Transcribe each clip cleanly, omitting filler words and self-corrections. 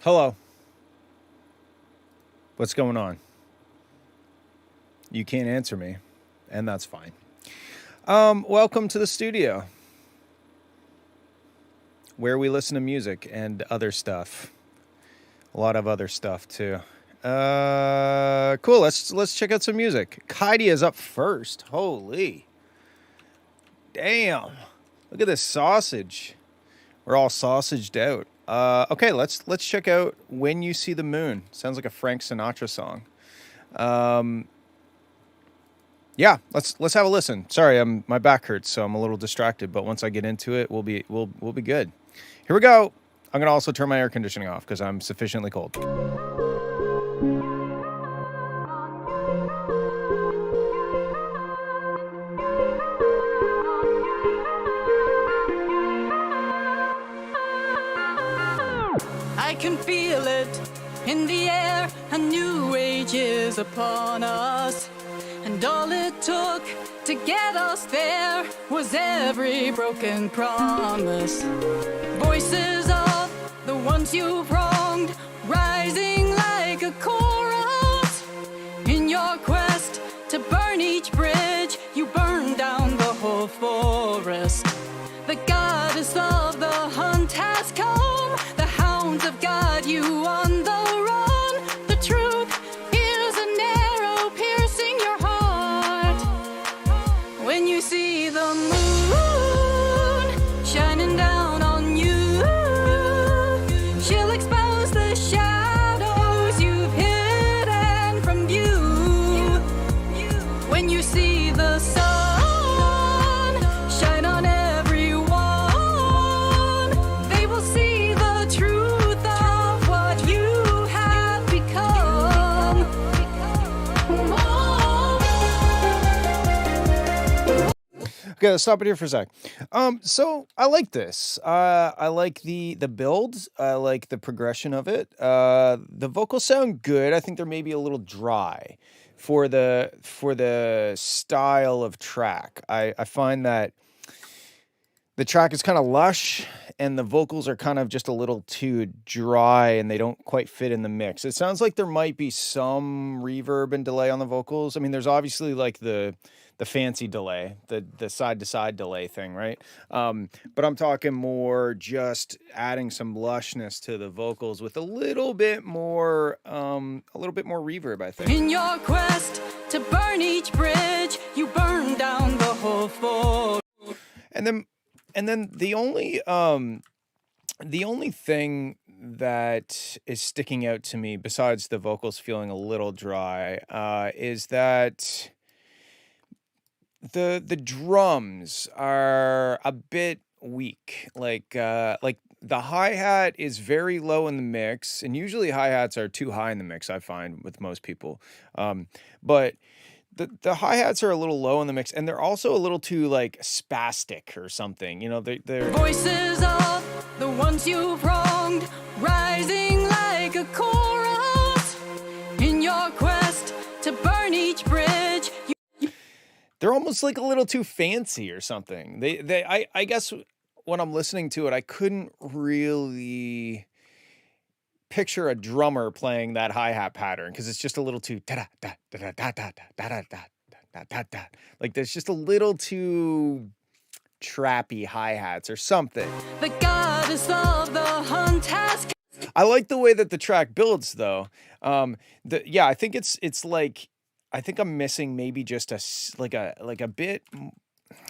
Hello. What's going on? You can't answer me, and that's fine. Welcome to the studio, where we listen to music and other stuff. A lot of other stuff too. Cool. Let's check out some music. Kaidi is up first. Holy, damn! Look at this sausage. We're all sausaged out. Okay, let's check out "When You See the Moon." Sounds like a Frank Sinatra song. Yeah, let's have a listen. Sorry, my back hurts, so I'm a little distracted. But once I get into it, we'll be good. Here we go. I'm gonna also turn my air conditioning off because I'm sufficiently cold. I can feel it in the air. A new age is upon us. And all it took to get us there was every broken promise. Voices of the ones you've wronged, rising like a chorus. In your quest to burn each bridge, you burn down the whole forest. The goddess of the hunt has come. The hounds have got you on the run. The truth is an arrow piercing your heart. When you see the moon shining down on you, she'll expose the shadows you've hidden from view. When you see the sun shine on everyone, they will see the truth of what you have become. Okay, let's stop it here for a sec. So I like this. I like the build. I like the progression of it. The vocals sound good. I think they're maybe a little dry for the style of track. I find that the track is kind of lush and the vocals are kind of just a little too dry and they don't quite fit in the mix. It sounds like there might be some reverb and delay on the vocals. I mean, there's obviously like the fancy delay, the side to side delay thing, right? But I'm talking more just adding some lushness to the vocals with a little bit more reverb, I think. In your quest to burn each bridge, you burn down the whole forest. And then the only thing that is sticking out to me besides the vocals feeling a little dry is that the drums are a bit weak. Like the hi-hat is very low in the mix, and usually hi-hats are too high in the mix, I find, with most people. But the hi-hats are a little low in the mix, and they're also a little too like spastic or something. You know, they're Voices of the ones you've wronged, rising like a chorus. In your quest to burn each bridge, they're almost like a little too fancy or something. I guess when I'm listening to it, I couldn't really picture a drummer playing that hi-hat pattern because it's just a little too da da da da da da da da da da da. Like there's just a little too trappy hi-hats or something. the goddess of the hunt has. I like the way that the track builds though. I think it's like I think I'm missing maybe just like a bit.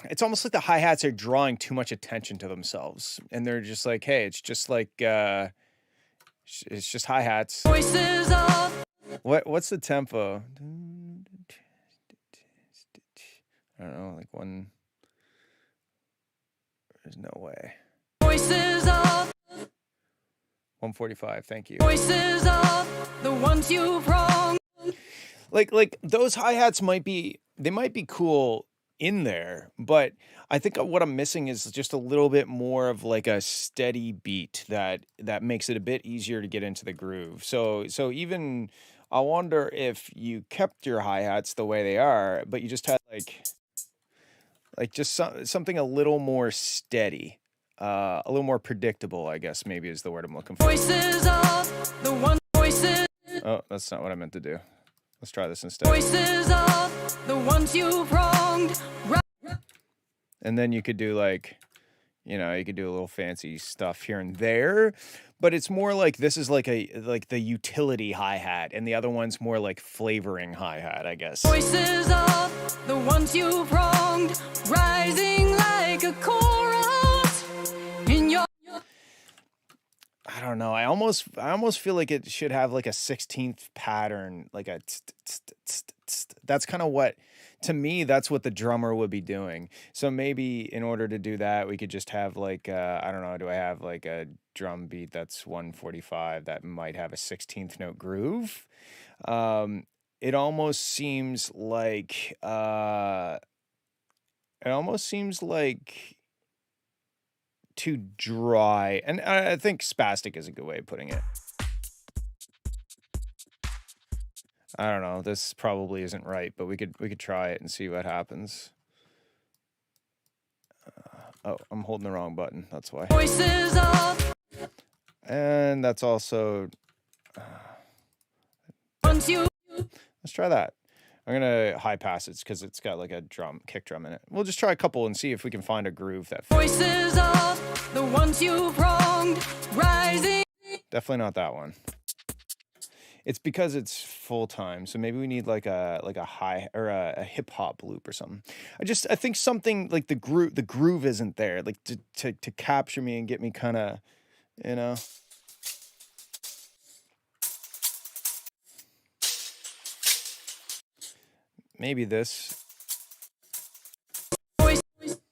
It's almost like the hi-hats are drawing too much attention to themselves, and they're just like, hey, it's just like it's just hi-hats. Voices of What's the tempo? I don't know, like one. There's no way. voices of 145. Thank you. voices of the ones you've wronged. Like those hi-hats might be cool in there, but I think what I'm missing is just a little bit more of like a steady beat that makes it a bit easier to get into the groove. So even I wonder if you kept your hi-hats the way they are, but you just had like just something a little more steady. predictable, I guess maybe is the word I'm looking for. Voices of the one voices. Oh, that's not what I meant to do. Let's try this instead. Voices of the ones you've wronged. And then you could do like, you know, you could do a little fancy stuff here and there, but it's more like this is like the utility hi-hat, and the other one's more like flavoring hi-hat, I guess. Voices of the ones you've wronged, rising like a chorus in your. I don't know. I almost feel like it should have like a 16th pattern, like a that's kind of what, to me, that's what the drummer would be doing. So maybe in order to do that, we could just have like I don't know, do I have like a drum beat that's 145 that might have a 16th note groove? It almost seems like too dry, and I think spastic is a good way of putting it. I don't know. This probably isn't right, but we could try it and see what happens. Oh, I'm holding the wrong button. That's why. Voices of. And that's also. Once you. Let's try that. I'm gonna high pass it because it's got like a kick drum in it. We'll just try a couple and see if we can find a groove that fits. Voices of the ones you've wronged, rising. Definitely not that one. It's because it's full time, so maybe we need like a high or a hip hop loop or something. I think something like the groove isn't there, like to capture me and get me kind of, you know. Maybe this.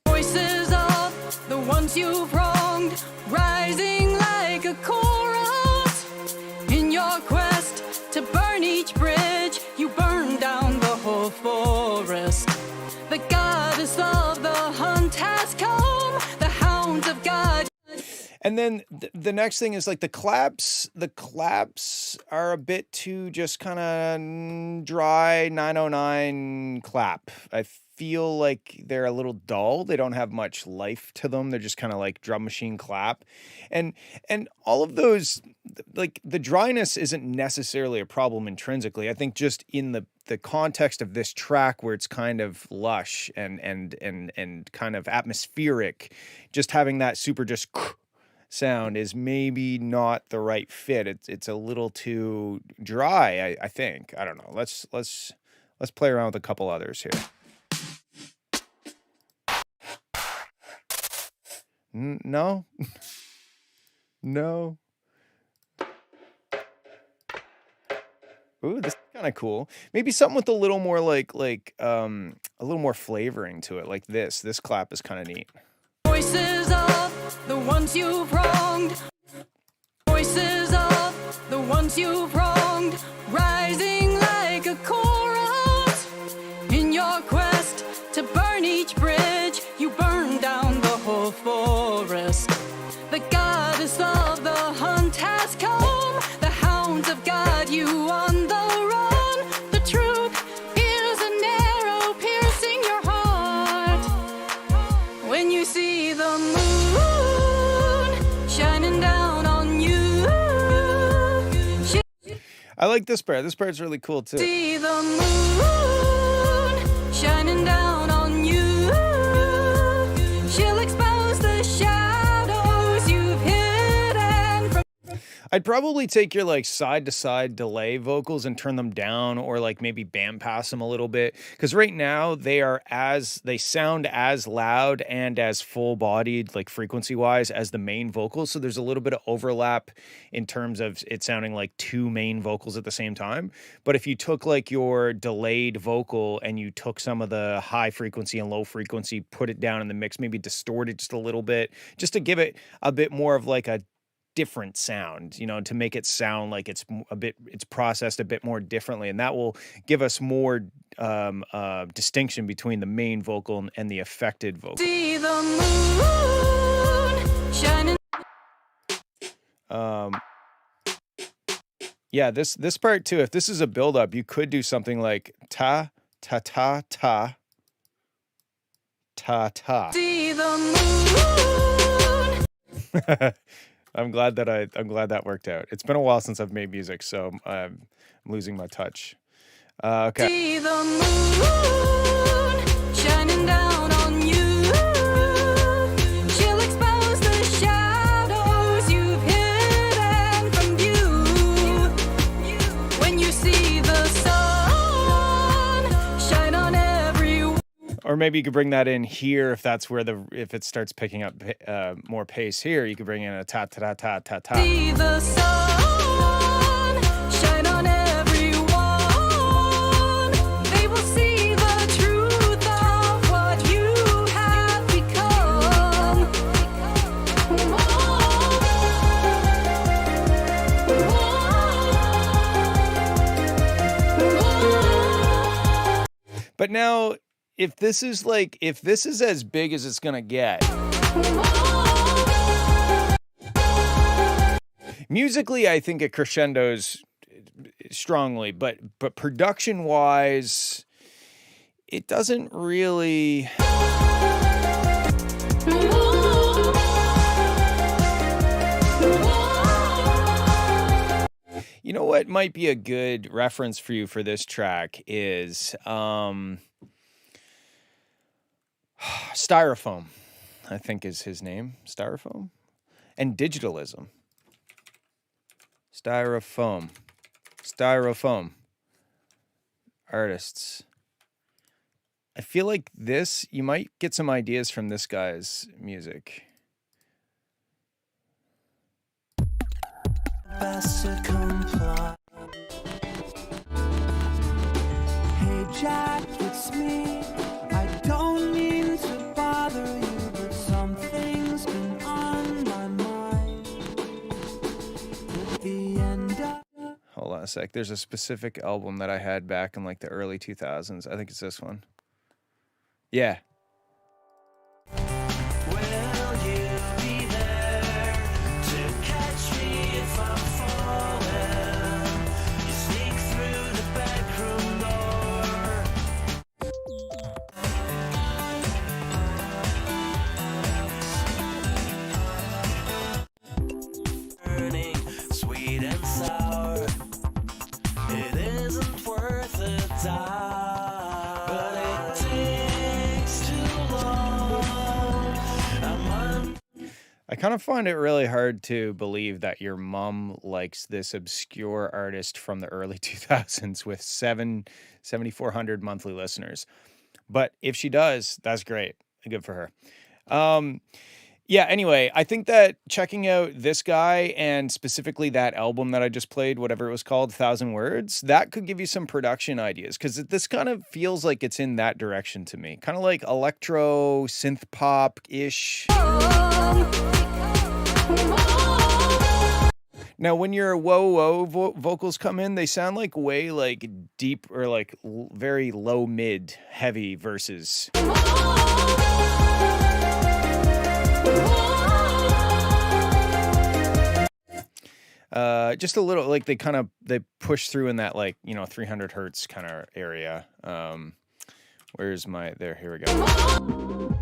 Voices of the ones you've wronged, rising like a chorus in your quest to burn each bridge. You burn down the whole forest. The goddess of the hunt has come. The hounds of God. And then the next thing is like the claps. The claps are a bit too just kind of dry 909 clap. I feel like they're a little dull. They don't have much life to them. They're just kind of like drum machine clap. And all of those, like the dryness isn't necessarily a problem intrinsically. I think just in the context of this track where it's kind of lush and kind of atmospheric, just having that super just sound is maybe not the right fit. It's a little too dry, I think. I don't know. Let's play around with a couple others here. No. No. Ooh, this is kind of cool. Maybe something with a little more like a little more flavoring to it, like this. This clap is kind of neat. Voices of the ones you've wronged. Voices of the ones you've wronged, rising like a chorus in your quest to burn each bridge. You burn down the whole forest. The goddess of the hunt has come. The hounds have got you on the run. The truth is an arrow piercing your heart when you see the moon shining down on you. I like this part. This part's really cool too. See the moon shining down on you. She'll expose the shadows you've hidden from. I'd probably take your like side to side delay vocals and turn them down, or like maybe bandpass them a little bit, because right now they sound as loud and as full bodied, like frequency wise, as the main vocals. So there's a little bit of overlap in terms of it sounding like two main vocals at the same time. But if you took like your delayed vocal and you took some of the high frequency and low frequency, put it down in the mix, maybe distort it just a little bit, just to give it a bit more of like a different sound, you know, to make it sound like it's processed a bit more differently, and that will give us more distinction between the main vocal and the affected vocal. See the moon shining. Yeah, this part too, if this is a build up, you could do something like ta ta ta ta ta ta. See the moon I'm glad that worked out. It's been a while since I've made music, so I'm losing my touch. Okay. See the moon shining down on you. She'll expose the shadows you've hidden from view. When you see the sun shine on every. Or maybe you could bring that in here if that's where if it starts picking up more pace here, you could bring in a ta ta ta ta ta. See the sun shine on everyone. They will see the truth of what you have become. But now, if this is as big as it's gonna get, musically, I think it crescendos strongly, but production wise, it doesn't really. You know what might be a good reference for you for this track is Styrofoam, I think is his name. Styrofoam? And Digitalism. Styrofoam. Artists. I feel like you might get some ideas from this guy's music. Best to comply. Hey Jack, it's me. I don't mean to bother you, but something's been on my mind. At the end of... Hold on a sec. There's a specific album that I had back in like the early 2000s. I think it's this one. Yeah. I kind of find it really hard to believe that your mom likes this obscure artist from the early 2000s with 7,400 monthly listeners. But if she does, that's great. Good for her. Yeah, anyway, I think that checking out this guy and specifically that album that I just played, whatever it was called, 1,000 Words, that could give you some production ideas because this kind of feels like it's in that direction to me. Kind of like electro, synth pop-ish. Now, when your whoa vocals come in, they sound like way like deep or like very low mid heavy verses. Just a little like they push through in that 300 hertz kind of area. Where's my there? Here we go.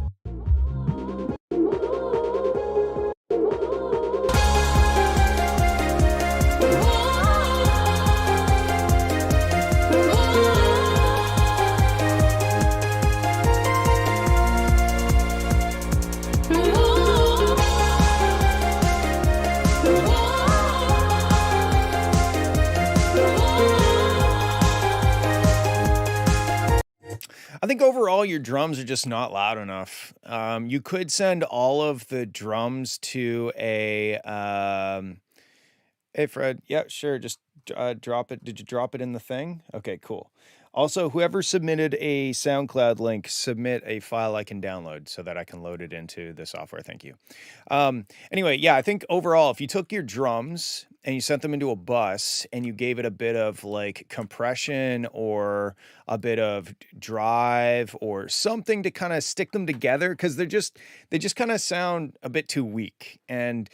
I think overall your drums are just not loud enough. You could send all of the drums to a hey Fred, yeah, sure, just drop it. Did you drop it in the thing? Okay, cool. Also, whoever submitted a SoundCloud link, submit a file I can download so that I can load it into the software. Thank you. Anyway, yeah, I think overall, if you took your drums and you sent them into a bus and you gave it a bit of like compression or a bit of drive or something to kind of stick them together, because they just kind of sound a bit too weak. And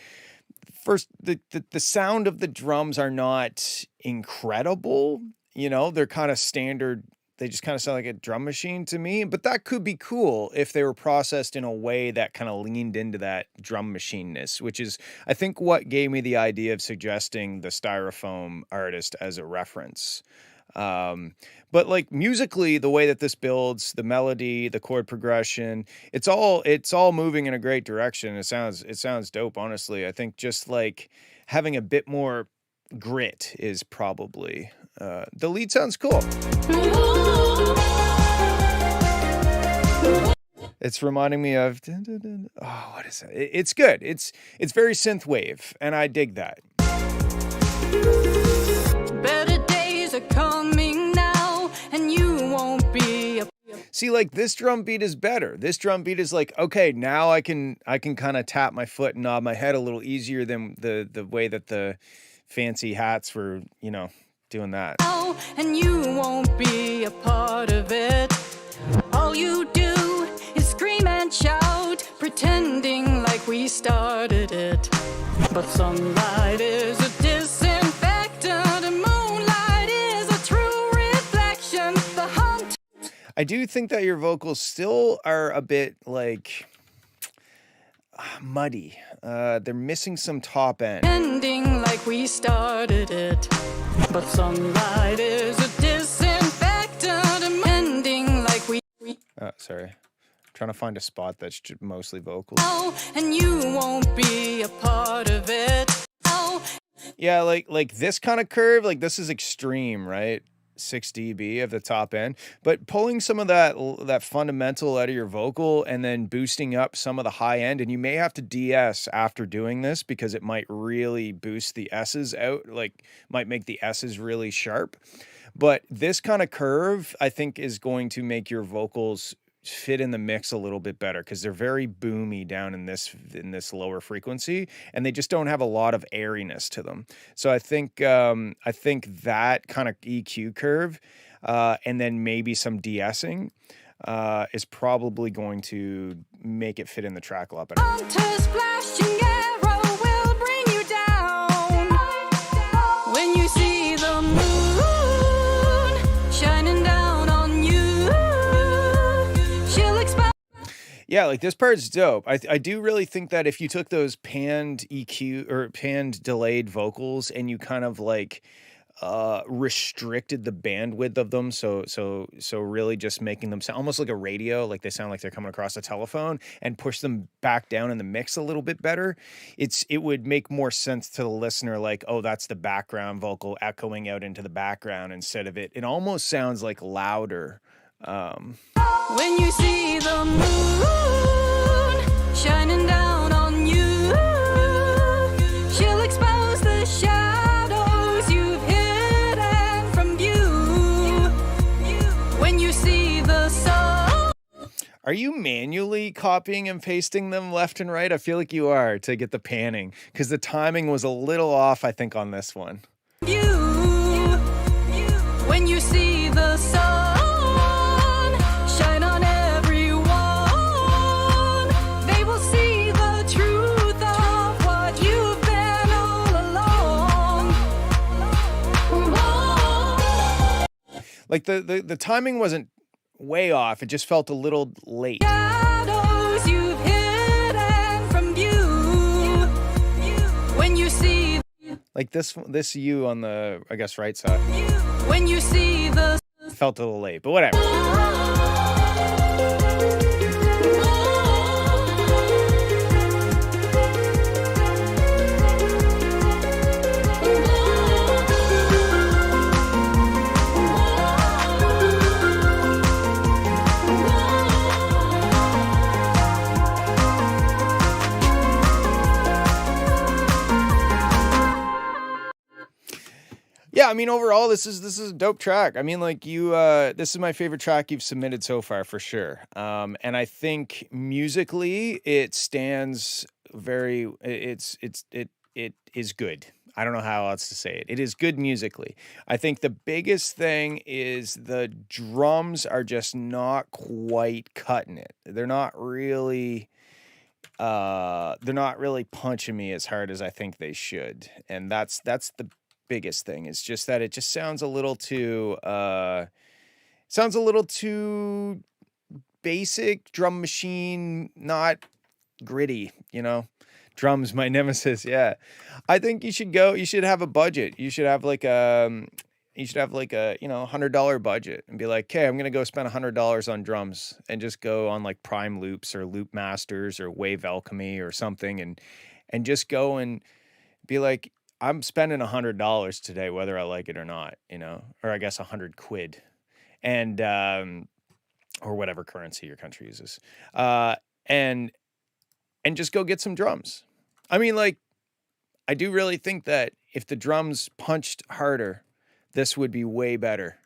first, the sound of the drums are not incredible. You know, they're kind of standard they just kind of sound like a drum machine to me, but that could be cool if they were processed in a way that kind of leaned into that drum machineness, which is, I think, what gave me the idea of suggesting the Styrofoam artist as a reference. But like musically, the way that this builds, the melody, the chord progression, it's all moving in a great direction. It sounds dope, honestly. I think just like having a bit more grit is probably the lead sounds cool. It's reminding me of oh, what is it? It's good. It's very synth wave, and I dig that. Better days are coming now, and you won't be a See, like this drum beat is better. This drum beat is like, okay, now I can kind of tap my foot and nod my head a little easier than the way that the fancy hats were, doing that. now, and you won't be a part of it. All you do is scream and shout, pretending like we started it. But sunlight is a disinfectant, and moonlight is a true reflection. The hunt I do think that your vocals still are a bit like muddy. They're missing some top end. ending like we started it. But sunlight is a disinfectant, and ending like we Sorry. I'm trying to find a spot that's mostly vocals. know, and you won't be a part of it. Oh, Yeah, like this kind of curve, like this is extreme, right? 6 dB of the top end, but pulling some of that fundamental out of your vocal and then boosting up some of the high end, and you may have to DS after doing this because it might really boost the S's out, like might make the S's really sharp. But this kind of curve, I think, is going to make your vocals fit in the mix a little bit better because they're very boomy down in this lower frequency, and they just don't have a lot of airiness to them. So I think that kind of EQ curve, and then maybe some de-essing, is probably going to make it fit in the track a lot better. hunter's flashing arrow will bring you down. When you see the moon shining down on you, she'll expand. Yeah, like this part's dope. I do really think that if you took those panned EQ or panned delayed vocals and you kind of like restricted the bandwidth of them, so really just making them sound almost like a radio, like they sound like they're coming across a telephone, and push them back down in the mix a little bit better, it would make more sense to the listener, like, oh, that's the background vocal echoing out into the background instead of it almost sounds like louder. When you see the moon shining down on you, she'll expose the shadows you've hidden from view. When you see the sun. Are you manually copying and pasting them left and right? I feel like you are, to get the panning, because the timing was a little off, I think, on this one. When you see the sun shine on everyone, they will see the truth of what you've been all along. Like the timing wasn't way off, it just felt a little late. Shadows you've hidden from view. When you see Like this U on the, I guess, right side when you see the felt a little late, but whatever. Yeah, I mean, overall, this is a dope track. I mean, like this is my favorite track you've submitted so far for sure. And I think musically, it stands very. It is good. I don't know how else to say it. It is good musically. I think the biggest thing is the drums are just not quite cutting it. They're not really punching me as hard as I think they should, and that's the biggest thing. Is just that it just sounds a little too Sounds a little too basic, drum machine, not gritty, Drums, my nemesis. Yeah. I think you should have a budget. You should have like a $100 budget and be like, okay, I'm going to go spend $100 on drums and just go on like Prime Loops or Loop Masters or Wave Alchemy or something. And just go and be like, I'm spending $100 today, whether I like it or not, or I guess 100 quid and, or whatever currency your country uses. And just go get some drums. I mean, like, I do really think that if the drums punched harder, this would be way better.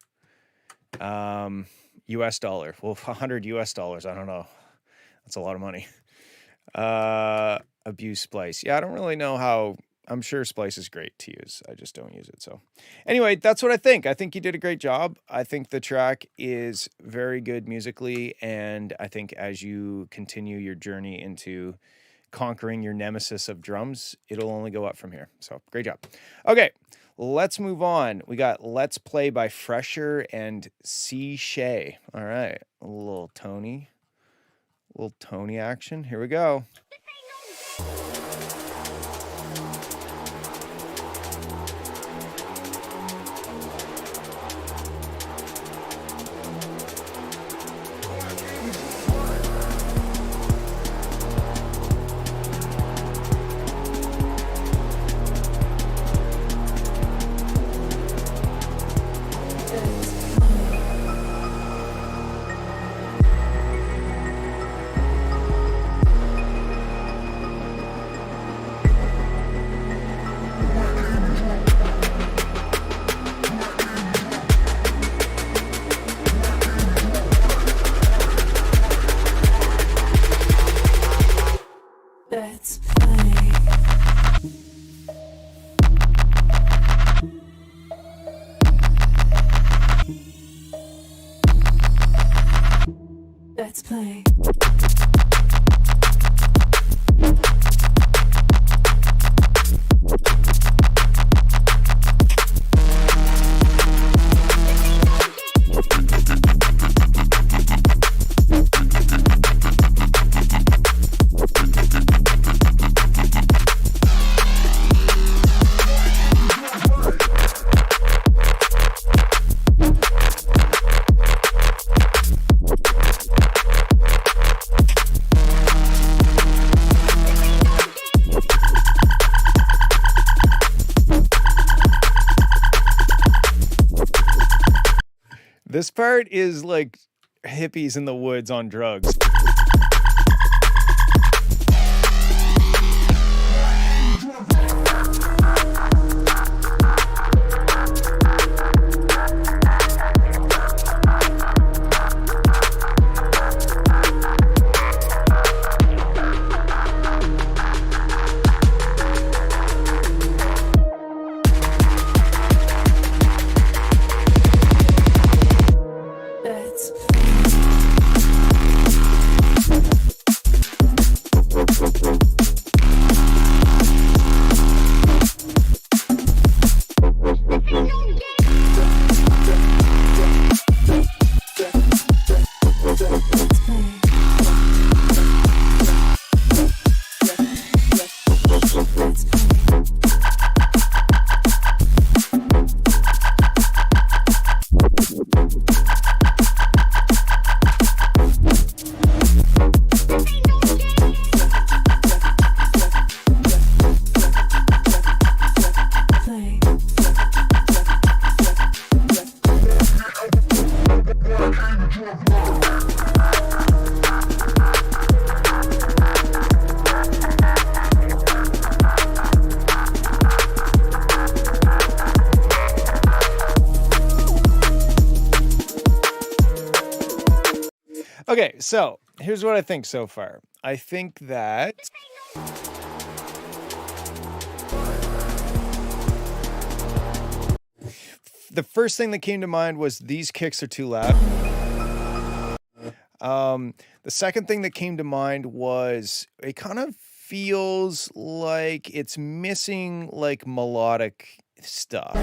US dollar. Well, 100 US dollars. I don't know. That's a lot of money. Abuse Splice. Yeah, I don't really know how. I'm sure Splice is great to use. I just don't use it. So anyway, that's what I think. I think you did a great job. I think the track is very good musically. And I think as you continue your journey into conquering your nemesis of drums, it'll only go up from here. So great job. Okay, let's move on. We got Let's Play by Fresher and C. Shay. All right, a little Tony action. Here we go. Let's play. Let's play. This part is like hippies in the woods on drugs. Okay, so here's what I think so far. I think that the first thing that came to mind was these kicks are too loud. The second thing that came to mind was it kind of feels like it's missing like melodic stuff.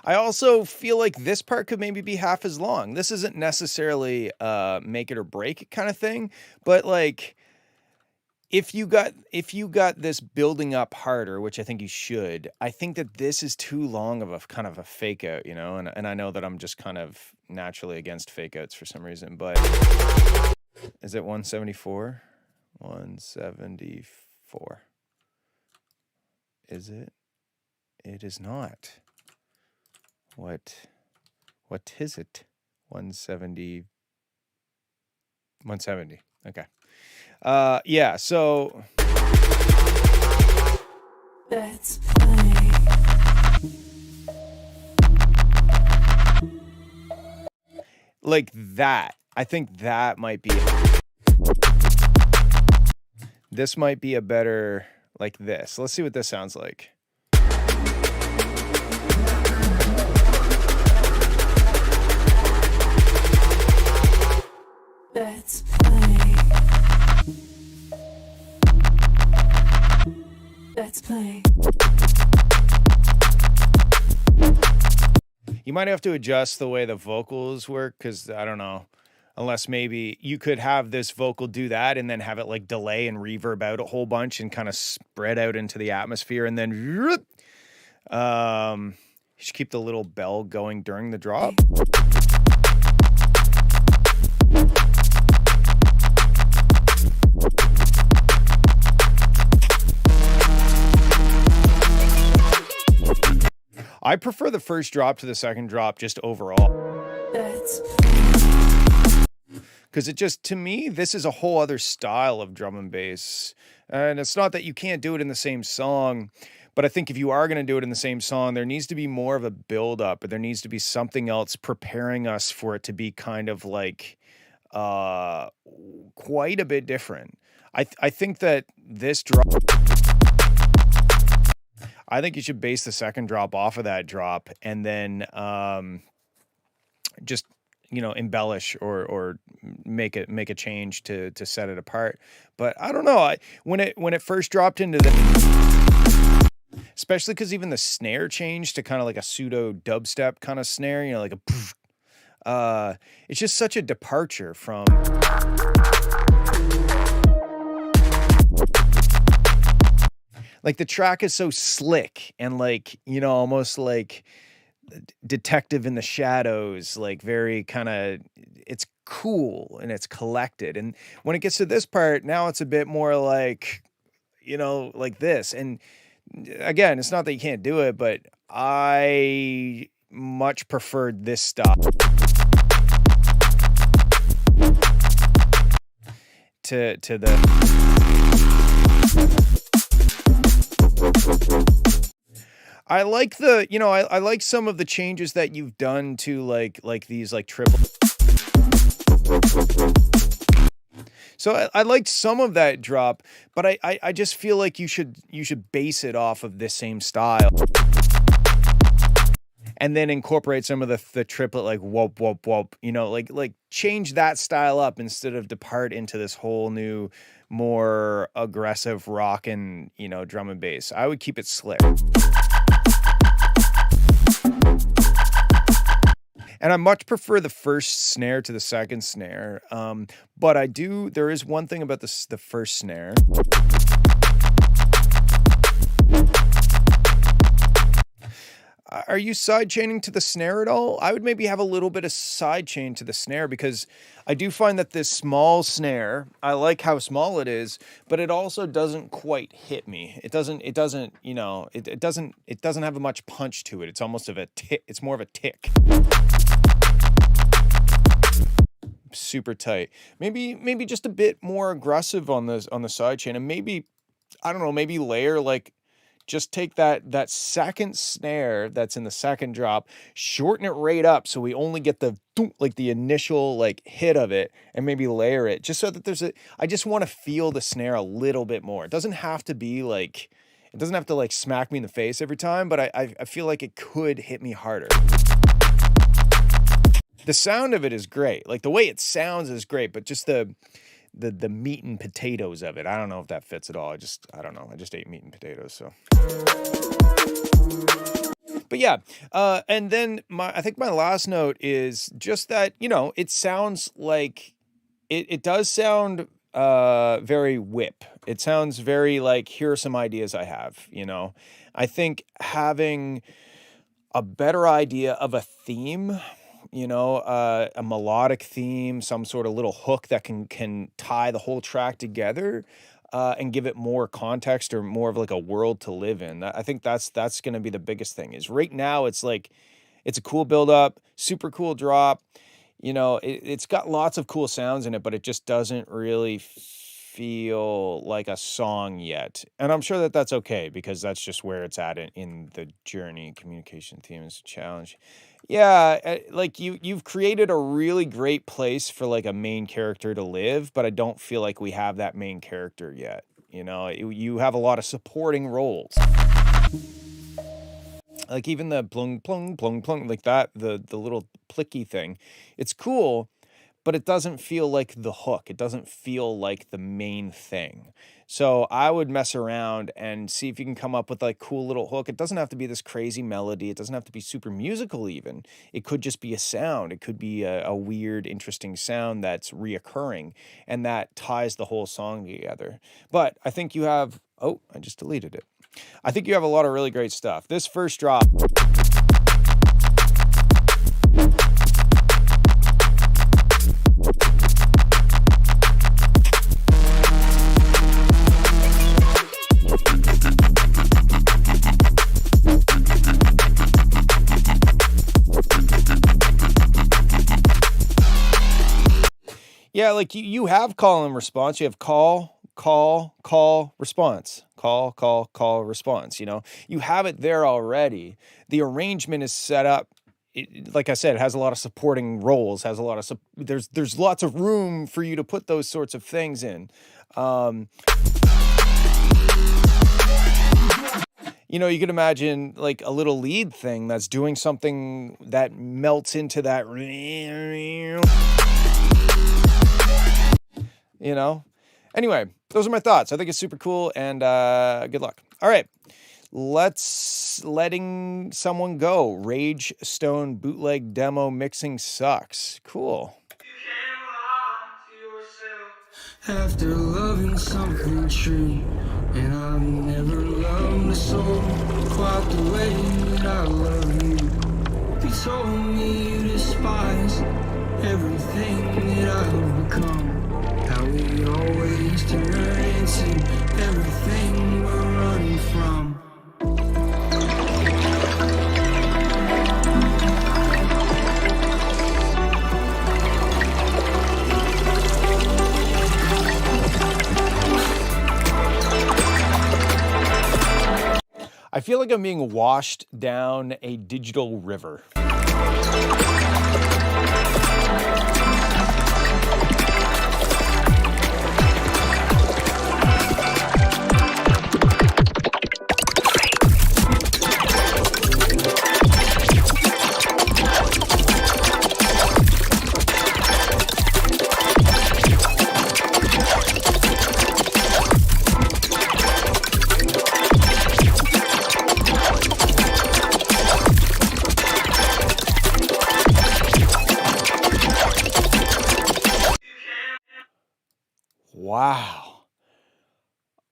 I also feel like this part could maybe be half as long. This isn't necessarily make it or break it kind of thing, but like if you got this building up harder, which I think you should, I think that this is too long of a kind of a fake out, you know, and I know that I'm just kind of naturally against fake outs for some reason, but is it 174? 174. Is it? It is not. What is it? 170. 170. Okay. Yeah, so Let's play. like that. I think that might be this might be a better like this. Let's see what this sounds like. Let's play. Let's play. You might have to adjust the way the vocals work because I don't know. Unless maybe you could have this vocal do that and then have it like delay and reverb out a whole bunch and kind of spread out into the atmosphere and then you should keep the little bell going during the drop. I prefer the first drop to the second drop just overall. Because it just, to me, this is a whole other style of drum and bass. And it's not that you can't do it in the same song, but I think if you are going to do it in the same song, there needs to be more of a build up, or there needs to be something else preparing us for it to be kind of like quite a bit different. I think that this drop, I think you should base the second drop off of that drop and then just, you know, embellish or make a change to set it apart. But I don't know. When it first dropped into the, especially because even the snare changed to kind of like a pseudo dubstep kind of snare, you know, like a it's just such a departure from like the track is so slick and like, you know, almost like detective in the shadows, like very kind of, it's cool and it's collected. And when it gets to this part, now it's a bit more like, you know, like this. And again, it's not that you can't do it, but I much preferred this style to the I like the, you know, I like some of the changes that you've done to like these like triple. So I liked some of that drop, but I just feel like you should base it off of this same style. And then incorporate some of the triplet like whoop whoop whoop, you know, like change that style up instead of depart into this whole new more aggressive rock and, you know, drum and bass. I would keep it slick. And I much prefer the first snare to the second snare. But there is one thing about the first snare. Are you sidechaining to the snare at all? I would maybe have a little bit of sidechain to the snare because I do find that this small snare, I like how small it is, but it also doesn't quite hit me. It doesn't, you know, it doesn't have much punch to it. It's almost of a tick. It's more of a tick. Super tight. Maybe just a bit more aggressive on the sidechain, and maybe, I don't know, maybe layer like, just take that second snare that's in the second drop, shorten it right up so we only get the like the initial like hit of it, and maybe layer it just so that I just want to feel the snare a little bit more. It doesn't have to be like, it doesn't have to like smack me in the face every time, but I feel like it could hit me harder. The sound of it is great. Like the way it sounds is great, but just the meat and potatoes of it, I don't know if that fits at all. I don't know. I just ate meat and potatoes, so. But yeah, and then I think my last note is just that, it sounds like it does sound very whip. It sounds very like, here are some ideas I have. I think having a better idea of a theme, a melodic theme, some sort of little hook that can tie the whole track together, and give it more context or more of like a world to live in. I think that's going to be the biggest thing. Is right now it's like it's a cool build up, super cool drop. It's got lots of cool sounds in it, but it just doesn't really feel like a song yet. And I'm sure that that's okay, because that's just where it's at in the journey. Communication themes challenge. Yeah, like you've created a really great place for like a main character to live, but I don't feel like we have that main character yet. You have a lot of supporting roles. Like even the plung plung plung plung, like that, the little plicky thing. It's cool, but it doesn't feel like the hook. It doesn't feel like the main thing. So I would mess around and see if you can come up with like cool little hook. It doesn't have to be this crazy melody. It doesn't have to be super musical even. It could just be a sound. It could be a weird, interesting sound that's reoccurring and that ties the whole song together. But I think you have, oh, I just deleted it. I think you have a lot of really great stuff. This first drop. Yeah, like you have call and response. You have call, response. Call, response. You have it there already. The arrangement is set up. Like I said, it has a lot of supporting roles, has a lot of, there's lots of room for you to put those sorts of things in. You could imagine like a little lead thing that's doing something that melts into that, Anyway, those are my thoughts. I think it's super cool, and good luck. All right, letting someone go. Rage Stone bootleg demo mixing sucks. Cool. After loving something true, and I've never loved a soul quite the way that I love you. You told me you despise everything that I've become. How we always turn into everything we're running from. I feel like I'm being washed down a digital river. Wow.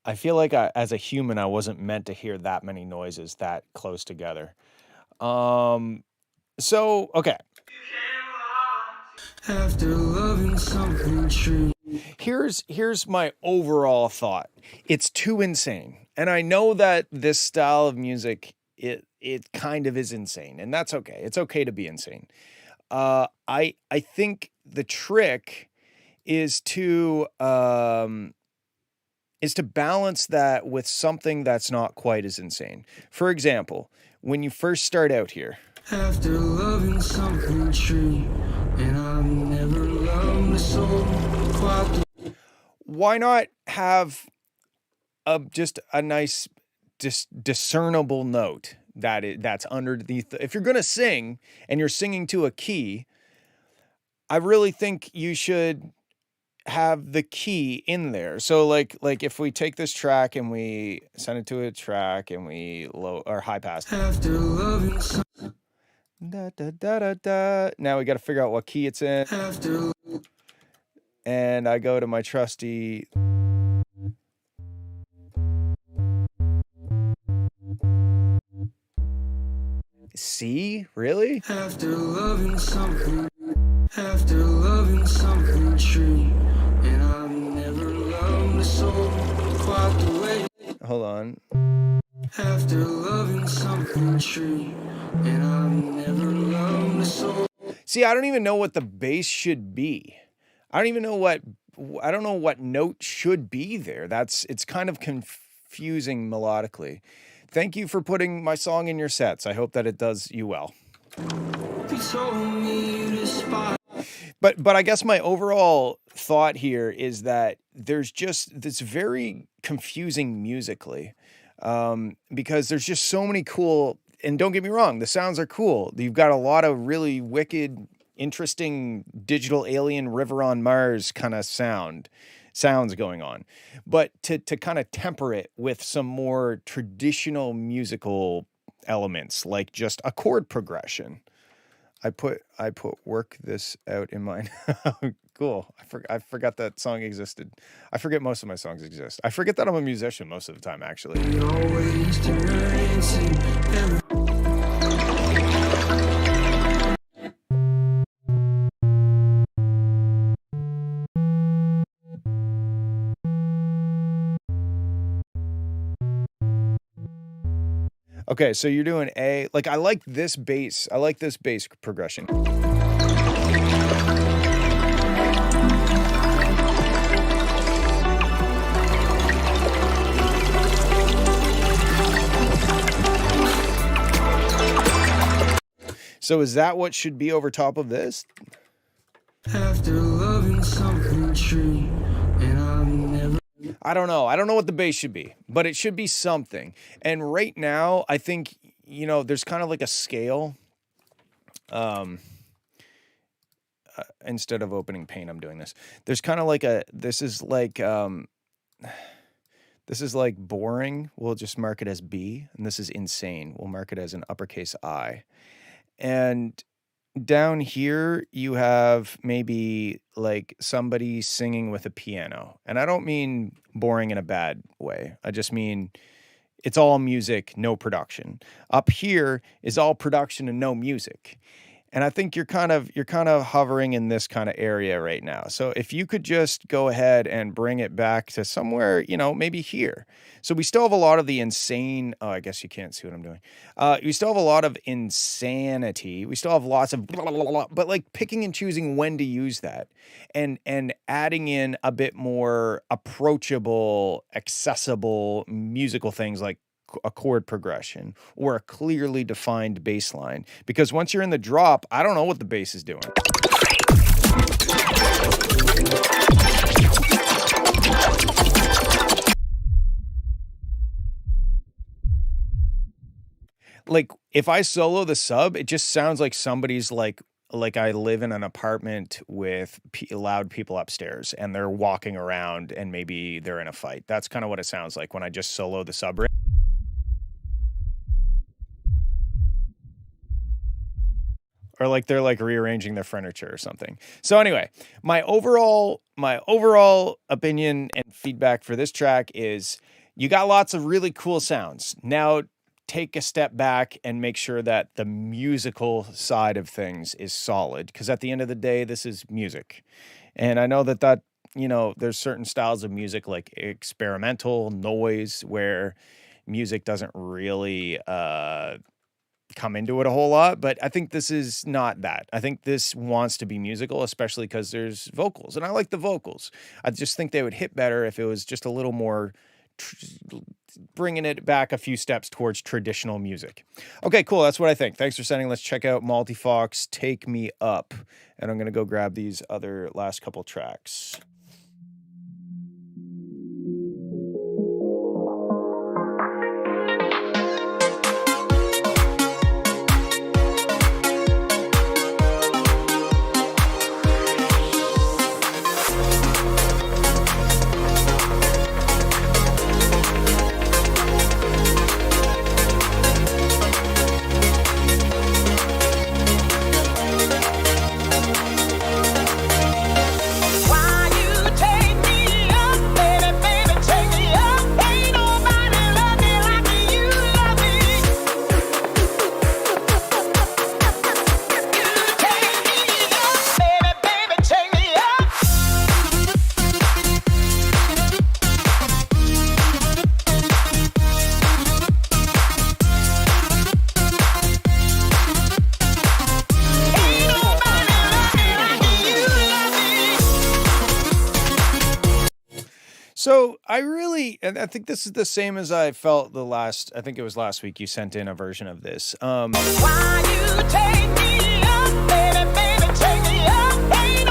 I feel like as a human, I wasn't meant to hear that many noises that close together. Okay. After loving something true. Here's my overall thought. It's too insane. And I know that this style of music, it kind of is insane, and that's okay. It's okay to be insane. I think the trick is to balance that with something that's not quite as insane. For example, when you first start out here. After loving something true, and I've never loved a soul quite. Why not have just a nice, discernible note that's underneath? If you're gonna sing and you're singing to a key, I really think you should have the key in there. So like if we take this track and we send it to a track and we low or high pass. After loving some, Da, da, da, da, da. Now we got to figure out what key it's in. after And I go to my trusty. C? Really? after loving something true, and I've never loved a soul quite the way. Hold on. After loving something true, and I've never loved a soul. See, I don't even know what the bass should be. I don't know what note should be there. It's kind of confusing melodically. Thank you for putting my song in your sets. I hope that it does you well. You told me to spy. But I guess my overall thought here is that there's just this very confusing musically, because there's just so many cool, and don't get me wrong, the sounds are cool. You've got a lot of really wicked, interesting digital alien River on Mars kind of sounds going on. But to kind of temper it with some more traditional musical elements, like just a chord progression. I put work this out in mine. Cool. I forgot that song existed. I forget most of my songs exist. I forget that I'm a musician most of the time, actually. Always turn and sing every. Okay, so you're doing A. Like, I like this bass. I like this bass progression. So is that what should be over top of this? After loving something true, and I've never. I don't know. I don't know what the bass should be, but it should be something. And right now, I think, there's kind of like a scale. Instead of opening Paint, I'm doing this. There's kind of like this is like boring. We'll just mark it as B. And this is insane. We'll mark it as an uppercase I. And down here, you have maybe like somebody singing with a piano. And I don't mean boring in a bad way. I just mean it's all music, no production. Up here is all production and no music. And I think you're kind of hovering in this kind of area right now. So if you could just go ahead and bring it back to somewhere, maybe here. So we still have a lot of the insane. Oh, I guess you can't see what I'm doing. We still have a lot of insanity. We still have lots of blah, blah, blah, blah, but like picking and choosing when to use that, and adding in a bit more approachable, accessible musical things like a chord progression or a clearly defined bass line. Because once you're in the drop, I don't know what the bass is doing. Like if I solo the sub, it just sounds like somebody's like I live in an apartment with loud people upstairs and they're walking around and maybe they're in a fight. That's kind of what it sounds like when I just solo the sub. Or like they're like rearranging their furniture or something. So anyway, my overall opinion and feedback for this track is you got lots of really cool sounds. Now take a step back and make sure that the musical side of things is solid. Because at the end of the day, this is music. And I know that there's certain styles of music like experimental noise where music doesn't really come into it a whole lot, but I think this is not that. I think this wants to be musical, especially because there's vocals, and I like the vocals. I just think they would hit better if it was just a little more bringing it back a few steps towards traditional music. Okay, cool. That's what I think. Thanks for sending. Let's check out Multifox, Take Me Up, and I'm going to go grab these other last couple tracks. So and I think this is the same as I felt I think it was last week you sent in a version of this. Why you take me up, baby, baby, take me up, ain't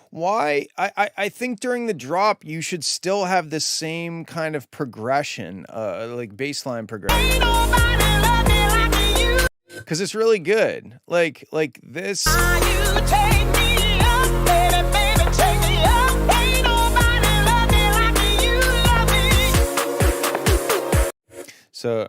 Why I think during the drop you should still have the same kind of progression, like baseline progression, nobody love me like you. because it's really good. Like this. Why you take me up, baby, baby, take me up, ain't nobody love me like you love me. So.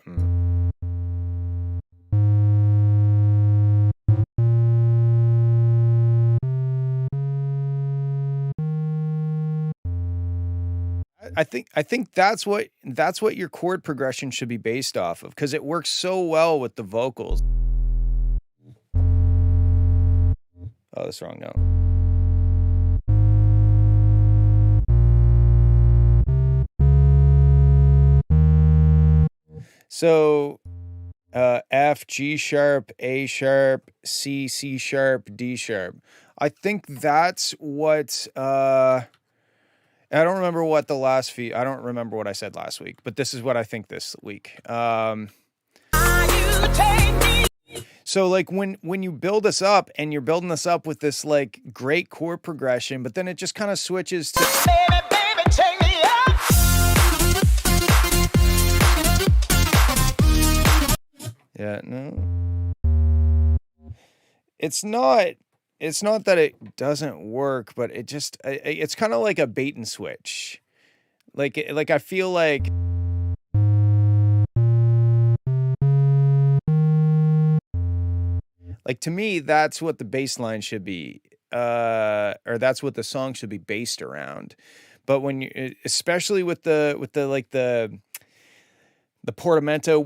I think that's what your chord progression should be based off of, because it works so well with the vocals. Oh, that's the wrong note. So F, G sharp, A sharp, C, C sharp, D sharp. I think that's what I don't remember what I don't remember what I said last week, but this is what I think this week. So like when you build us up and you're building us up with this like great chord progression, but then it just kind of switches to Baby, baby, take me up. yeah, no. It's not that it doesn't work, but it's kind of like a bait and switch. Like I feel like to me that's what the bass line should be, or that's what the song should be based around. But when you, especially with the portamento,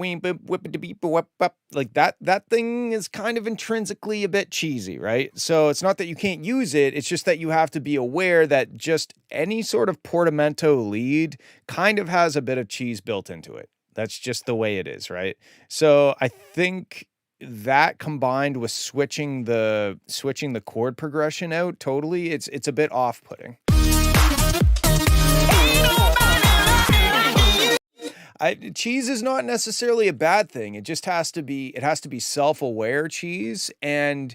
like that thing is kind of intrinsically a bit cheesy, right? So it's not that you can't use it, it's just that you have to be aware that just any sort of portamento lead kind of has a bit of cheese built into it. That's just the way it is, right? So I think that combined with switching the chord progression out totally, it's a bit off-putting. Cheese is not necessarily a bad thing. It just has to be self-aware cheese. And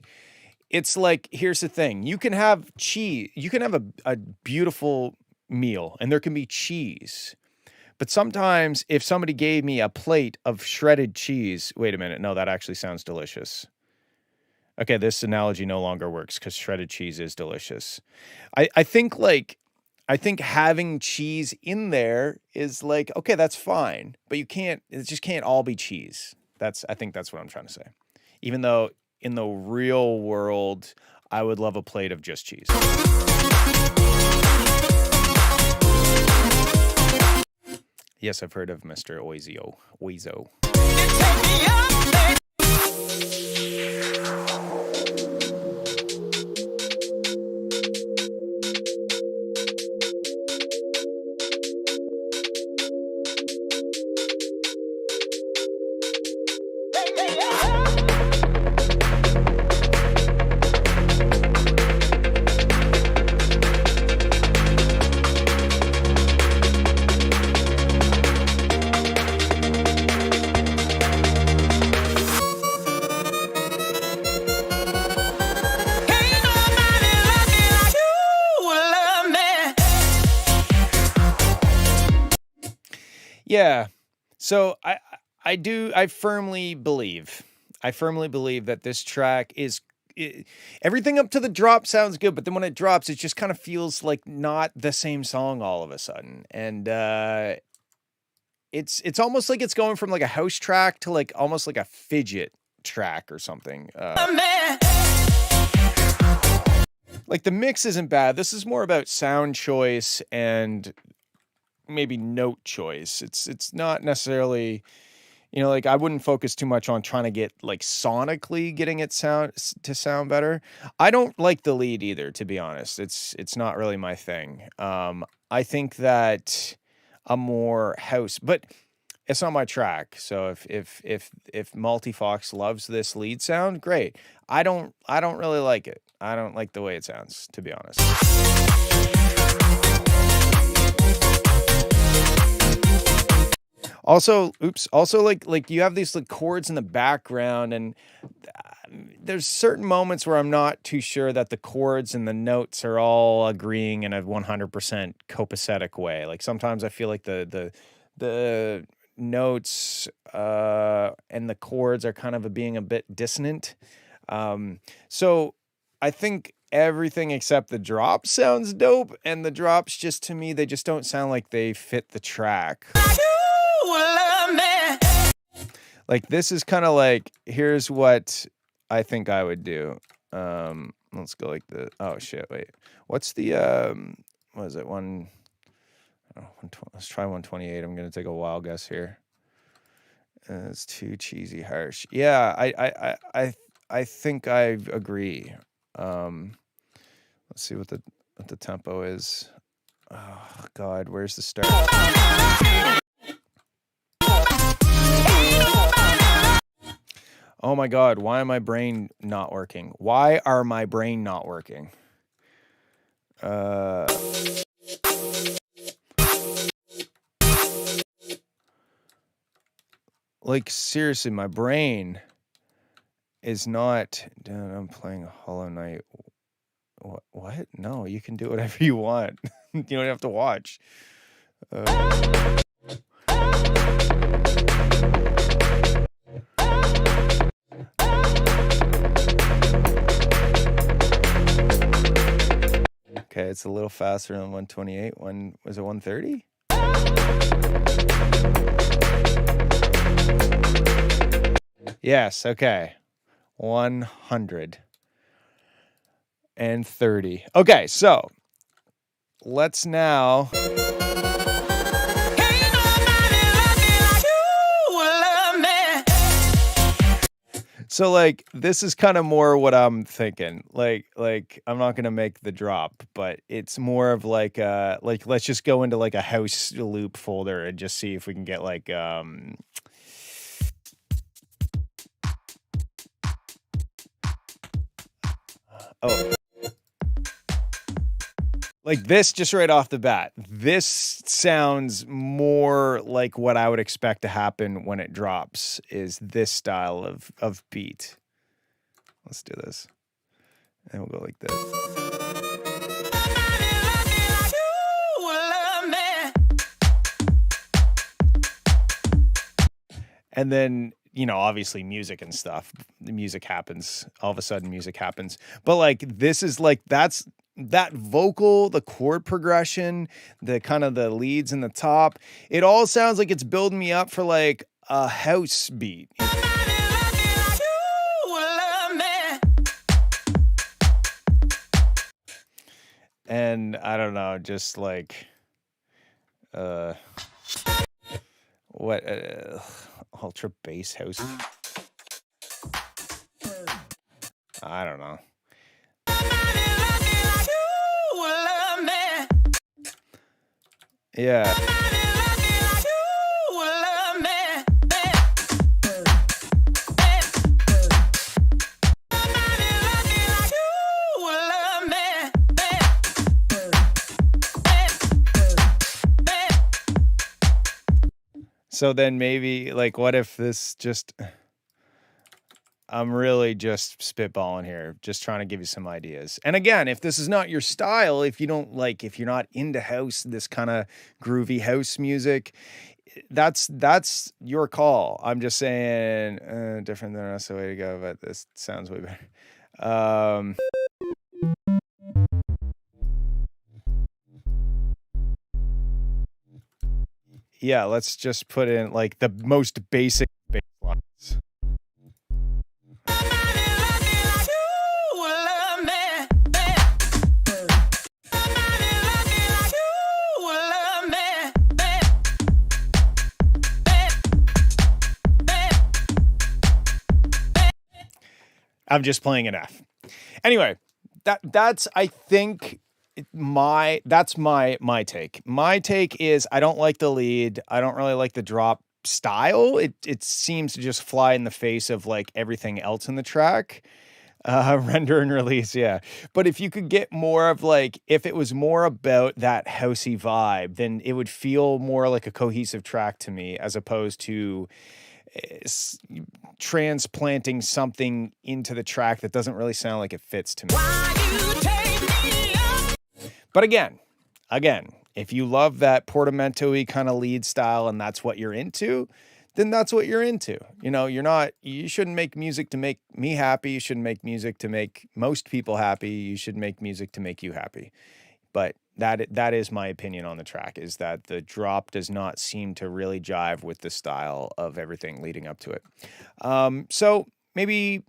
it's like, here's the thing. You can have cheese. You can have a beautiful meal and there can be cheese. But sometimes if somebody gave me a plate of shredded cheese, wait a minute. No, that actually sounds delicious. Okay, this analogy no longer works because shredded cheese is delicious. I think having cheese in there is like, okay, that's fine, but it just can't all be cheese. I think that's what I'm trying to say. Even though in the real world, I would love a plate of just cheese. Yes, I've heard of Mr. Oizo. Yeah. So I firmly believe that this track is everything up to the drop sounds good, but then when it drops, it just kind of feels like not the same song all of a sudden. And it's almost like it's going from like a house track to like almost like a fidget track or something. Like the mix isn't bad. This is more about sound choice and maybe note choice. It's not necessarily, like I wouldn't focus too much on trying to get like sonically getting it to sound better. I don't like the lead either, to be honest. It's not really my thing. I think that a more house, but it's not my track. So if Multifox loves this lead sound, great. I don't really like it. I don't like the way it sounds, to be honest. Also, oops. Also, like you have these like chords in the background, and there's certain moments where I'm not too sure that the chords and the notes are all agreeing in a 100% copacetic way. Like sometimes I feel like the notes and the chords are kind of being a bit dissonant. So I think everything except the drop sounds dope, and the drops just to me they just don't sound like they fit the track. Like this is kind of like here's what I think I would do. Let's go like the oh shit, wait. What's the what is it? Let's try 128. I'm gonna take a wild guess here. It's too cheesy harsh. Yeah, I think I agree. Let's see what the tempo is. Oh God, where's the start? Oh my God, why am my brain not working? Why are my brain not working? Like seriously, my brain is not. Dude, I'm playing Hollow Knight. What? No, you can do whatever you want. You don't have to watch. Okay, it's a little faster than 128. Was it 130? Yes, okay. 130. Okay, so let's now. So like this is kind of more what I'm thinking. Like I'm not gonna make the drop, but it's more of like let's just go into like a house loop folder and just see if we can get like oh. Like this just right off the bat. This sounds more like what I would expect to happen when it drops is this style of beat. Let's do this. And we'll go like this. And then, you know, obviously music and stuff. The music happens. All of a sudden music happens. But like this is like that vocal, the chord progression, the kind of the leads in the top, it all sounds like it's building me up for like a house beat. And I don't know, just like what ultra bass house. I don't know. Yeah. So then maybe like what if this just I'm really just spitballing here, just trying to give you some ideas. And again, if this is not your style, if you don't like, if you're not into house, this kind of groovy house music, that's your call. I'm just saying, different than us, the way to go, but this sounds way better. Yeah, let's just put in like the most basic bass lines. I'm just playing an F. Anyway, that's I think that's my take. My take is I don't like the lead. I don't really like the drop style. It seems to just fly in the face of like everything else in the track. Render and release, yeah. But if you could get more of like, if it was more about that housey vibe, then it would feel more like a cohesive track to me, as opposed to s- transplanting something into the track that doesn't really sound like it fits to me. But again, if you love that portamento-y kind of lead style and that's what you're into, then that's what you're into. You know, you shouldn't make music to make me happy. You shouldn't make music to make most people happy. You should make music to make you happy. But that is my opinion on the track, is that the drop does not seem to really jive with the style of everything leading up to it. So maybe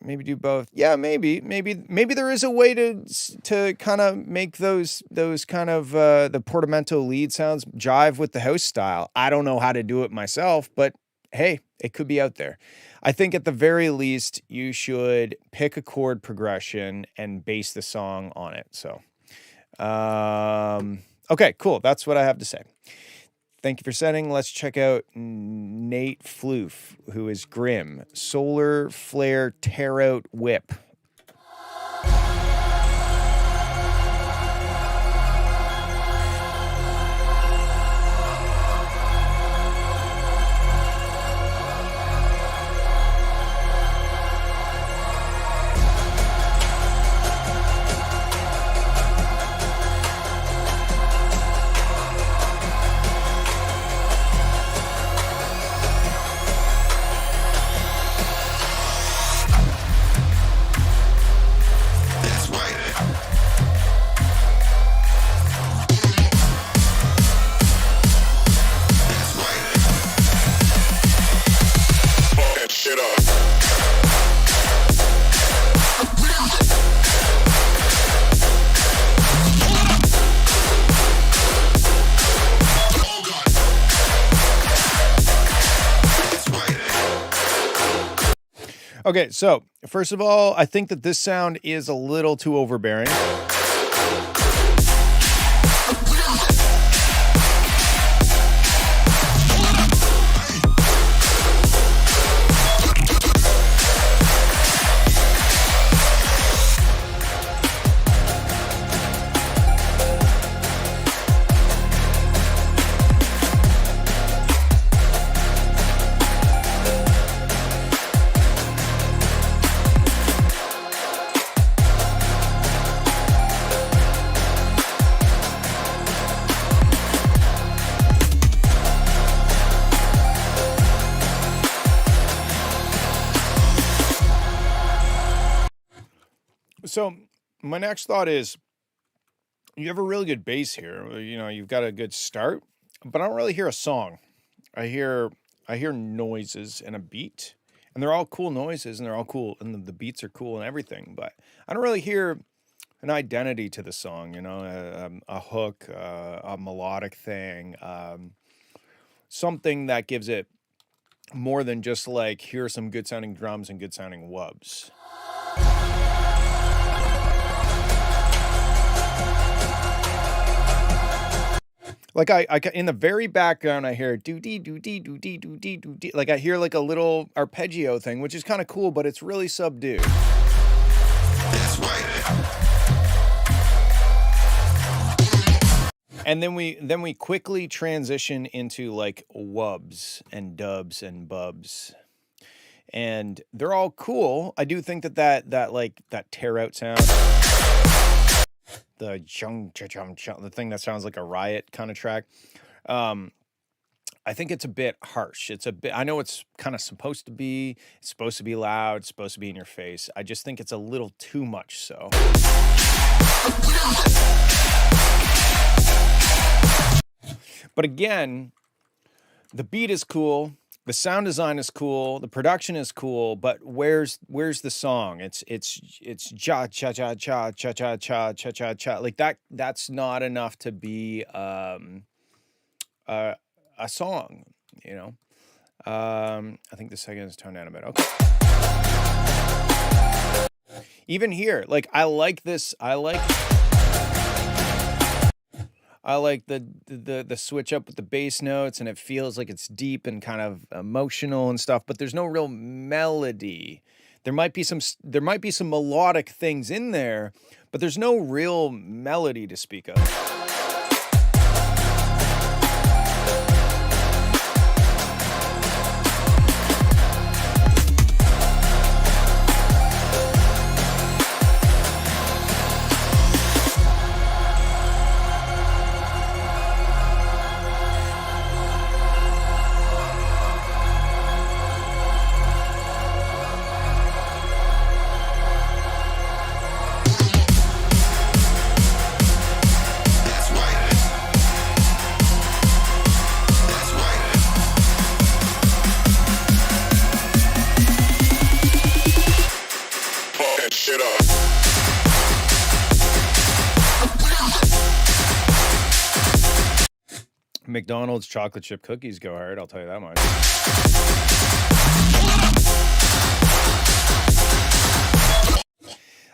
maybe do both. Yeah, maybe there is a way to kind of make those kind of the portamento lead sounds jive with the house style. I don't know how to do it myself, but hey, it could be out there. I think at the very least you should pick a chord progression and base the song on it. So, okay, cool. That's what I have to say. Thank you for sending. Let's check out Nate Floof, who is Grim. Solar Flare Tear Out Whip. Okay, so first of all, I think that this sound is a little too overbearing. So my next thought is, you have a really good bass here. You know, you've got a good start, but I don't really hear a song. I hear noises and a beat, and they're all cool noises, and they're all cool, and the beats are cool and everything. But I don't really hear an identity to the song. You know, a hook, a melodic thing, something that gives it more than just like, here are some good sounding drums and good sounding wubs. Like I in the very background, I hear doo dee doo dee doo dee doo dee doo dee. Like I hear like a little arpeggio thing, which is kind of cool, but it's really subdued. And then we quickly transition into like wubs and dubs and bubs, and they're all cool. I do think that like that tear out sound, the chung cha chum chung, the thing that sounds like a riot kind of track. I think it's a bit harsh. It's a bit, I know it's kind of supposed to be. It's supposed to be loud. It's supposed to be in your face. I just think it's a little too much so. But again, the beat is cool. The sound design is cool. The production is cool. But where's the song? It's cha cha cha cha cha cha cha cha cha cha. Like that's not enough to be a song, you know. I think the second is toned down a bit. Okay. Even here, like I like this. I like the switch up with the bass notes, and it feels like it's deep and kind of emotional and stuff, but there's no real melody. there might be some melodic things in there, but there's no real melody to speak of. McDonald's chocolate chip cookies go hard, I'll tell you that much.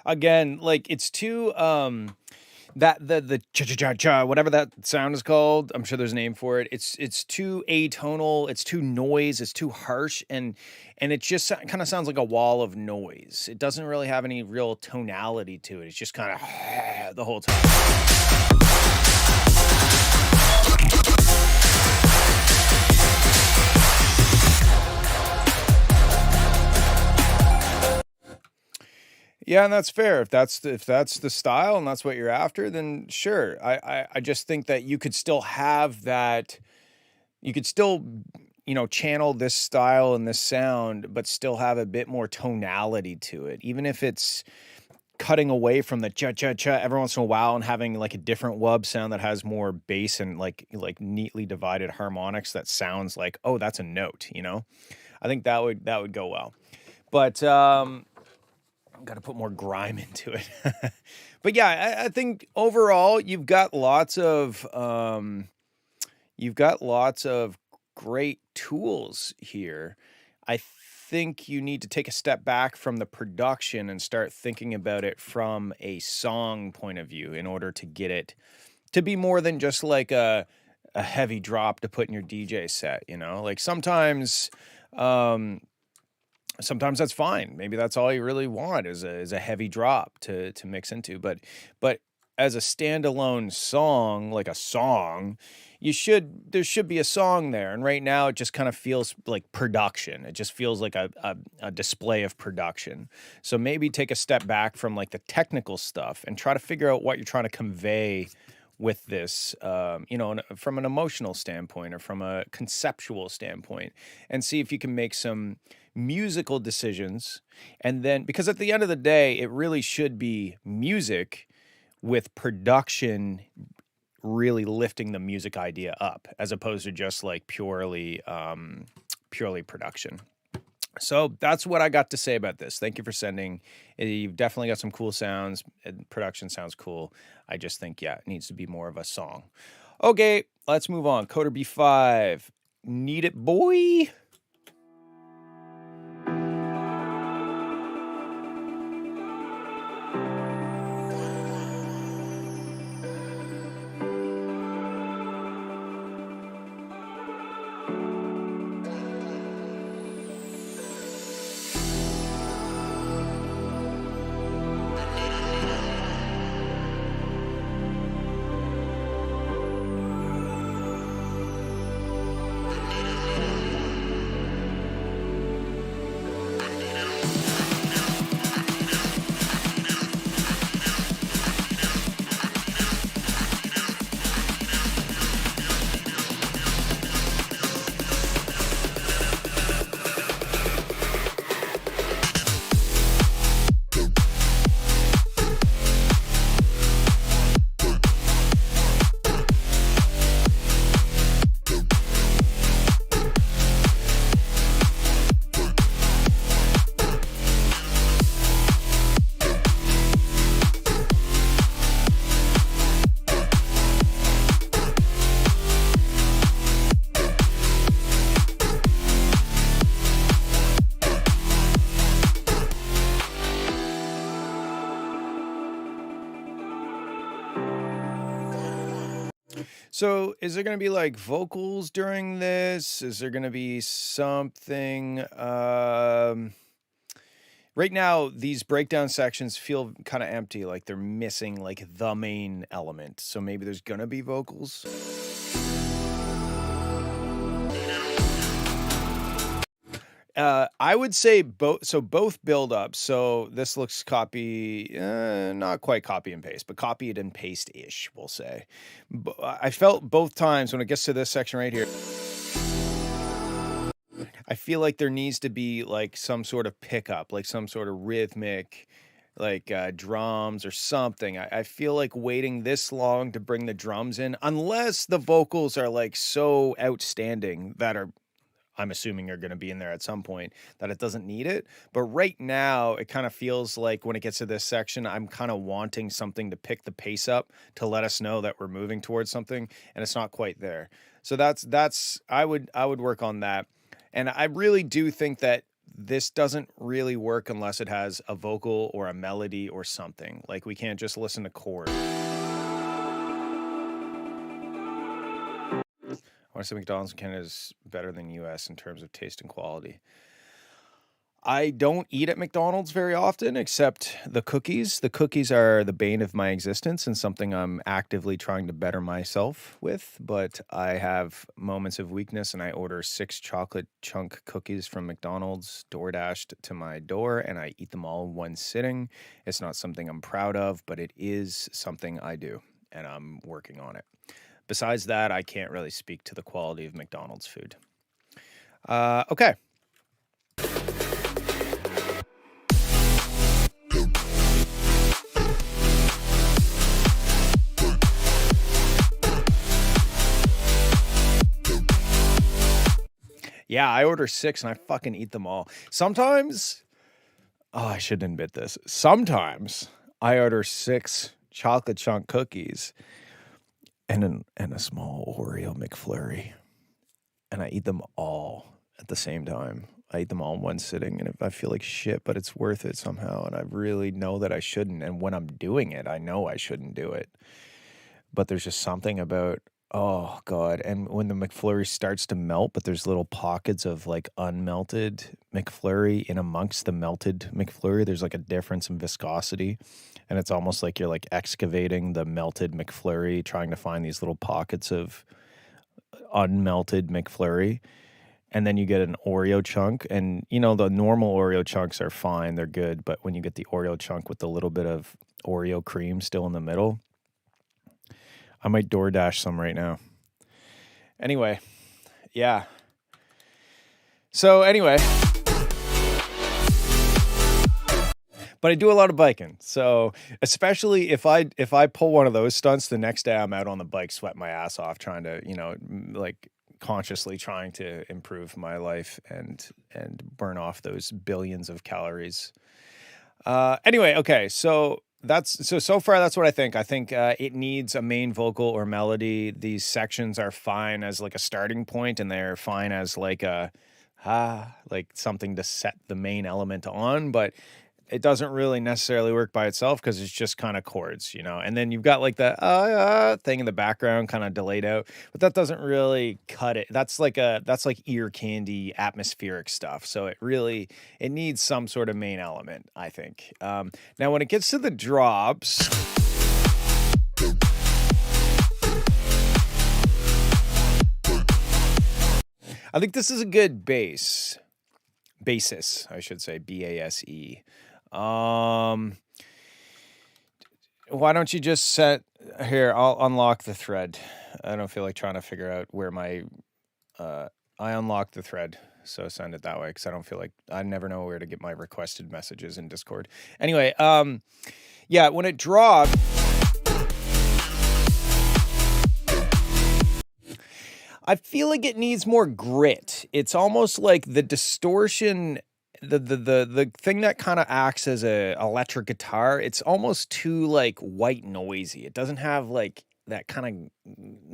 Again, like it's too that the cha cha cha cha whatever that sound is called, I'm sure there's a name for it. It's too atonal, it's too noise, it's too harsh, and it just kind of sounds like a wall of noise. It doesn't really have any real tonality to it. It's just kind of the whole time. Yeah, and that's fair. If that's the style and that's what you're after, then sure. I just think that you could still have that. You could still, channel this style and this sound, but still have a bit more tonality to it. Even if it's cutting away from the cha cha cha every once in a while and having like a different wub sound that has more bass and like neatly divided harmonics that sounds like, oh, that's a note. I think that would go well. But got to put more grime into it. But yeah, I think overall you've got lots of great tools here. I think you need to take a step back from the production and start thinking about it from a song point of view in order to get it to be more than just like a heavy drop to put in your DJ set, like sometimes that's fine. Maybe that's all you really want is a heavy drop to mix into. But as a standalone song, like a song, there should be a song there. And right now it just kind of feels like production. It just feels like a display of production. So maybe take a step back from like the technical stuff and try to figure out what you're trying to convey with this, from an emotional standpoint or from a conceptual standpoint, and see if you can make some musical decisions. And then, because at the end of the day, it really should be music with production really lifting the music idea up, as opposed to just like purely production. So that's what I got to say about this. Thank you for sending. You've definitely got some cool sounds. Production sounds cool. I just think, it needs to be more of a song. Okay, let's move on. Coder B5. Need it, boy. So is there going to be like vocals during this? Is there going to be something? Right right now, these breakdown sections feel kind of empty, like they're missing like the main element. So maybe there's gonna be vocals. I would say both. So both build up. So this looks copy, not quite copy and paste, but copied and paste ish. We'll say. I felt both times when it gets to this section right here. I feel like there needs to be like some sort of pickup, like some sort of rhythmic, like drums or something. I feel like waiting this long to bring the drums in, unless the vocals are like so outstanding that are, I'm assuming, are going to be in there at some point, that it doesn't need it. But right now, it kind of feels like when it gets to this section, I'm kind of wanting something to pick the pace up to let us know that we're moving towards something, and it's not quite there. So that's I would work on that. And I really do think that this doesn't really work unless it has a vocal or a melody or something. Like, we can't just listen to chords. I want to say McDonald's in Canada is better than US in terms of taste and quality. I don't eat at McDonald's very often, except the cookies. The cookies are the bane of my existence and something I'm actively trying to better myself with. But I have moments of weakness, and I order 6 chocolate chunk cookies from McDonald's, DoorDashed to my door, and I eat them all in one sitting. It's not something I'm proud of, but it is something I do, and I'm working on it. Besides that, I can't really speak to the quality of McDonald's food. Okay. Yeah, I order 6 and I fucking eat them all. Sometimes, I shouldn't admit this. Sometimes I order 6 chocolate chunk cookies and a small Oreo McFlurry, and I eat them all at the same time. I eat them all in one sitting, and I feel like shit, but it's worth it somehow, and I really know that I shouldn't, and when I'm doing it, I know I shouldn't do it. But there's just something about, oh God, and when the McFlurry starts to melt, but there's little pockets of like unmelted McFlurry in amongst the melted McFlurry, there's like a difference in viscosity. And it's almost like you're like excavating the melted McFlurry, trying to find these little pockets of unmelted McFlurry. And then you get an Oreo chunk, and you know, the normal Oreo chunks are fine, they're good. But when you get the Oreo chunk with a little bit of Oreo cream still in the middle, I might DoorDash some right now. Anyway, yeah. So anyway, but I do a lot of biking. So especially if I pull one of those stunts, the next day I'm out on the bike sweating my ass off, trying to, you know, like consciously trying to improve my life and burn off those billions of calories. Anyway, okay, so so far that's what I think. I think it needs a main vocal or melody. These sections are fine as like a starting point, and they're fine as like a like something to set the main element on, but it doesn't really necessarily work by itself because it's just kind of chords, you know. And then you've got like the thing in the background kind of delayed out, but that doesn't really cut it. That's like ear candy atmospheric stuff. So it needs some sort of main element, I think. Now when it gets to the drops, I think this is a good basis, I should say, BASE. Why don't you just set here? I'll unlock the thread. I don't feel like trying to figure out where my I unlocked the thread, so send it that way, because I don't feel like I never know where to get my requested messages in Discord. Anyway, yeah, when it dropped, I feel like it needs more grit. It's almost like the distortion, the thing that kind of acts as a electric guitar, it's almost too like white noisy. It doesn't have like that kind of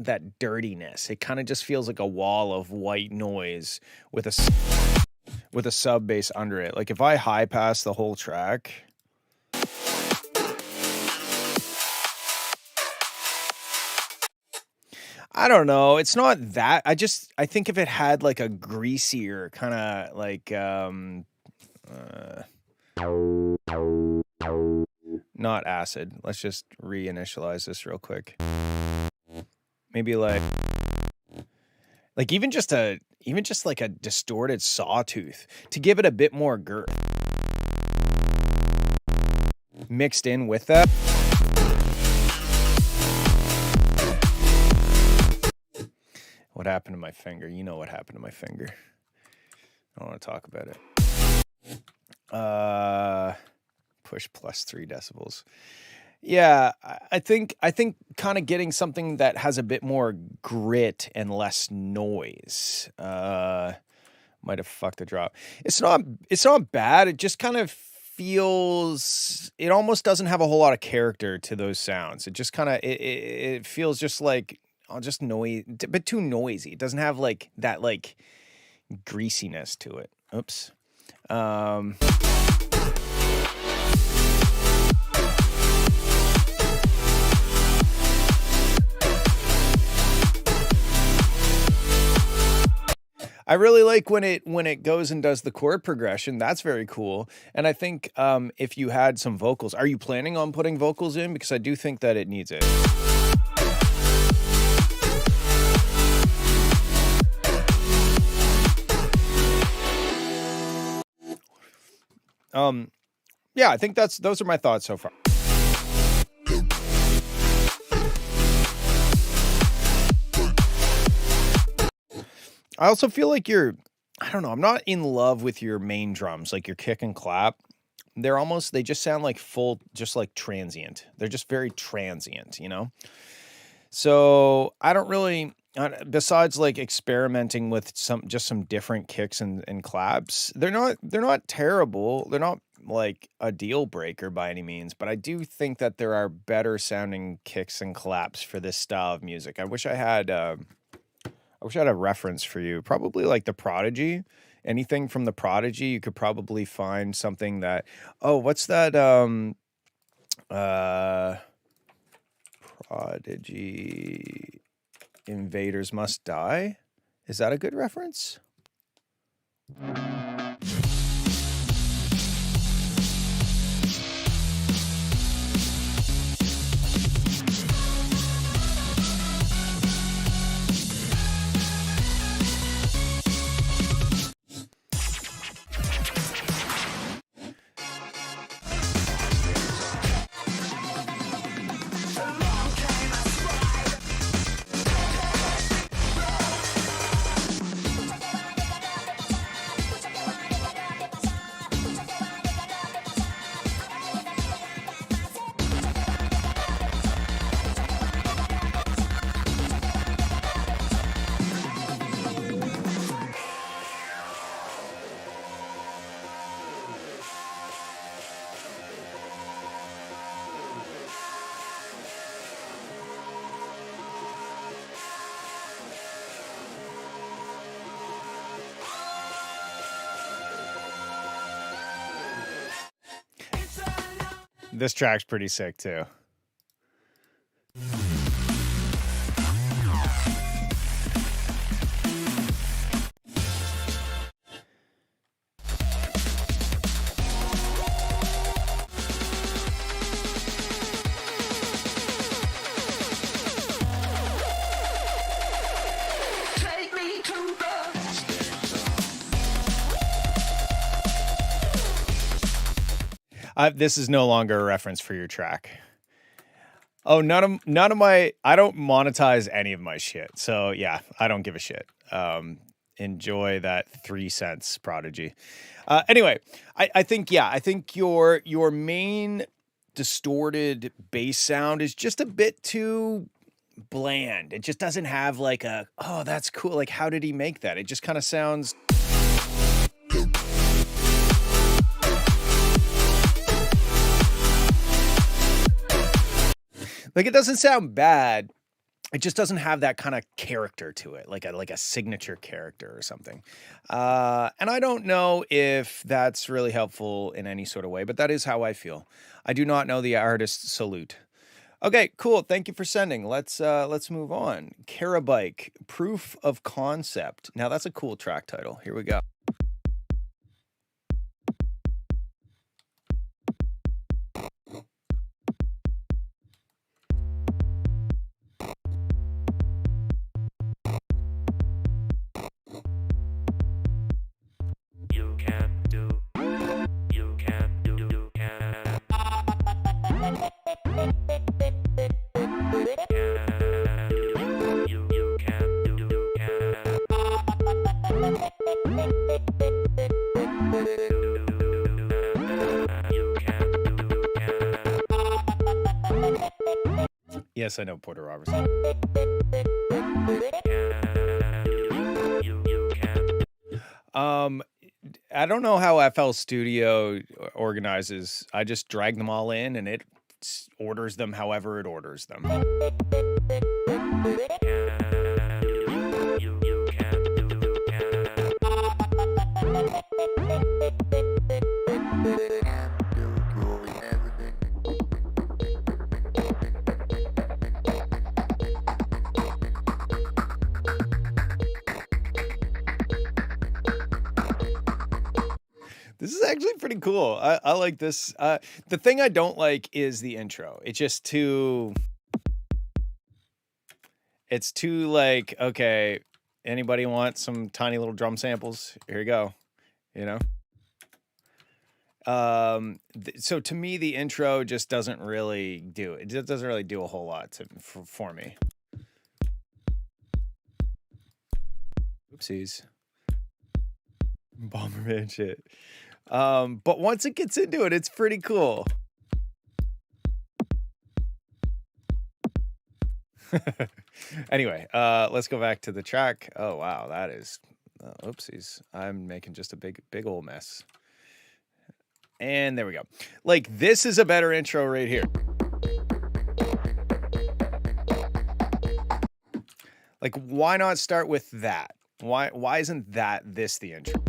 that dirtiness. It kind of just feels like a wall of white noise with a sub bass under it. Like if I high pass the whole track, I don't know. It's not that. I think if it had like a greasier kind of like Not acid. Let's just reinitialize this real quick. Maybe like even just like a distorted sawtooth to give it a bit more girth. Mixed in with that. What happened to my finger? You know what happened to my finger. I don't want to talk about it. Push plus 3 decibels. Yeah, I think kind of getting something that has a bit more grit and less noise. Might have fucked the drop. It's not bad. It just kind of feels, it almost doesn't have a whole lot of character to those sounds. It just kind of it feels just like just noise, but too noisy. It doesn't have like that like greasiness to it. Oops. I really like when it goes and does the chord progression. That's very cool. And I think if you had some vocals, are you planning on putting vocals in? Because I do think that it needs it. Yeah, I think those are my thoughts so far. I also feel like I don't know, I'm not in love with your main drums, like your kick and clap. They just sound like just like transient. They're just very transient, you know? So I don't really, besides like experimenting with some different kicks and claps, they're not terrible. They're not like a deal breaker by any means, but I do think that there are better sounding kicks and claps for this style of music. I wish I had a reference for you. Probably like the Prodigy. Anything from the Prodigy, you could probably find something that. Oh, what's that? Prodigy. Invaders Must Die. Is that a good reference? This track's pretty sick too. This is no longer a reference for your track. Oh, none of my, I don't monetize any of my shit. So yeah, I don't give a shit. Enjoy that 3 cents, Prodigy. Anyway, I think your main distorted bass sound is just a bit too bland. It just doesn't have like oh, that's cool. Like, how did he make that? It just kind of sounds. Like, it doesn't sound bad. It just doesn't have that kind of character to it, like a signature character or something. And I don't know if that's really helpful in any sort of way, but that is how I feel. I do not know the artist Salute. Okay, cool. Thank you for sending. Let's move on. Carabike, Proof of Concept. Now that's a cool track title. Here we go. Yes, I know Porter Robertson. I don't know how FL Studio organizes. I just drag them all in and it orders them however it orders them. This is actually pretty cool. I like this. The thing I don't like is the intro. It's just too... It's too like, okay, anybody want some tiny little drum samples? Here you go, you know? So to me, the intro just doesn't really do it. It just doesn't really do a whole lot for me. Oopsies. Bomberman shit. But once it gets into it, it's pretty cool. Anyway, let's go back to the track. Oh, wow, that is... oopsies. I'm making just a big old mess. And there we go. Like, this is a better intro right here. Like, why not start with that? Why isn't this the intro?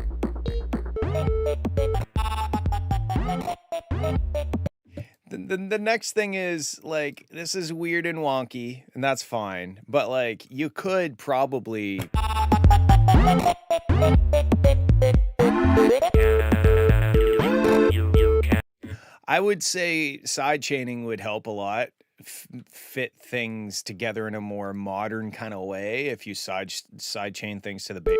The next thing is, like, this is weird and wonky, and that's fine. But, like, you could probably... I would say side chaining would help a lot. Fit things together in a more modern kind of way if you side chain things to the bass.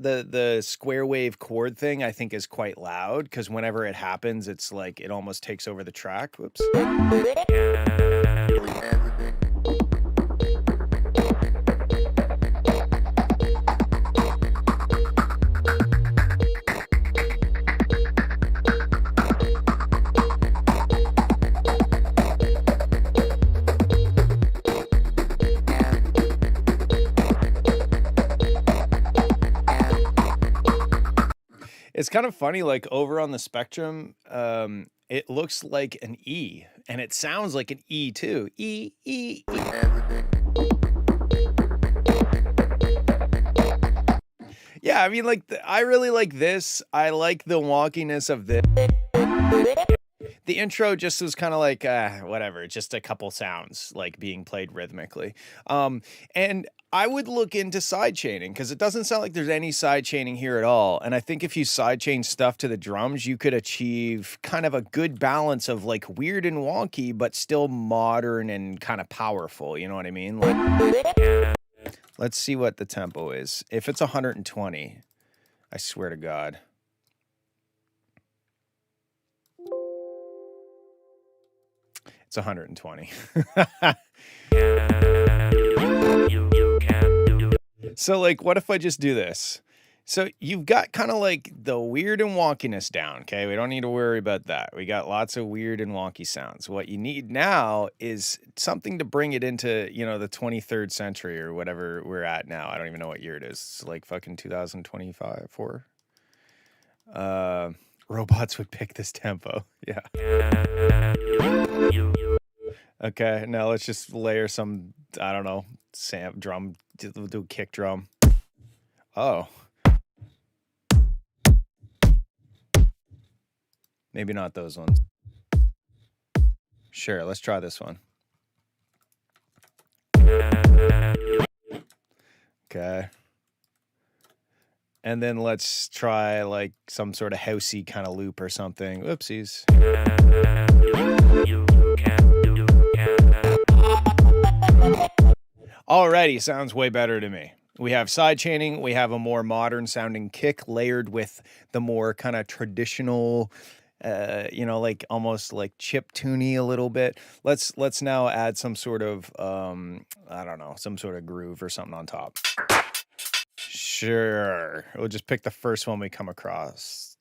The square wave chord thing I think is quite loud because whenever it happens, it's like it almost takes over the track. Whoops. It's kind of funny, like over on the spectrum, it looks like an E, and it sounds like an E too. E, E, E. Yeah, I mean, like, I really like this. I like the wonkiness of this. The intro just was kind of like, whatever, just a couple sounds, like, being played rhythmically. And I would look into side chaining because it doesn't sound like there's any side chaining here at all. And I think if you side chain stuff to the drums, you could achieve kind of a good balance of like weird and wonky, but still modern and kind of powerful. You know what I mean? Like, let's see what the tempo is. If it's 120, I swear to God. It's 120. So, like, what if I just do this? So you've got kind of like the weird and wonkiness down, okay? We don't need to worry about that. We got lots of weird and wonky sounds. What you need now is something to bring it into, you know, the 23rd century or whatever we're at now. I don't even know what year it is. It's like fucking 2025, 4. Robots would pick this tempo. Yeah. Okay, now let's just layer some, I don't know, drum, do kick drum. Oh. Maybe not those ones. Sure, let's try this one. Okay. And then let's try like some sort of housey kind of loop or something. Oopsies. Alrighty, sounds way better to me. We have side chaining, we have a more modern sounding kick layered with the more kind of traditional, you know, like almost like chip tuney a little bit. Let's now add some sort of, I don't know, some sort of groove or something on top. Sure, we'll just pick the first one we come across.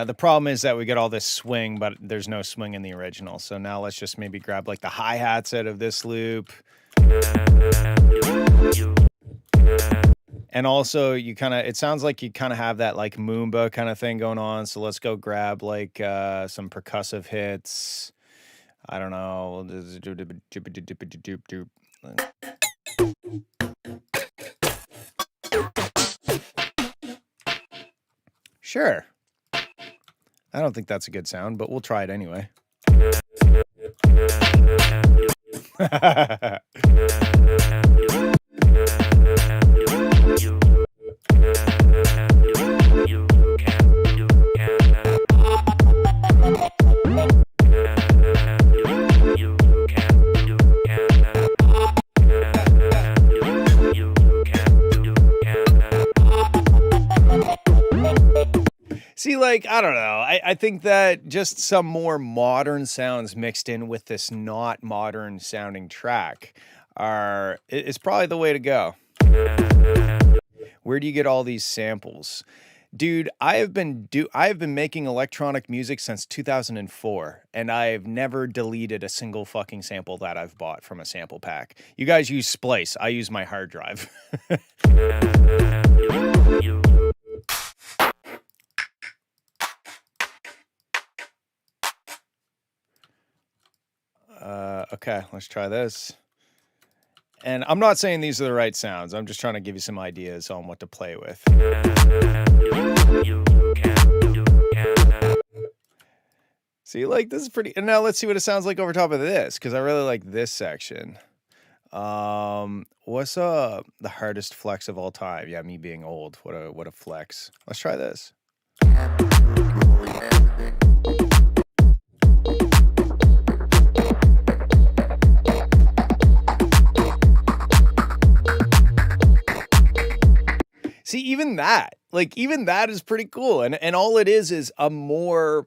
The problem is that we get all this swing, but there's no swing in the original. So now let's just maybe grab like the hi-hats out of this loop. And also you kind of, it sounds like you kind of have that like Moomba kind of thing going on. So let's go grab like some percussive hits. I don't know. Sure. I don't think that's a good sound, but we'll try it anyway. See, like, I don't know. I think that just some more modern sounds mixed in with this not modern sounding track is probably the way to go. Where do you get all these samples? Dude, I have been making electronic music since 2004, and I've never deleted a single fucking sample that I've bought from a sample pack. You guys use Splice. I use my hard drive. Okay, let's try this. And I'm not saying these are the right sounds. I'm just trying to give you some ideas on what to play with. See, like, this is pretty... And now let's see what it sounds like over top of this, because I really like this section. What's the hardest flex of all time? Yeah, me being old. What a flex. Let's try this. See, even that is pretty cool. And all it is it's a more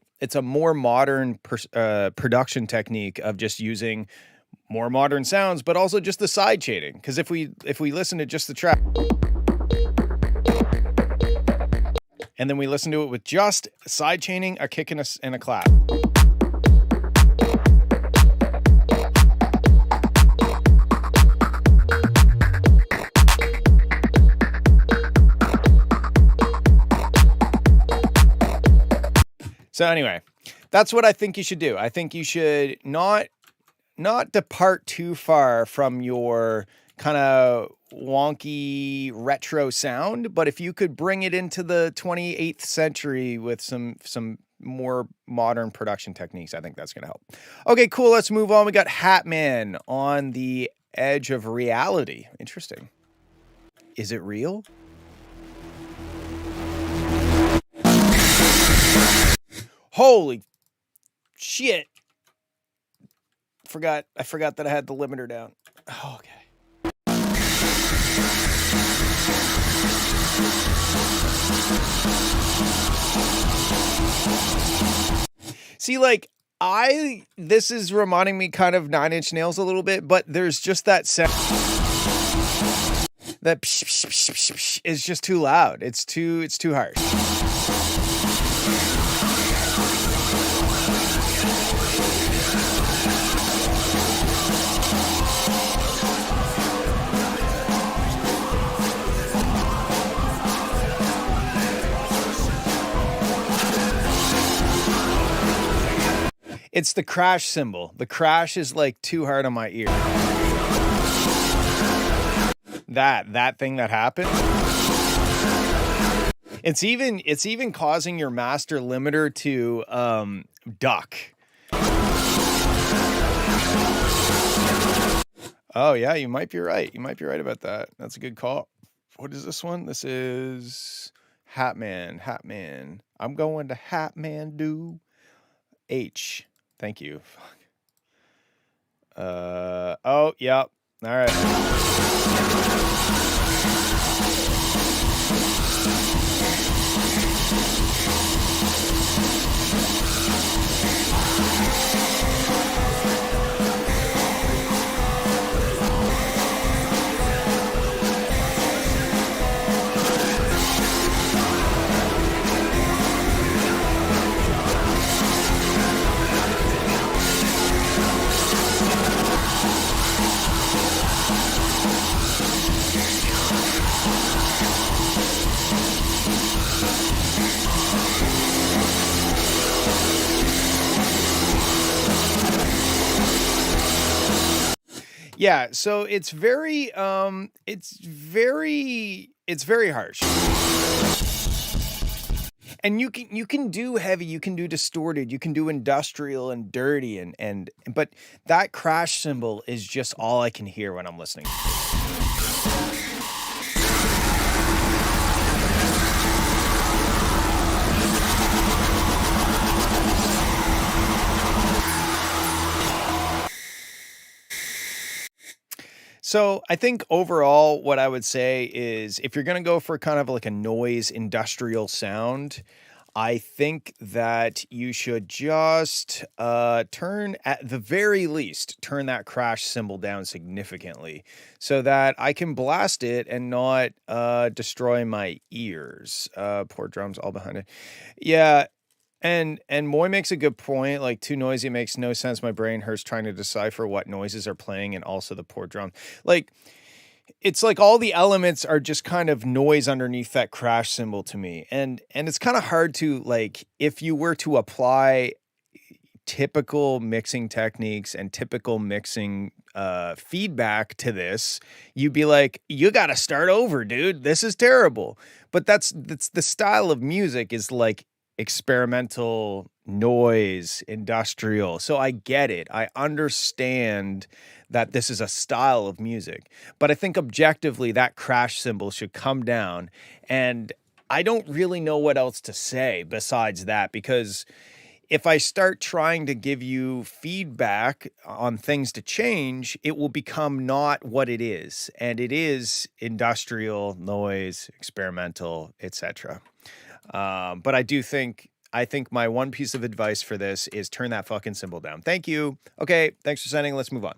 modern production technique of just using more modern sounds, but also just the side chaining. Because if we listen to just the track and then we listen to it with just side chaining, a kick and a clap. So anyway, that's what I think you should do. I think you should not depart too far from your kind of wonky retro sound, but if you could bring it into the 28th century with some more modern production techniques, I think that's going to help. Okay, cool. Let's move on. We got Hatman on the edge of reality. Interesting. Is it real? Holy shit. I forgot that I had the limiter down. Oh, okay. See, like, this is reminding me kind of Nine Inch Nails a little bit, but there's just that sound that psh, psh, psh, psh, psh, is just too loud. It's too harsh. It's the crash cymbal. The crash is like too hard on my ear. That thing that happened. It's even causing your master limiter to duck. Oh yeah, you might be right. You might be right about that. That's a good call. What is this one? This is Hatman. I'm going to Hatman do H. Thank you. Oh, yeah. All right. Yeah, so it's very it's very harsh. And you can do heavy, you can do distorted, you can do industrial and dirty and but that crash cymbal is just all I can hear when I'm listening. So I think overall, what I would say is if you're going to go for kind of like a noise industrial sound, I think that you should just turn, at the very least, turn that crash cymbal down significantly so that I can blast it and not destroy my ears. Poor drums all behind it. Yeah. And Moy makes a good point. Like, too noisy makes no sense. My brain hurts trying to decipher what noises are playing and also the poor drum. Like, it's like all the elements are just kind of noise underneath that crash cymbal to me. And it's kind of hard to, like, if you were to apply typical mixing techniques and typical mixing feedback to this, you'd be like, you got to start over, dude. This is terrible. But that's the style of music is like experimental noise, industrial. So I get it. I understand that this is a style of music, but I think objectively that crash cymbal should come down. And I don't really know what else to say besides that, because if I start trying to give you feedback on things to change, it will become not what it is. And it is industrial, noise, experimental, etc. But I think my one piece of advice for this is turn that fucking cymbal down. Thank you. Okay, thanks for sending. Let's move on.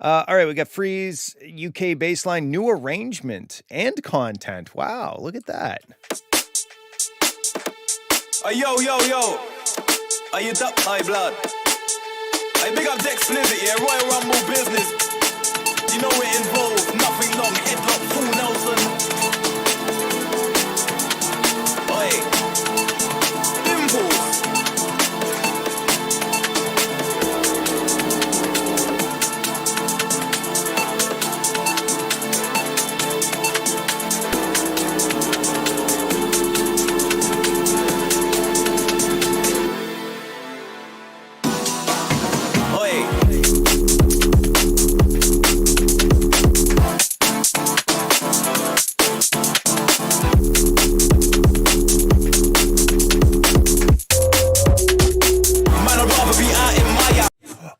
All right, we got Freeze, UK baseline, new arrangement and content. Wow, look at that. Yo. Are you duck my blood? I big up Dex Blizzard, yeah, Royal Rumble business. You know it involves nothing long, headlock, full Nelson.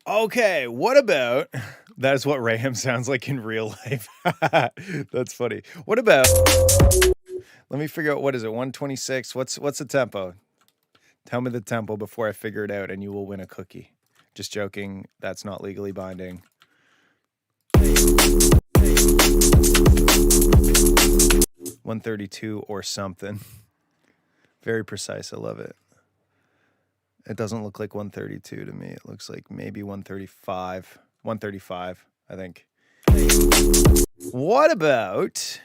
Okay, what about, that is what Raham sounds like in real life. That's funny. What about, let me figure out, what is it, 126? What's the tempo? Tell me the tempo before I figure it out and you will win a cookie. Just joking, that's not legally binding. 132 or something. Very precise, I love it. It doesn't look like 132 to me. It looks like maybe 135. 135, I think. What about...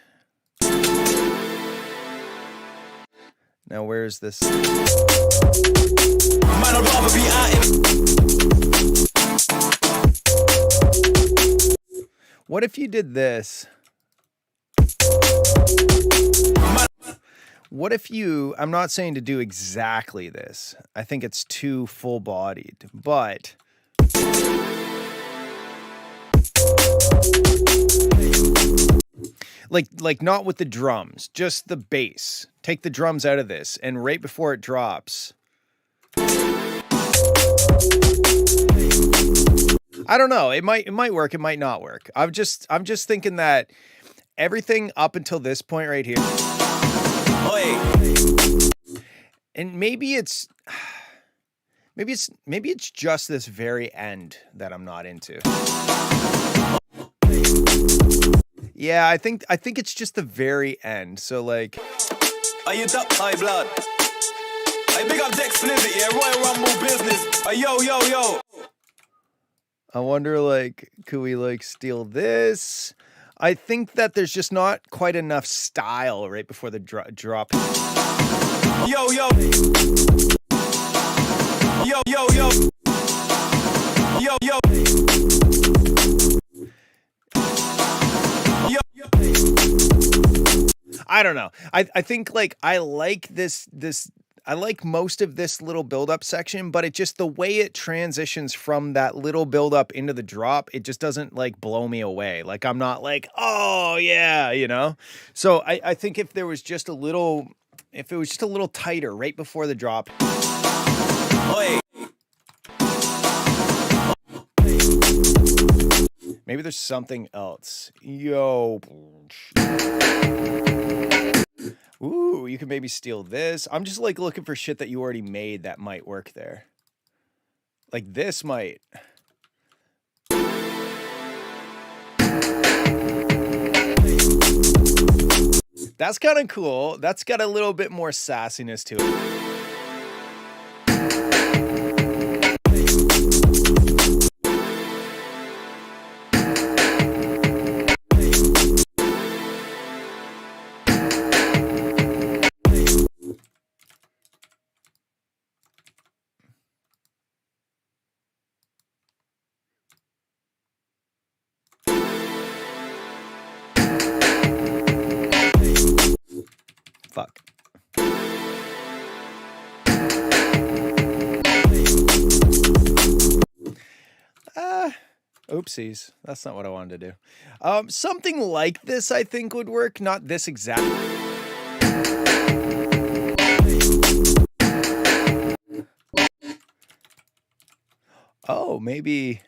Now, where's this? What if you did this? What if you, I'm not saying to do exactly this. I think it's too full-bodied, but like not with the drums, just the bass. Take the drums out of this, and right before it drops, I don't know. It might work. It might not work. I'm just thinking that everything up until this point right here, and maybe it's just this very end that I'm not into. Yeah, I think it's just the very end. So like, Are you duck high blood? Hey, big up Dex Blizzard, yeah, Royal Rumble business. Hey, yo. I wonder, like, could we like steal this? I think that there's just not quite enough style right before the drop. Yo. I don't know. I think like I like this I like most of this little build-up section, but it just the way it transitions from that little build-up into the drop, it just doesn't like blow me away. Like I'm not like, oh yeah, you know? So I think if it was just a little tighter right before the drop. Maybe there's something else. Yo. Ooh, you can maybe steal this. I'm just like looking for shit that you already made that might work there. Like this might. That's kind of cool. That's got a little bit more sassiness to it. Fuck. Oopsies. That's not what I wanted to do. Something like this I think would work. Not this exact. Oh, maybe.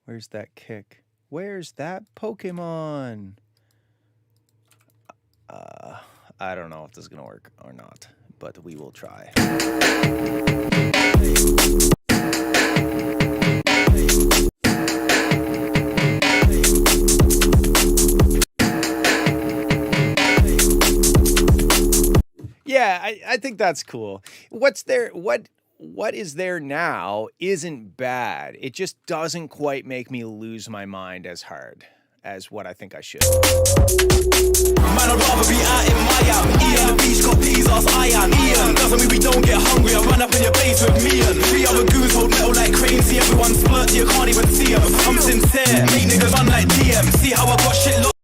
Where's that kick? Where's that Pokemon? I don't know if this is gonna work or not, but we will try. Yeah, I think that's cool. What's there? What is there now isn't bad. It just doesn't quite make me lose my mind as hard as what I think I should. Man, I'd rather be out in Miami. Ian, the beach got peas, ass iron. Ian, doesn't mean we don't get hungry. I run up in your base with me and 3 other goons hold metal like cranes. See everyone splurt, you can't even see them. I'm sincere, make niggas run like DM. See how I got shit locked.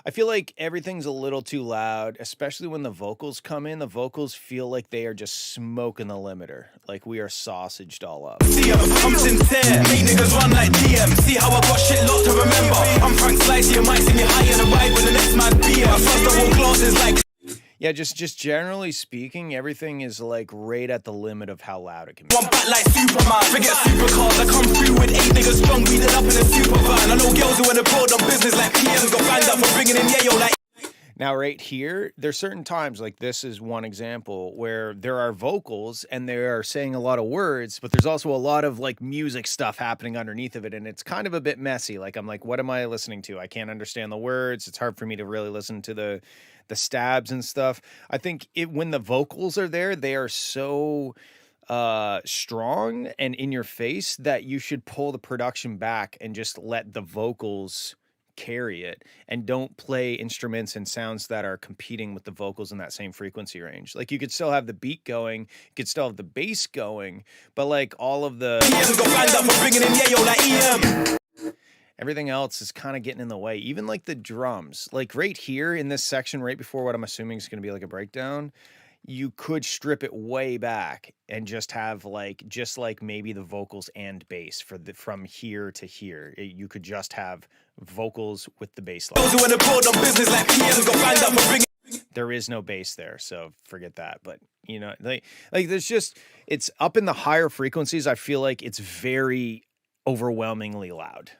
I feel like everything's a little too loud, especially when the vocals come in. The vocals feel like they are just smoking the limiter. Like we are sausaged all up. See, I'm sincere, make niggas run like DM. See how I got shit locked to remember. I'm Frank Slicey, you might see me high in the ride when the next man be. My first of all glasses like. Yeah, just generally speaking, everything is like right at the limit of how loud it can be. One back like Superman, forget supercars. I come through with 8 niggas strong, beat it up in a super van. I know girls who in the broad on business like PMs got banged up for bringing in yayo like. Now, right here, there's certain times, like this is one example, where there are vocals and they are saying a lot of words, but there's also a lot of like music stuff happening underneath of it, and it's kind of a bit messy. Like I'm like, what am I listening to? I can't understand the words. It's hard for me to really listen to the stabs and stuff. I think when the vocals are there, they are so strong and in your face that you should pull the production back and just let the vocals carry it, and don't play instruments and sounds that are competing with the vocals in that same frequency range. Like you could still have the beat going, you could still have the bass going, but like all of the everything else is kind of getting in the way. Even like the drums, like right here in this section, right before what I'm assuming is going to be like a breakdown, you could strip it way back and just have like maybe the vocals and bass from here to here. You could just have vocals with the bass line. there is no bass there, so forget that. But you know, like there's just it's up in the higher frequencies. I feel like it's very overwhelmingly loud.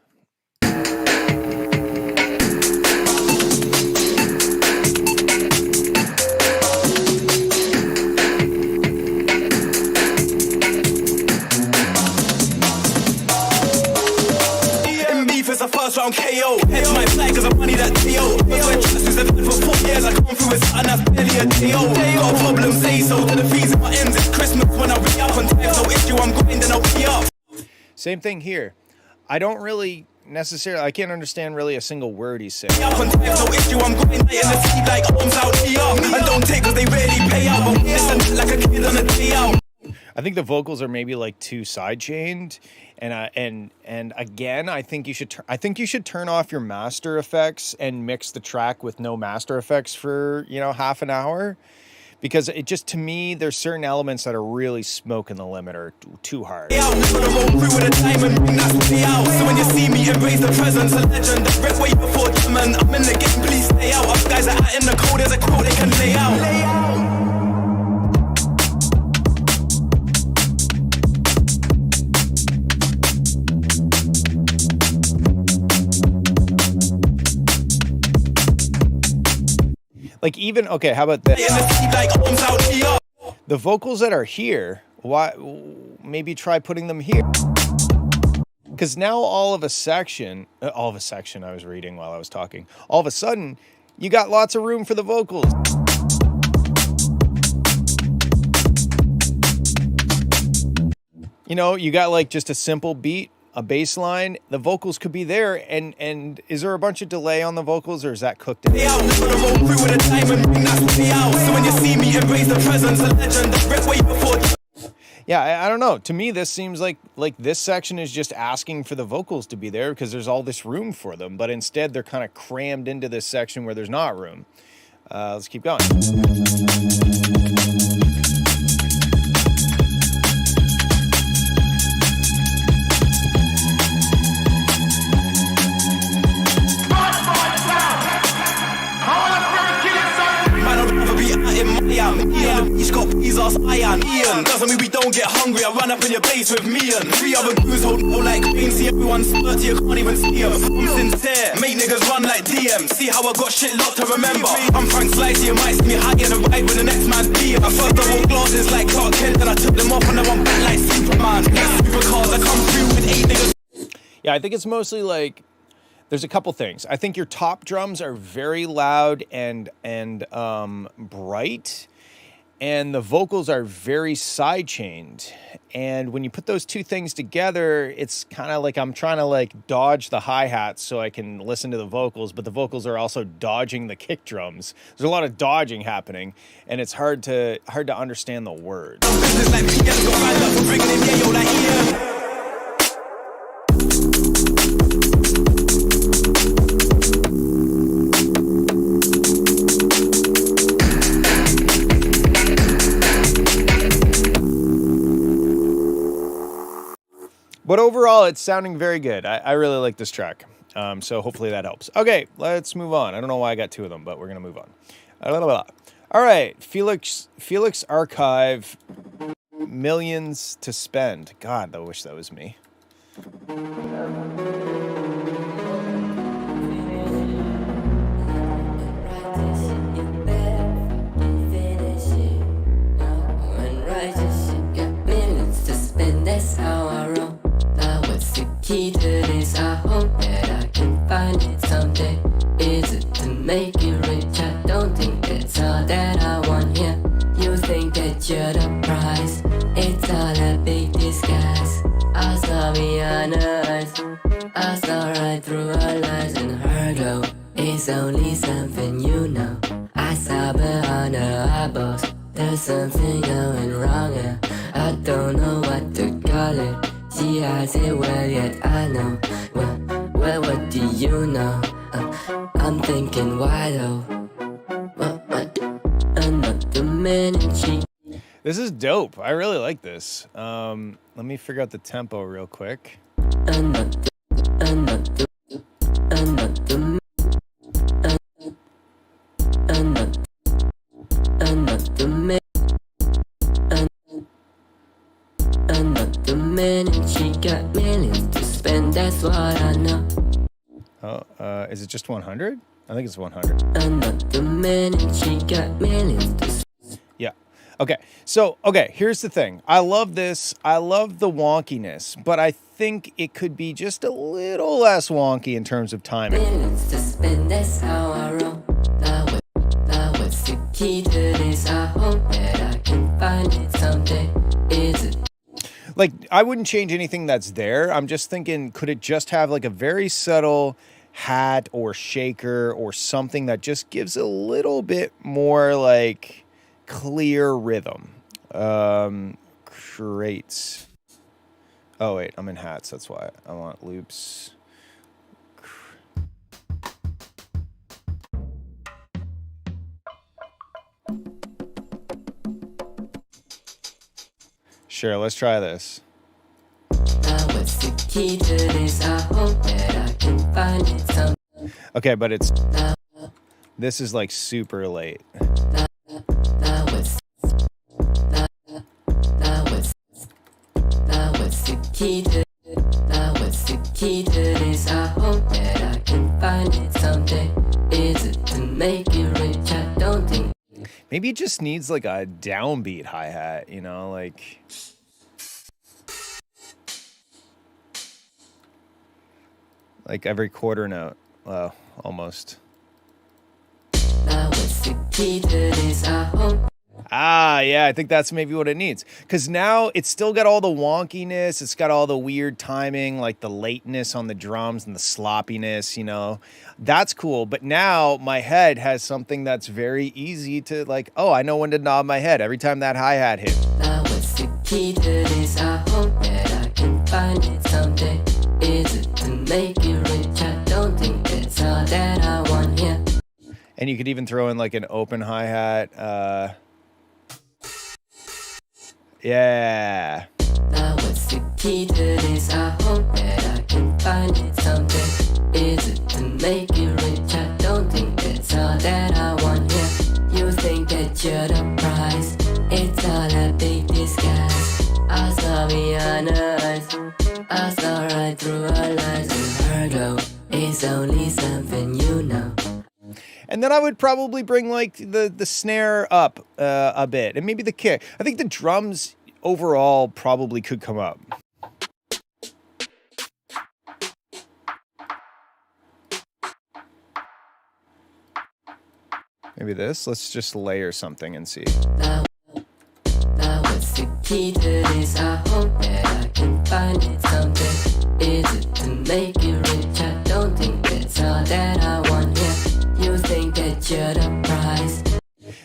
It's a first round KO. Hedge my flag cause I'm money that TO. But when trust is a bed for 4 years, I come through with something that's barely a TO. Got a problem, say so. To the fees in my ends, it's Christmas when I re up. And time's no issue, I'm going, then I'll be up. Same thing here. I don't really necessarily, I can't understand really a single word he's saying. Up and time's no issue, I'm going in the city like arms out, and don't take cause they really pay out. But listen like a kid on a day out. I think the vocals are maybe like too sidechained, and again, I think you should turn off your master effects and mix the track with no master effects for, you know, half an hour, because it just, to me, there's certain elements that are really smoking the limiter too hard. So when you see me embrace the presence, a legend, the rep way before German. I'm in the game, please stay out. Us guys are out in the cold, there's a quote they can lay out. Like even, okay, how about this? The vocals that are here, why? Maybe try putting them here. Because now all of a section, I was reading while I was talking. All of a sudden, you got lots of room for the vocals. You know, you got like just a simple beat, a bass line, the vocals could be there, and is there a bunch of delay on the vocals, or is that cooked in? So when you see me embrace the presence, a legend, the rep way before. Yeah, I don't know. To me, this seems like this section is just asking for the vocals to be there because there's all this room for them, but instead they're kind of crammed into this section where there's not room. Let's keep going. He's got peas ass iron. Ian doesn't mean we don't get hungry. I run up in your base with me and 3 other crews hold like green. See everyone spurt, you can't even see them. I'm sincere, make niggas run like DM. See how I got shit locked to remember. I'm Frank Slicey, you might see me high in the ride with the next man's beer. I first I wore glasses like Clark Kent, and I took them off and now I'm back like Superman. Supercars, I come through with 8 niggas. Yeah, I think it's mostly like, there's a couple things. I think your top drums are very loud and bright, and the vocals are very sidechained. And when you put those two things together, it's kind of like I'm trying to like dodge the hi-hats so I can listen to the vocals, but the vocals are also dodging the kick drums. There's a lot of dodging happening, and it's hard to understand the words. But overall, it's sounding very good. I really like this track. So hopefully that helps. Okay, let's move on. I don't know why I got 2 of them, but we're going to move on. All right, Felix Archive, Millions to Spend. God, I wish that was me. That's how I roll. Now what's the key to this? I hope that I can find it someday. Is it to make you rich? I don't think that's all that I want here. You think that you're the prize? It's all a big disguise. I saw beyond us. I saw right through our lies, and her glow is only something you know. I saw behind her eyeballs. There's something going wrong here. I don't know what to call it. She has it well, yet I know. Well, what do you know? I'm thinking, why though? Another minute she. This is dope. I really like this. Let me figure out the tempo real quick. Another Is it just 100? I think it's 100. Another man and she got millions. Yeah. Okay. So, here's the thing. I love this. I love the wonkiness, but I think it could be just a little less wonky in terms of timing. Millions to spend, that's how I roll. Now what's the key to this? I hope that I can find it someday. Is it? Like, I wouldn't change anything that's there. I'm just thinking, could it just have like a very subtle hat or shaker or something that just gives a little bit more like clear rhythm? Crates. Oh wait, I'm in hats. That's why I want loops. Sure, let's try this. Now what's the key to this? I hope that I can find it someday. Okay, but this is like super late. Now what's the key to? Now what's the key to this? I hope that I can find it someday. Is it to make you rich? I don't think. Maybe it just needs like a downbeat hi-hat, you know, like every quarter note. Well, almost. Now what's the key to this? I hope. Ah, yeah, I think that's maybe what it needs. Because now it's still got all the wonkiness. It's got all the weird timing, like the lateness on the drums and the sloppiness, you know. That's cool. But now my head has something that's very easy to like, oh, I know when to nod my head every time that hi-hat hits. Now what's the key to this? I hope that I can find it someday. Is it to make you rich? I don't think that's all that I want here. And you could even throw in like an open hi-hat. Yeah. Now what's the key to this? I hope that I can find it someday. Is it to make you rich? I don't think that's all that I want here. You think that you're the prize? It's all a big disguise. I saw beyond her eyes. I saw right through her lies. And her glow is only something you know. And then I would probably bring like the snare up a bit, and maybe the kick. I think the drums overall probably could come up. Maybe this. Let's just layer something and see. Now what's the key to this? I hope that I can find it someday. Is it to make you rich? I don't think that's all that I want here. You think that you're the prize.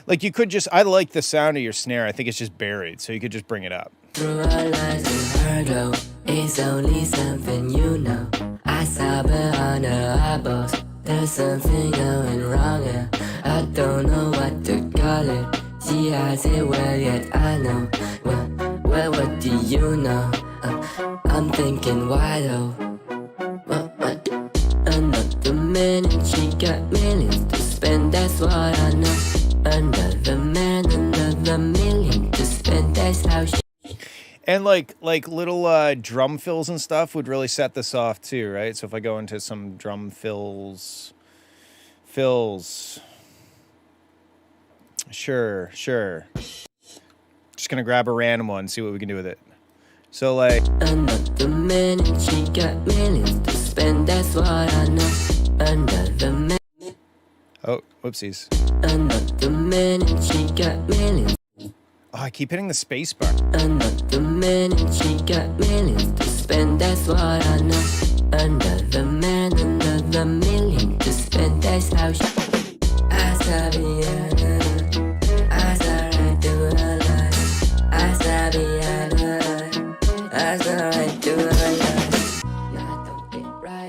Like you could just, I like the sound of your snare. I think it's just buried, so you could just bring it up. Through her lies and her glow is only something you know. I saw behind her eyeballs. There's something going wrong here. I don't know what to call it. She has it well, yet I know. Well, what do you know? I'm thinking, why though? What? Another man and she got millions to spend, that's what I know. Another man, another million to spend, that's how she. And like little drum fills and stuff would really set this off too, right? So if I go into some drum fills. Sure. Just gonna grab a random one, see what we can do with it. So like another man and she got millions to spend, that's what I know. Another man. Oh, whoopsies. Another man and she got millions. Oh, I keep hitting the space bar. Another man and she got millions to spend, that's what I know. Another man, another million to spend, that's how she. I saw behind her, I saw right through her lies. I saw behind her, I saw right through her lies.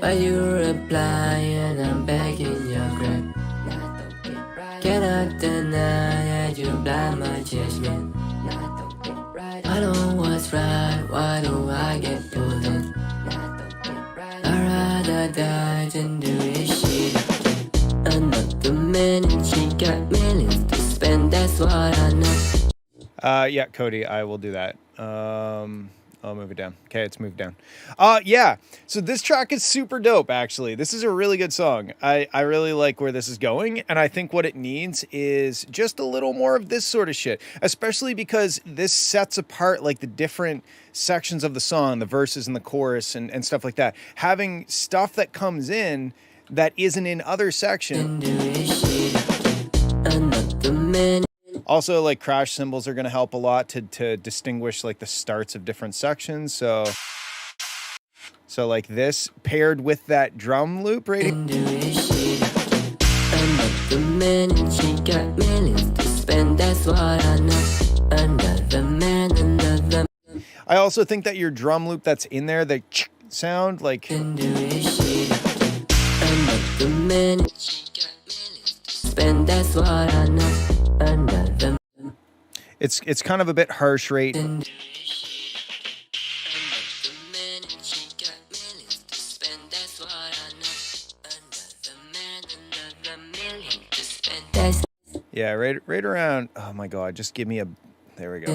But you reply and I'm back in your grip. Cannot deny that you blind my judgment. I know what's right, why do I get pulled in? I'd rather die than do this shit again. Another man and she got millions to spend, that's what I know. Yeah, Cody, I will do that. I'll move it down. Okay, it's moved down. Yeah. So this track is super dope, actually. This is a really good song. I really like where this is going, and I think what it needs is just a little more of this sort of shit, especially because this sets apart like the different sections of the song, the verses and the chorus and stuff like that. Having stuff that comes in that isn't in other sections. Also, like crash cymbals are going to help a lot to distinguish like the starts of different sections. So like this paired with that drum loop right I also think that your drum loop that's in there, the sound, like it's kind of a bit harsh rate. Yeah, right around. Oh my god, just give me a. There we go.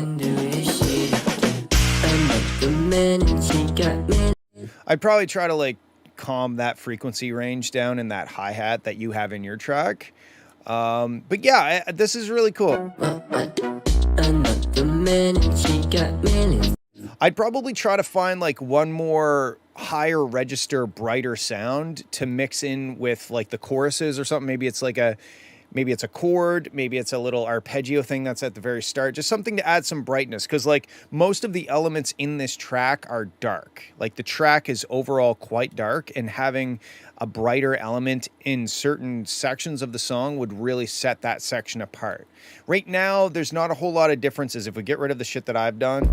I'd probably try to like calm that frequency range down in that hi-hat that you have in your track. But yeah, this is really cool. I'd probably try to find like one more higher register, brighter sound to mix in with like the choruses or something. Maybe it's a chord, maybe it's a little arpeggio thing that's at the very start, just something to add some brightness. Cause like most of the elements in this track are dark. Like the track is overall quite dark, and having a brighter element in certain sections of the song would really set that section apart. Right now, there's not a whole lot of differences if we get rid of the shit that I've done.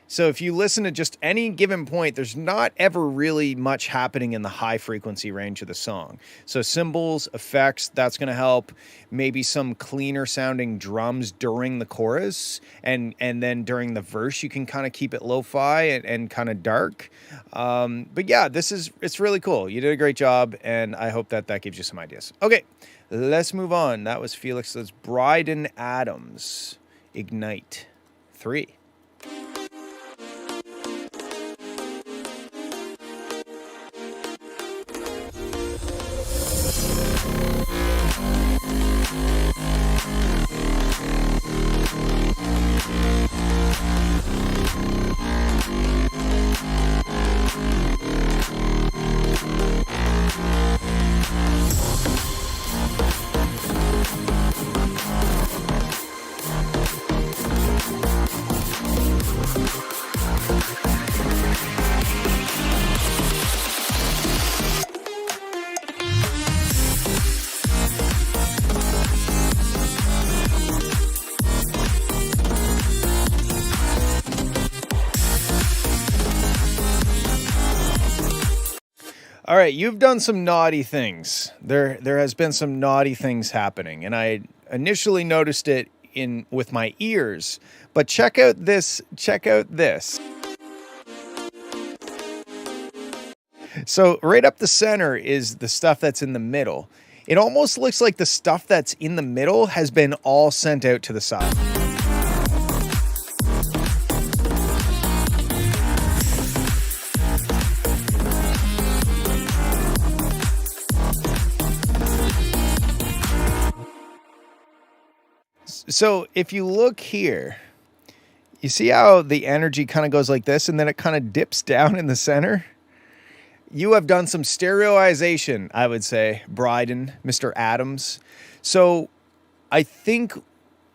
So if you listen to just any given point, there's not ever really much happening in the high frequency range of the song. So cymbals, effects, that's going to help. Maybe some cleaner sounding drums during the chorus. And then during the verse, you can kind of keep it lo-fi and kind of dark. But yeah, it's really cool. You did a great job, and I hope that gives you some ideas. Okay, let's move on. That was Felix's Bryden Adams, Ignite 3. All right, you've done some naughty things. There has been some naughty things happening, and I initially noticed it with my ears. But check out this. So right up the center is the stuff that's in the middle. It almost looks like the stuff that's in the middle has been all sent out to the side. So if you look here, you see how the energy kind of goes like this and then it kind of dips down in the center? You have done some stereoization, I would say, Bryden, Mr. Adams. So I think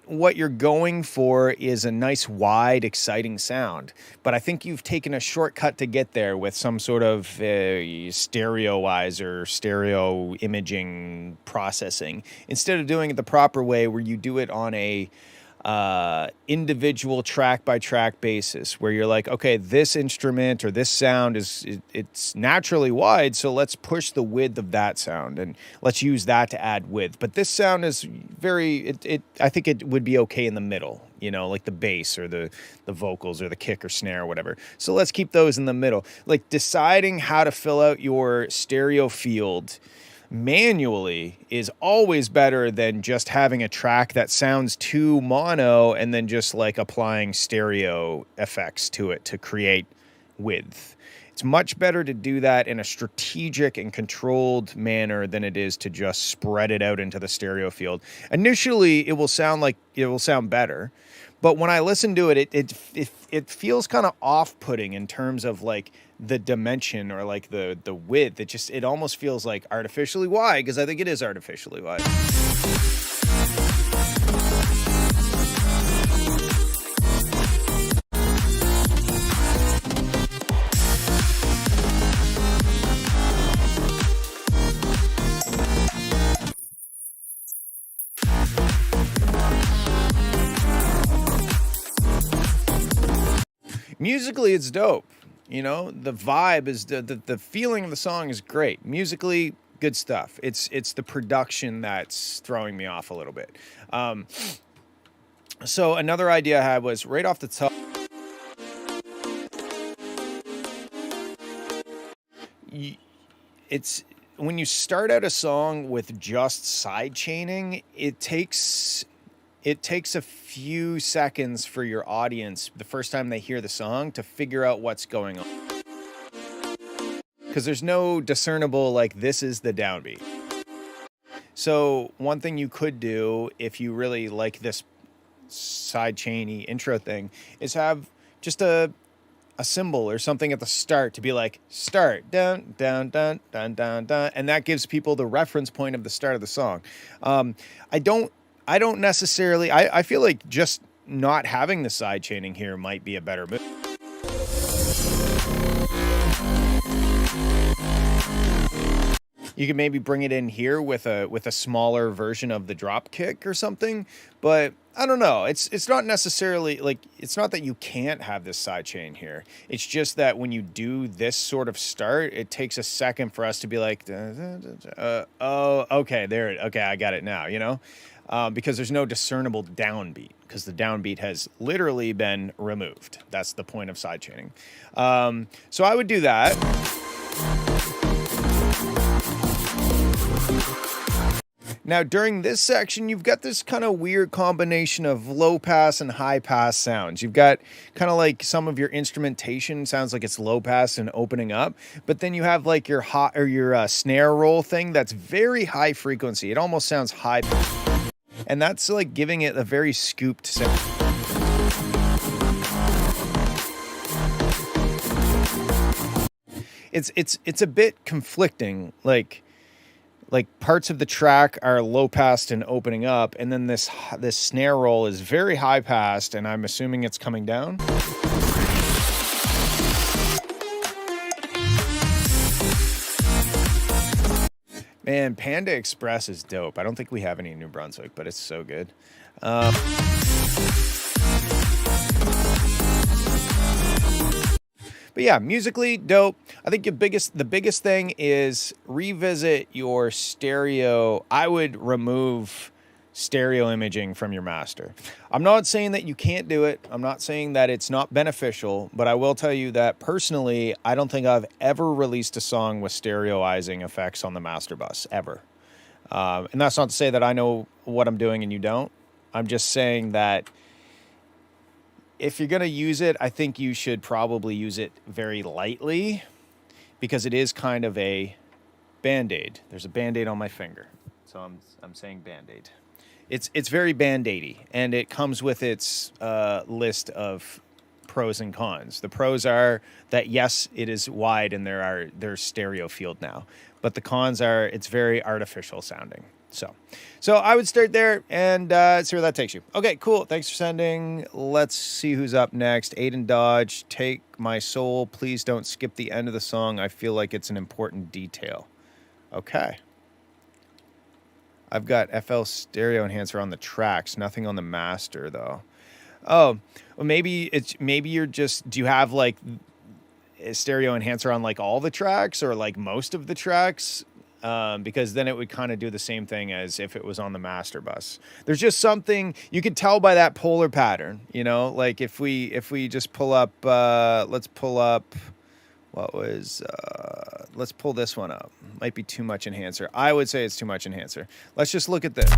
what you're going for is a nice, wide, exciting sound. But I think you've taken a shortcut to get there with some sort of stereoizer, stereo imaging processing, instead of doing it the proper way where you do it on a individual track by track basis, where you're like, okay, this instrument or this sound it's naturally wide, so let's push the width of that sound and let's use that to add width. But this sound is very, I think it would be okay in the middle, you know, like the bass or the vocals or the kick or snare or whatever. So let's keep those in the middle. Like deciding how to fill out your stereo field manually is always better than just having a track that sounds too mono and then just like applying stereo effects to it to create width. It's much better to do that in a strategic and controlled manner than it is to just spread it out into the stereo field. Initially, it will sound better, but when I listen to it, it feels kind of off-putting in terms of like the dimension or like the width. It almost feels like artificially wide, because I think it is artificially wide. Musically, it's dope. You know, the vibe is the feeling of the song is great. Musically, good stuff. It's the production that's throwing me off a little bit. So another idea I had was right off the top. It's when you start out a song with just side chaining, it takes a few seconds for your audience the first time they hear the song to figure out what's going on. Because there's no discernible, like, this is the downbeat. So one thing you could do if you really like this side chainy intro thing is have just a symbol or something at the start to be like, start, dun, dun, dun, dun, dun, dun. And that gives people the reference point of the start of the song. I don't necessarily, I feel like just not having the side chaining here might be a better move. You can maybe bring it in here with a smaller version of the drop kick or something, but I don't know. It's not necessarily like, it's not that you can't have this side chain here. It's just that when you do this sort of start, it takes a second for us to be like, oh, okay, okay, I got it now, you know? Because there's no discernible downbeat, because the downbeat has literally been removed. That's the point of side chaining. So I would do that. Now, during this section, you've got this kind of weird combination of low pass and high pass sounds. You've got kind of like some of your instrumentation sounds like it's low pass and opening up, but then you have like your snare roll thing that's very high frequency. It almost sounds high, and that's like giving it a very scooped sound. It's a bit conflicting, like parts of the track are low passed and opening up, and then this snare roll is very high passed, and I'm assuming it's coming down. Man, Panda Express is dope. I don't think we have any in New Brunswick, but it's so good. But yeah, musically dope. I think the biggest thing is revisit your stereo. I would remove stereo imaging from your master. I'm not saying that you can't do it. I'm not saying that it's not beneficial, but I will tell you that personally, I don't think I've ever released a song with stereoizing effects on the master bus, ever. And that's not to say that I know what I'm doing and you don't. I'm just saying that if you're going to use it, I think you should probably use it very lightly, because it is kind of a Band-Aid. There's a Band-Aid on my finger, so I'm saying Band-Aid. It's very Band-Aidy, and it comes with its list of pros and cons. The pros are that, yes, it is wide and there's stereo field now, but the cons are it's very artificial sounding. So I would start there and see where that takes you. Okay, cool. Thanks for sending. Let's see who's up next. Aiden Dodge, Take My Soul. Please don't skip the end of the song. I feel like it's an important detail. Okay. I've got FL stereo enhancer on the tracks, nothing on the master though. Oh, well, maybe you're just, do you have like a stereo enhancer on like all the tracks or like most of the tracks? Because then it would kind of do the same thing as if it was on the master bus. There's just something you could tell by that polar pattern, you know, like if we just pull up, let's pull up what was let's pull this one up. Might be too much enhancer. I would say it's too much enhancer. Let's just look at this.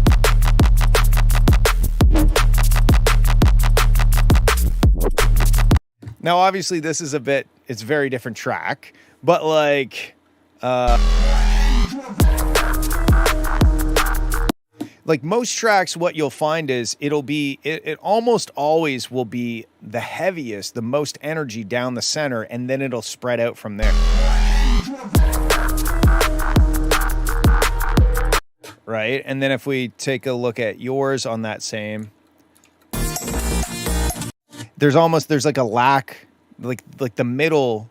Now, obviously, this is it's a very different track, but like most tracks, what you'll find is it almost always will be the heaviest, the most energy down the center, and then it'll spread out from there. Right? And then if we take a look at yours on that same, there's like a lack, like the middle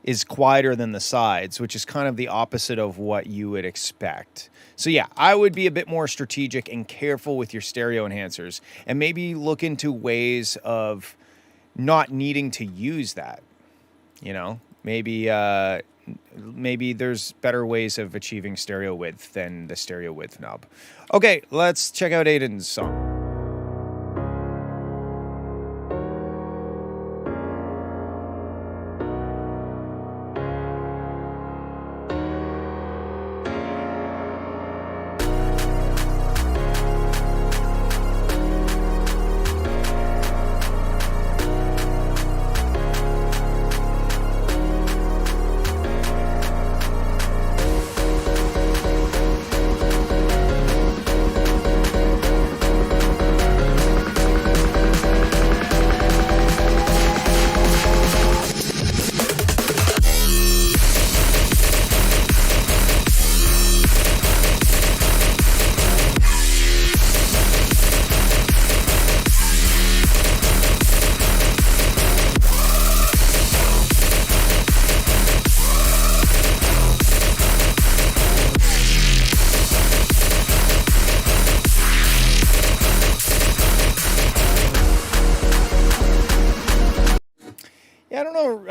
is quieter than the sides, which is kind of the opposite of what you would expect. So yeah, I would be a bit more strategic and careful with your stereo enhancers, and maybe look into ways of not needing to use that. You know, maybe there's better ways of achieving stereo width than the stereo width knob. Okay, let's check out Aiden's song.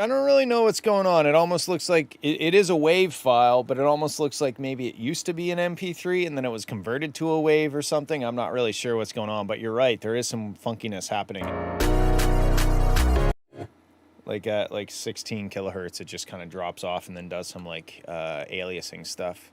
I don't really know what's going on. It almost looks like it is a WAV file, but it almost looks like maybe it used to be an MP3 and then it was converted to a WAV or something. I'm not really sure what's going on, but you're right. There is some funkiness happening. Like at 16 kilohertz, it just kind of drops off and then does some like aliasing stuff.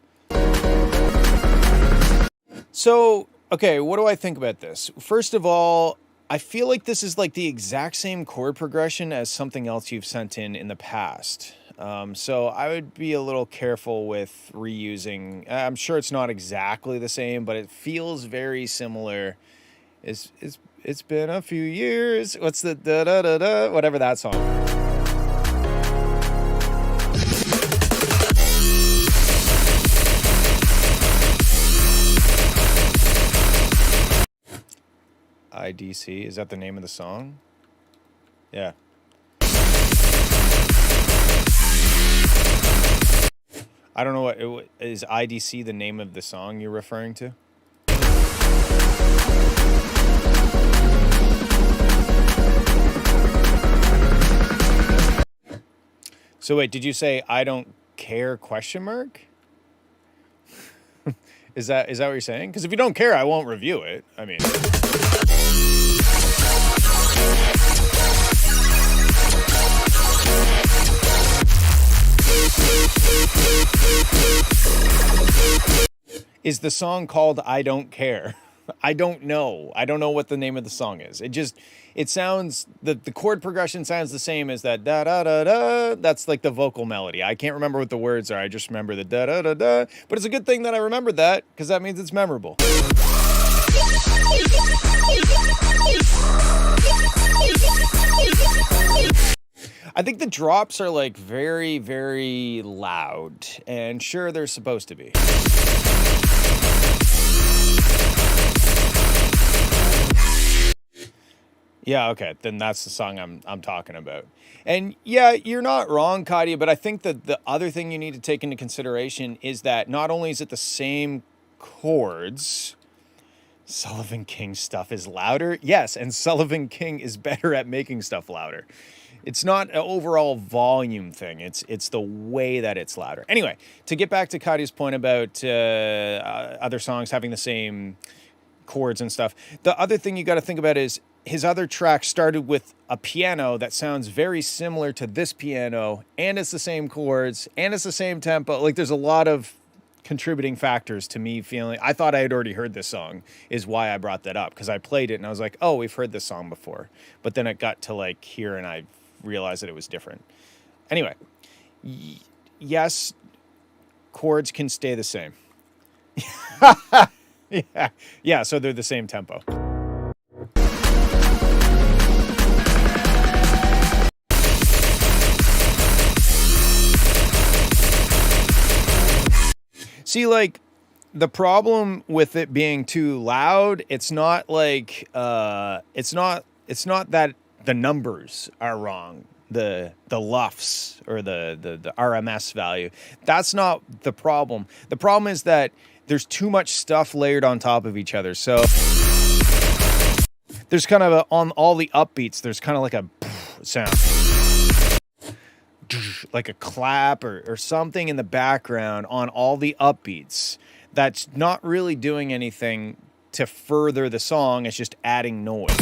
So, okay, what do I think about this? First of all, I feel like this is like the exact same chord progression as something else you've sent in the past. So I would be a little careful with reusing. I'm sure it's not exactly the same, but it feels very similar. It's been a few years. What's the da-da-da-da? Whatever that song. IDC, is that the name of the song? Yeah. I don't know what is IDC the name of the song you're referring to? So wait, did you say I don't care question mark? Is that what you're saying? Because if you don't care, I won't review it. I mean, is the song called I Don't Care? I don't know. I don't know what the name of the song is. It sounds, the chord progression sounds the same as that da-da-da-da. That's like the vocal melody. I can't remember what the words are. I just remember the da-da-da-da. But it's a good thing that I remembered that, because that means it's memorable. I think the drops are like very, very loud, and sure, they're supposed to be. Yeah, okay, then that's the song I'm talking about. And yeah, you're not wrong, Kadia, but I think that the other thing you need to take into consideration is that not only is it the same chords, Sullivan King stuff is louder. Yes, and Sullivan King is better at making stuff louder. It's not an overall volume thing. It's the way that it's louder. Anyway, to get back to Kadia's point about other songs having the same chords and stuff, the other thing you got to think about is his other track started with a piano that sounds very similar to this piano, and it's the same chords, and it's the same tempo. Like, there's a lot of contributing factors to me feeling, I thought I had already heard this song, is why I brought that up, because I played it and I was like, oh, we've heard this song before. But then it got to like here and I realized that it was different. Anyway, yes, chords can stay the same. Yeah, so they're the same tempo. See, like, the problem with it being too loud, it's not like it's not that the numbers are wrong, the LUFS or the RMS value. That's not the problem. The problem is that there's too much stuff layered on top of each other. So there's kind of on all the upbeats, there's kind of like a sound, like a clap or something in the background on all the upbeats that's not really doing anything to further the song. It's just adding noise.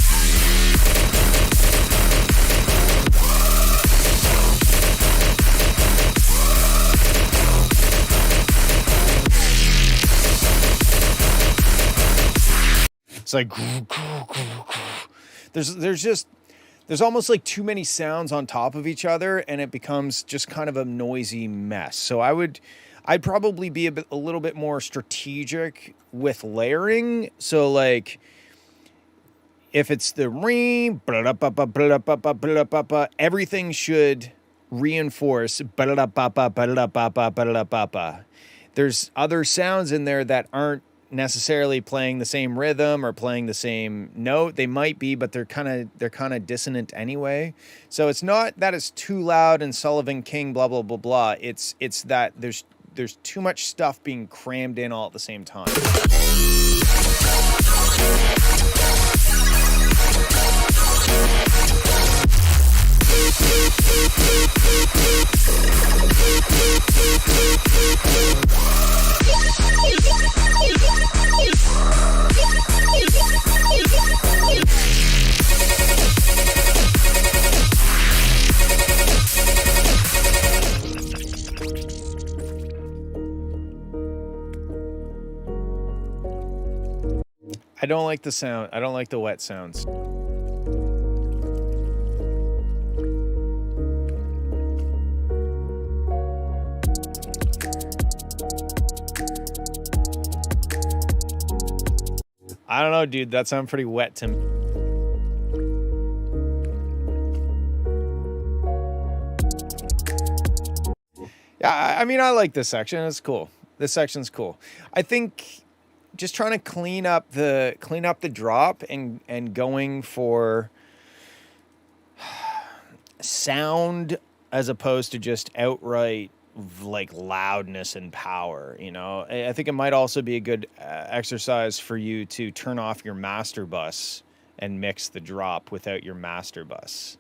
It's like there's almost like too many sounds on top of each other, and it becomes just kind of a noisy mess. So I'd probably be a little bit more strategic with layering. So like if it's the ring, everything should reinforce. There's other sounds in there that aren't necessarily playing the same rhythm or playing the same note. They might be, but they're kind of dissonant anyway. So it's not that it's too loud and Sullivan King blah blah blah blah. It's that there's too much stuff being crammed in all at the same time. I don't like the sound. I don't like the wet sounds. I don't know, dude. That sounds pretty wet to me. Yeah, I mean, I like this section. It's cool. This section's cool. I think just trying to clean up the drop and going for sound as opposed to just outright like loudness and power, you know. I think it might also be a good exercise for you to turn off your master bus and mix the drop without your master bus,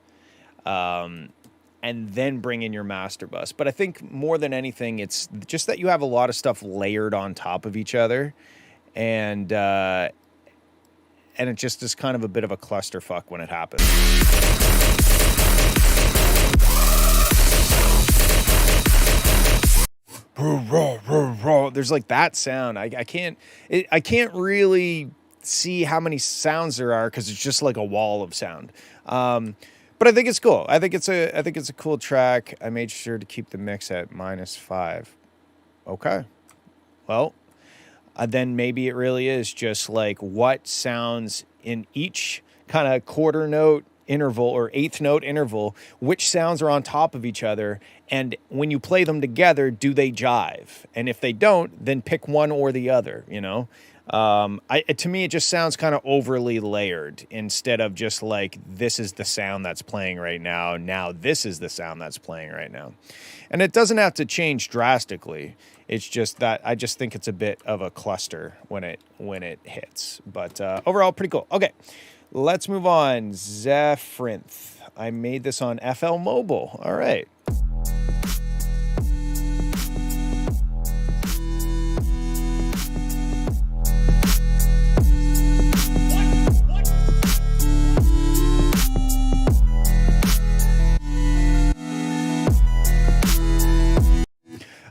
and then bring in your master bus. But I think more than anything, it's just that you have a lot of stuff layered on top of each other, and it just is kind of a bit of a clusterfuck when it happens. There's like that sound. I can't really see how many sounds there are because it's just like a wall of sound. But I think it's cool. I think it's a cool track. I made sure to keep the mix at -5. Okay. Well, then maybe it really is just like what sounds in each kind of quarter note interval or eighth note interval, which sounds are on top of each other, and when you play them together, do they jive? And if they don't, then pick one or the other, you know. To me, it just sounds kind of overly layered instead of just like, this is the sound that's playing right now. Now this is the sound that's playing right now. And it doesn't have to change drastically. It's just that I just think it's a bit of a cluster when it hits. But overall, pretty cool. Okay, let's move on. Zephyrinth. I made this on FL Mobile. All right.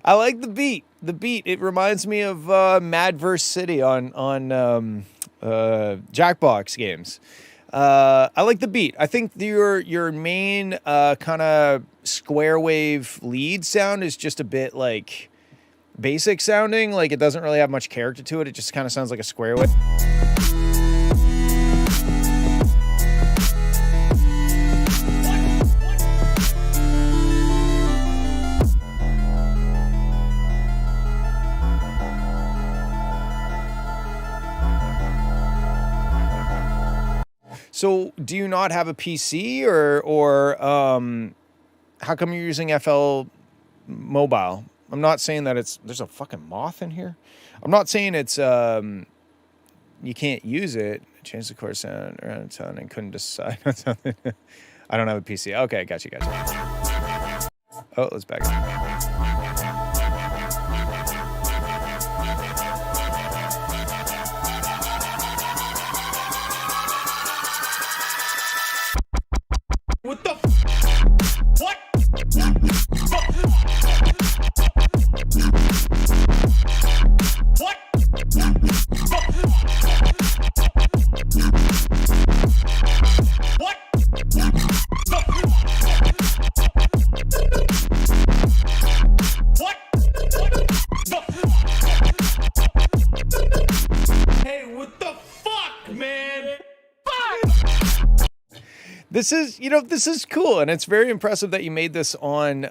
I like the beat. The beat. It reminds me of Madverse City on Jackbox games. I like the beat. I think your main kind of square wave lead sound is just a bit like basic sounding. Like it doesn't really have much character to it. It just kind of sounds like a square wave. So, do you not have a PC, or how come you're using FL Mobile? I'm not saying that there's a fucking moth in here. I'm not saying it's you can't use it. Change the chord sound around a ton and couldn't decide on something. I don't have a PC. Okay, gotcha. Oh, let's back up. What the what? What? What? Hey, what the fuck, man? Fuck! This is cool, and it's very impressive that you made this on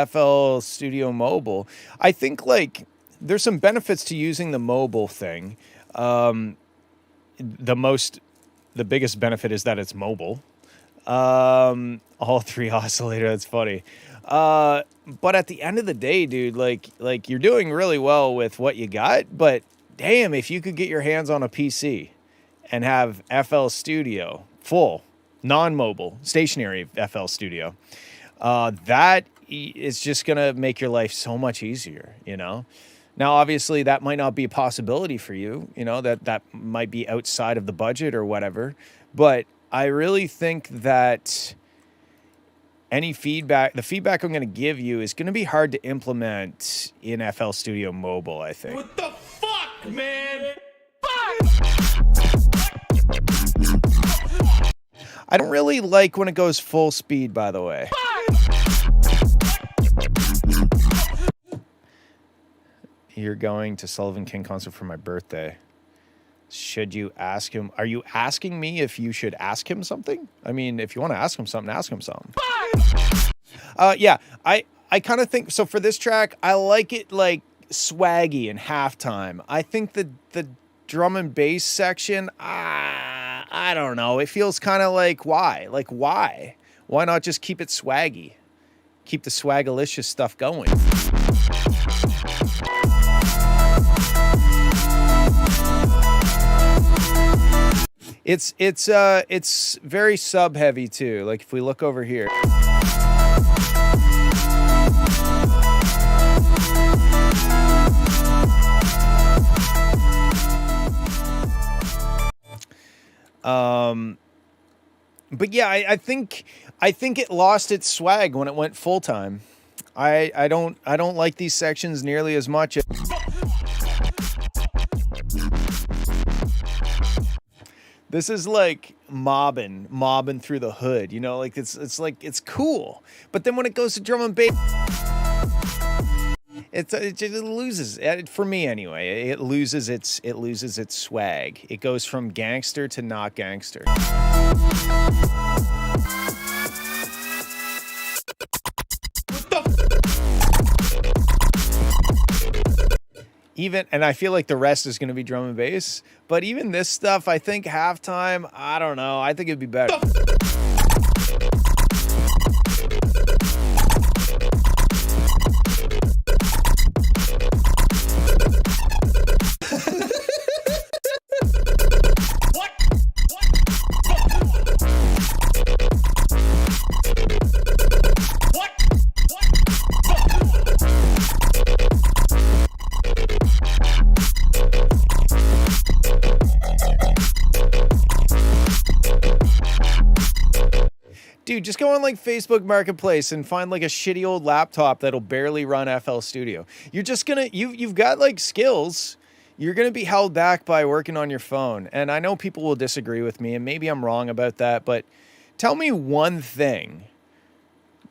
FL Studio Mobile. I think like there's some benefits to using the mobile thing. The biggest benefit is that it's mobile. All three oscillator. That's funny. But at the end of the day, dude, like you're doing really well with what you got. But damn, if you could get your hands on a PC and have FL Studio full, non-mobile, stationary FL Studio, that is just gonna make your life so much easier. Now, obviously, that might not be a possibility for you. That might be outside of the budget or whatever. But I really think that the feedback I'm going to give you is going to be hard to implement in FL Studio Mobile, I think. What the fuck, man? I don't really like when it goes full speed, by the way. You're going to Sullivan King concert for my birthday. Should you ask him? Are you asking me if you should ask him something? I mean, if you want to ask him something, ask him something. Yeah, I kind of think, so for this track, I like it like swaggy and halftime. I think the drum and bass section, I don't know. It feels kind of like, why? Like, why? Why not just keep it swaggy? Keep the swagalicious stuff going. It's very sub heavy too. Like if we look over here. But yeah, I think it lost its swag when it went full time. I don't like these sections nearly as much. This is like mobbing through the hood, like it's like, it's cool. But then when it goes to drum and bass, it loses, for me anyway, it loses its swag. It goes from gangster to not gangster. And I feel like the rest is going to be drum and bass, but even this stuff, I think halftime, I don't know. I think it'd be better. Dude, just go on like Facebook Marketplace and find like a shitty old laptop that'll barely run FL Studio. You're just gonna, you've got like skills. You're gonna be held back by working on your phone. And I know people will disagree with me, and maybe I'm wrong about that, but tell me one thing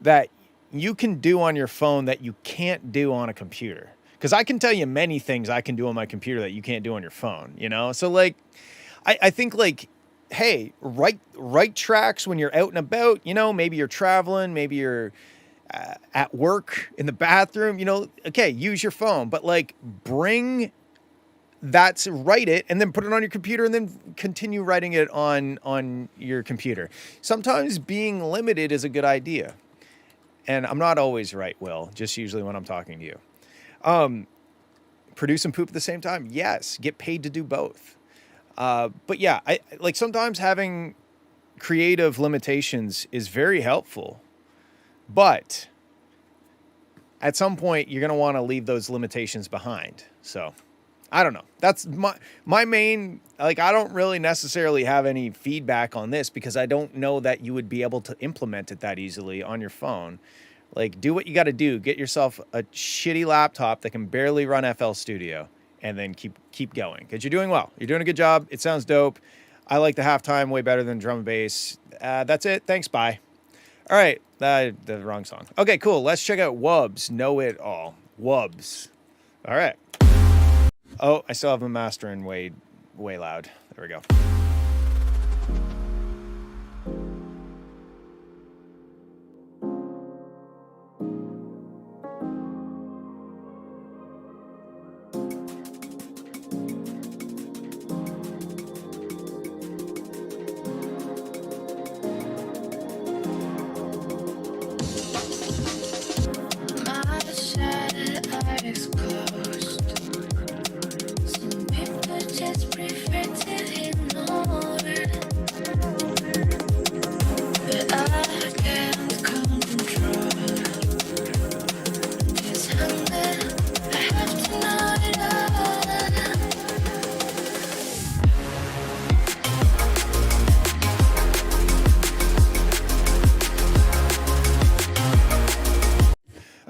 that you can do on your phone that you can't do on a computer. Because I can tell you many things I can do on my computer that you can't do on your phone, you know? So like, I think like, hey, write tracks when you're out and about, you know, maybe you're traveling, maybe you're at work in the bathroom, you know, okay, use your phone, but like write it and then put it on your computer and then continue writing it on your computer. Sometimes being limited is a good idea. And I'm not always right, Will, just usually when I'm talking to you. Produce and poop at the same time. Yes. Get paid to do both. But yeah, I like sometimes having creative limitations is very helpful, but at some point you're going to want to leave those limitations behind. So I don't know. That's my main, like, I don't really necessarily have any feedback on this because I don't know that you would be able to implement it that easily on your phone. Like, do what you got to do. Get yourself a shitty laptop that can barely run FL Studio. And then keep going because you're doing well. You're doing a good job. It sounds dope. I like the halftime way better than drum and bass. That's it. Thanks. Bye. All right. The wrong song. Okay, cool. Let's check out Wubs. Know It All. Wubs. All right. Oh, I still have my mastering way loud. There we go.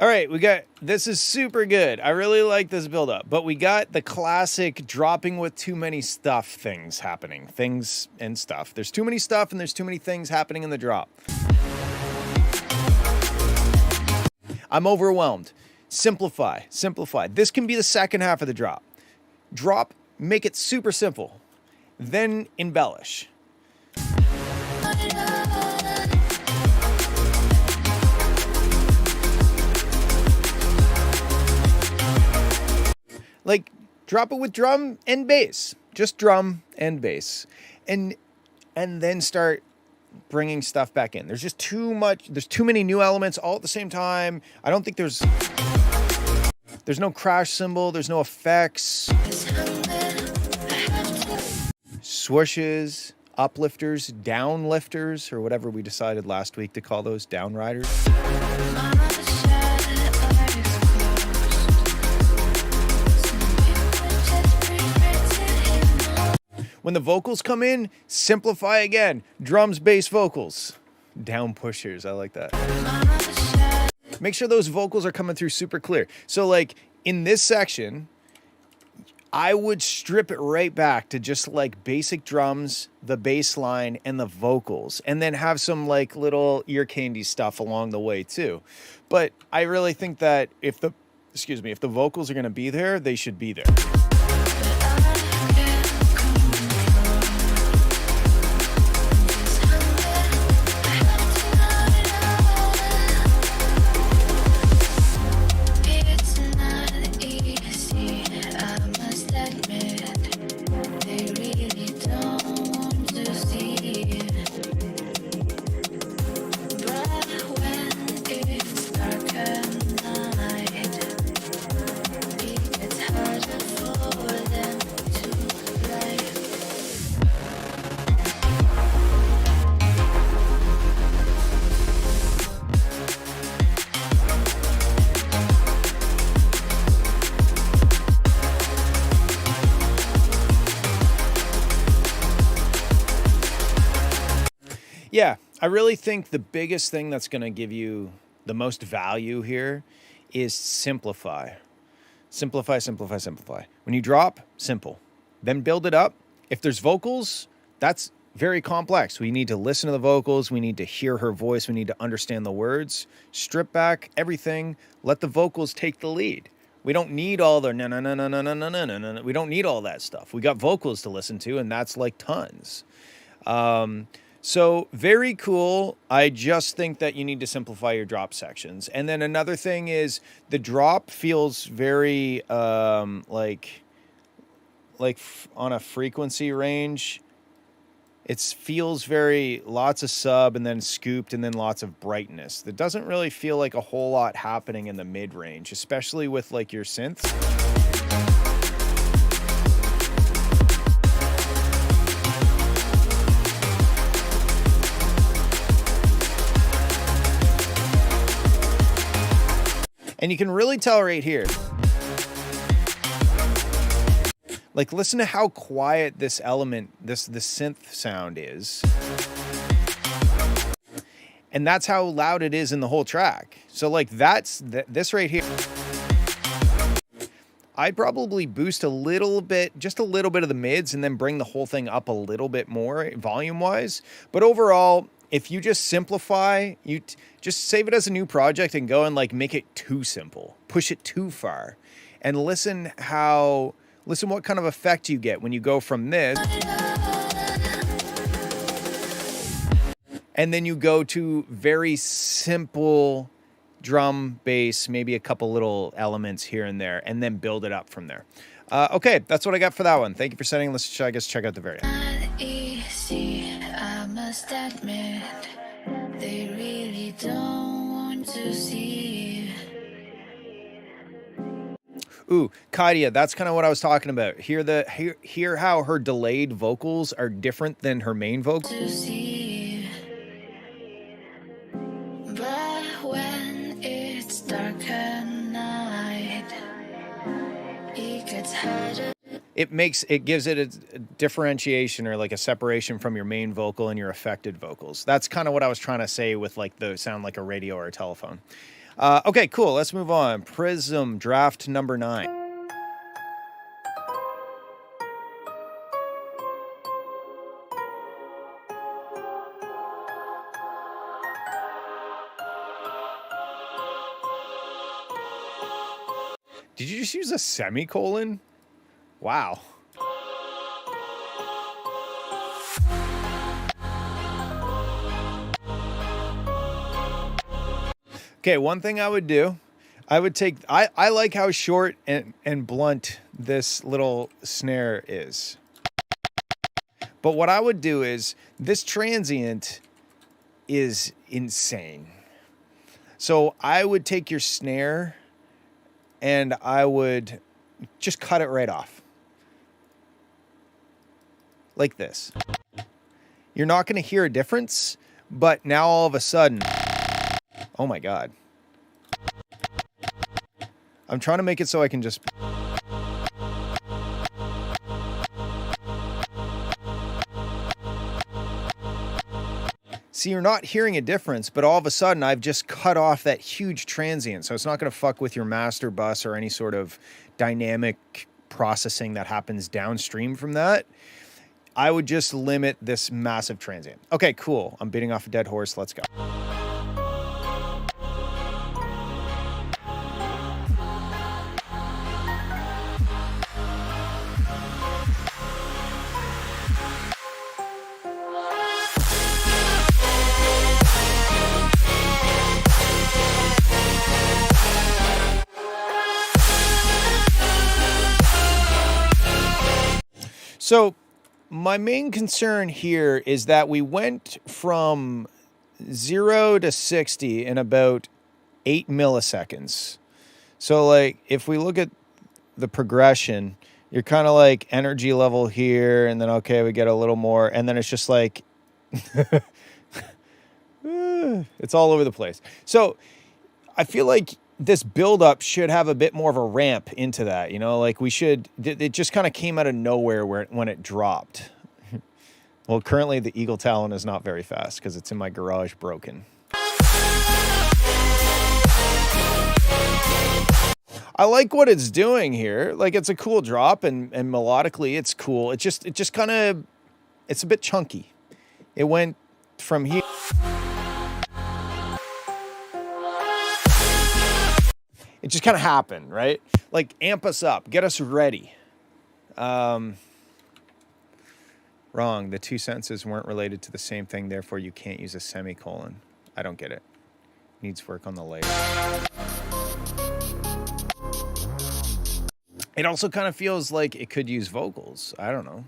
All right, this is super good. I really like this build up, but we got the classic dropping with too many stuff things happening. Things and stuff. There's too many stuff and there's too many things happening in the drop. I'm overwhelmed. Simplify. This can be the second half of the drop. Drop, make it super simple. Then embellish. Like, drop it with drum and bass. Just drum and bass. And then start bringing stuff back in. There's just too much. There's too many new elements all at the same time. I don't think there's no crash cymbal. There's no effects. Swooshes, uplifters, downlifters, or whatever we decided last week to call those, downriders. When the vocals come in, simplify again. Drums, bass, vocals. Down pushers, I like that. Make sure those vocals are coming through super clear. So like in this section, I would strip it right back to just like basic drums, the bass line, and the vocals. And then have some like little ear candy stuff along the way too. But I really think that if the vocals are going to be there, they should be there. Yeah, I really think the biggest thing that's going to give you the most value here is simplify. Simplify, simplify, simplify. When you drop, simple. Then build it up. If there's vocals, that's very complex. We need to listen to the vocals. We need to hear her voice. We need to understand the words. Strip back everything. Let the vocals take the lead. We don't need all the no. We don't need all that stuff. We got vocals to listen to, and that's like tons. So very cool. I just think that you need to simplify your drop sections. And then another thing is the drop feels very like on a frequency range. It feels very lots of sub and then scooped and then lots of brightness. That doesn't really feel like a whole lot happening in the mid range, especially with like your synths. And you can really tell right here. Like, listen to how quiet this element, the synth sound is. And that's how loud it is in the whole track. So like this right here. I'd probably boost a little bit, just a little bit of the mids and then bring the whole thing up a little bit more volume wise. But overall, if you just simplify, you just save it as a new project and go and like make it too simple, push it too far, and listen what kind of effect you get when you go from this and then you go to very simple drum, bass, maybe a couple little elements here and there, and then build it up from there. Okay, that's what I got for that one. Thank you for sending. Let's check out the video. Easy, I must admit, they really don't want to see. Ooh, Kadia, that's kind of what I was talking about. Hear how her delayed vocals are different than her main vocals. To see. But when it's dark at night, it gets harder. It gives it a differentiation or like a separation from your main vocal and your affected vocals. That's kind of what I was trying to say with like the sound like a radio or a telephone. Okay, cool. Let's move on. Prism draft number 9. Did you just use a semicolon? Wow. Okay, one thing I would do, I like how short and blunt this little snare is. But what I would do is, this transient is insane. So I would take your snare and I would just cut it right off. Like this. You're not going to hear a difference, but now all of a sudden, oh my God. I'm trying to make it so I can just... See, you're not hearing a difference, but all of a sudden I've just cut off that huge transient. So it's not going to fuck with your master bus or any sort of dynamic processing that happens downstream from that. I would just limit this massive transient. Okay, cool. I'm beating off a dead horse. Let's go. So my main concern here is that we went from 0 to 60 in about 8 milliseconds. So like if we look at the progression, you're kind of like energy level here, and then okay, we get a little more, and then it's just like it's all over the place. So I feel like this buildup should have a bit more of a ramp into that, you know, like it just kind of came out of nowhere when it dropped. Well, currently the Eagle Talon is not very fast because it's in my garage broken. I like what it's doing here. Like, it's a cool drop, and melodically it's cool. It just kind of, it's a bit chunky. It went from here. It just kind of happened, right? Like, amp us up, get us ready. Wrong. The two sentences weren't related to the same thing, therefore you can't use a semicolon. I don't get it. Needs work on the layer. It also kind of feels like it could use vocals. I don't know.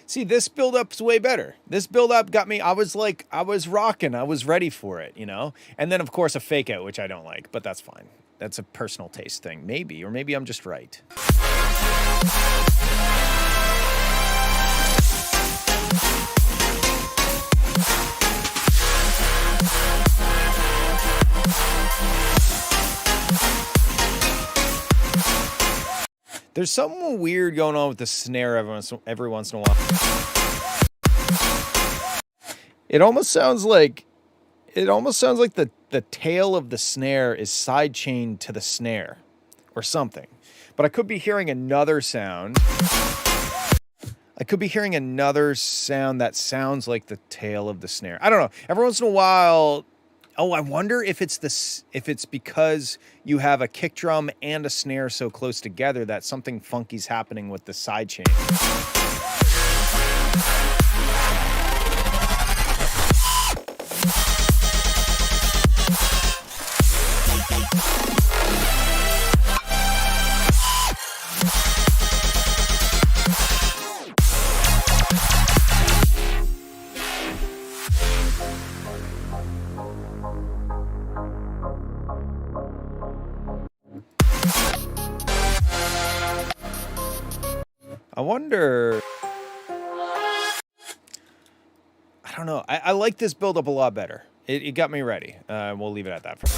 See, this build-up's way better. This build-up got me, I was rocking. I was ready for it, you know? And then, of course, a fake out, which I don't like, but that's fine. That's a personal taste thing, maybe. Or maybe I'm just right. There's something weird going on with the snare every once in a while. It almost sounds like the tail of the snare is sidechained to the snare or something. But I could be hearing another sound. I could be hearing another sound that sounds like the tail of the snare. I don't know. Every once in a while, oh, I wonder if it's because you have a kick drum and a snare so close together that something funky's happening with the sidechain. I wonder, I don't know. I like this build up a lot better. It got me ready. We'll leave it at that for now.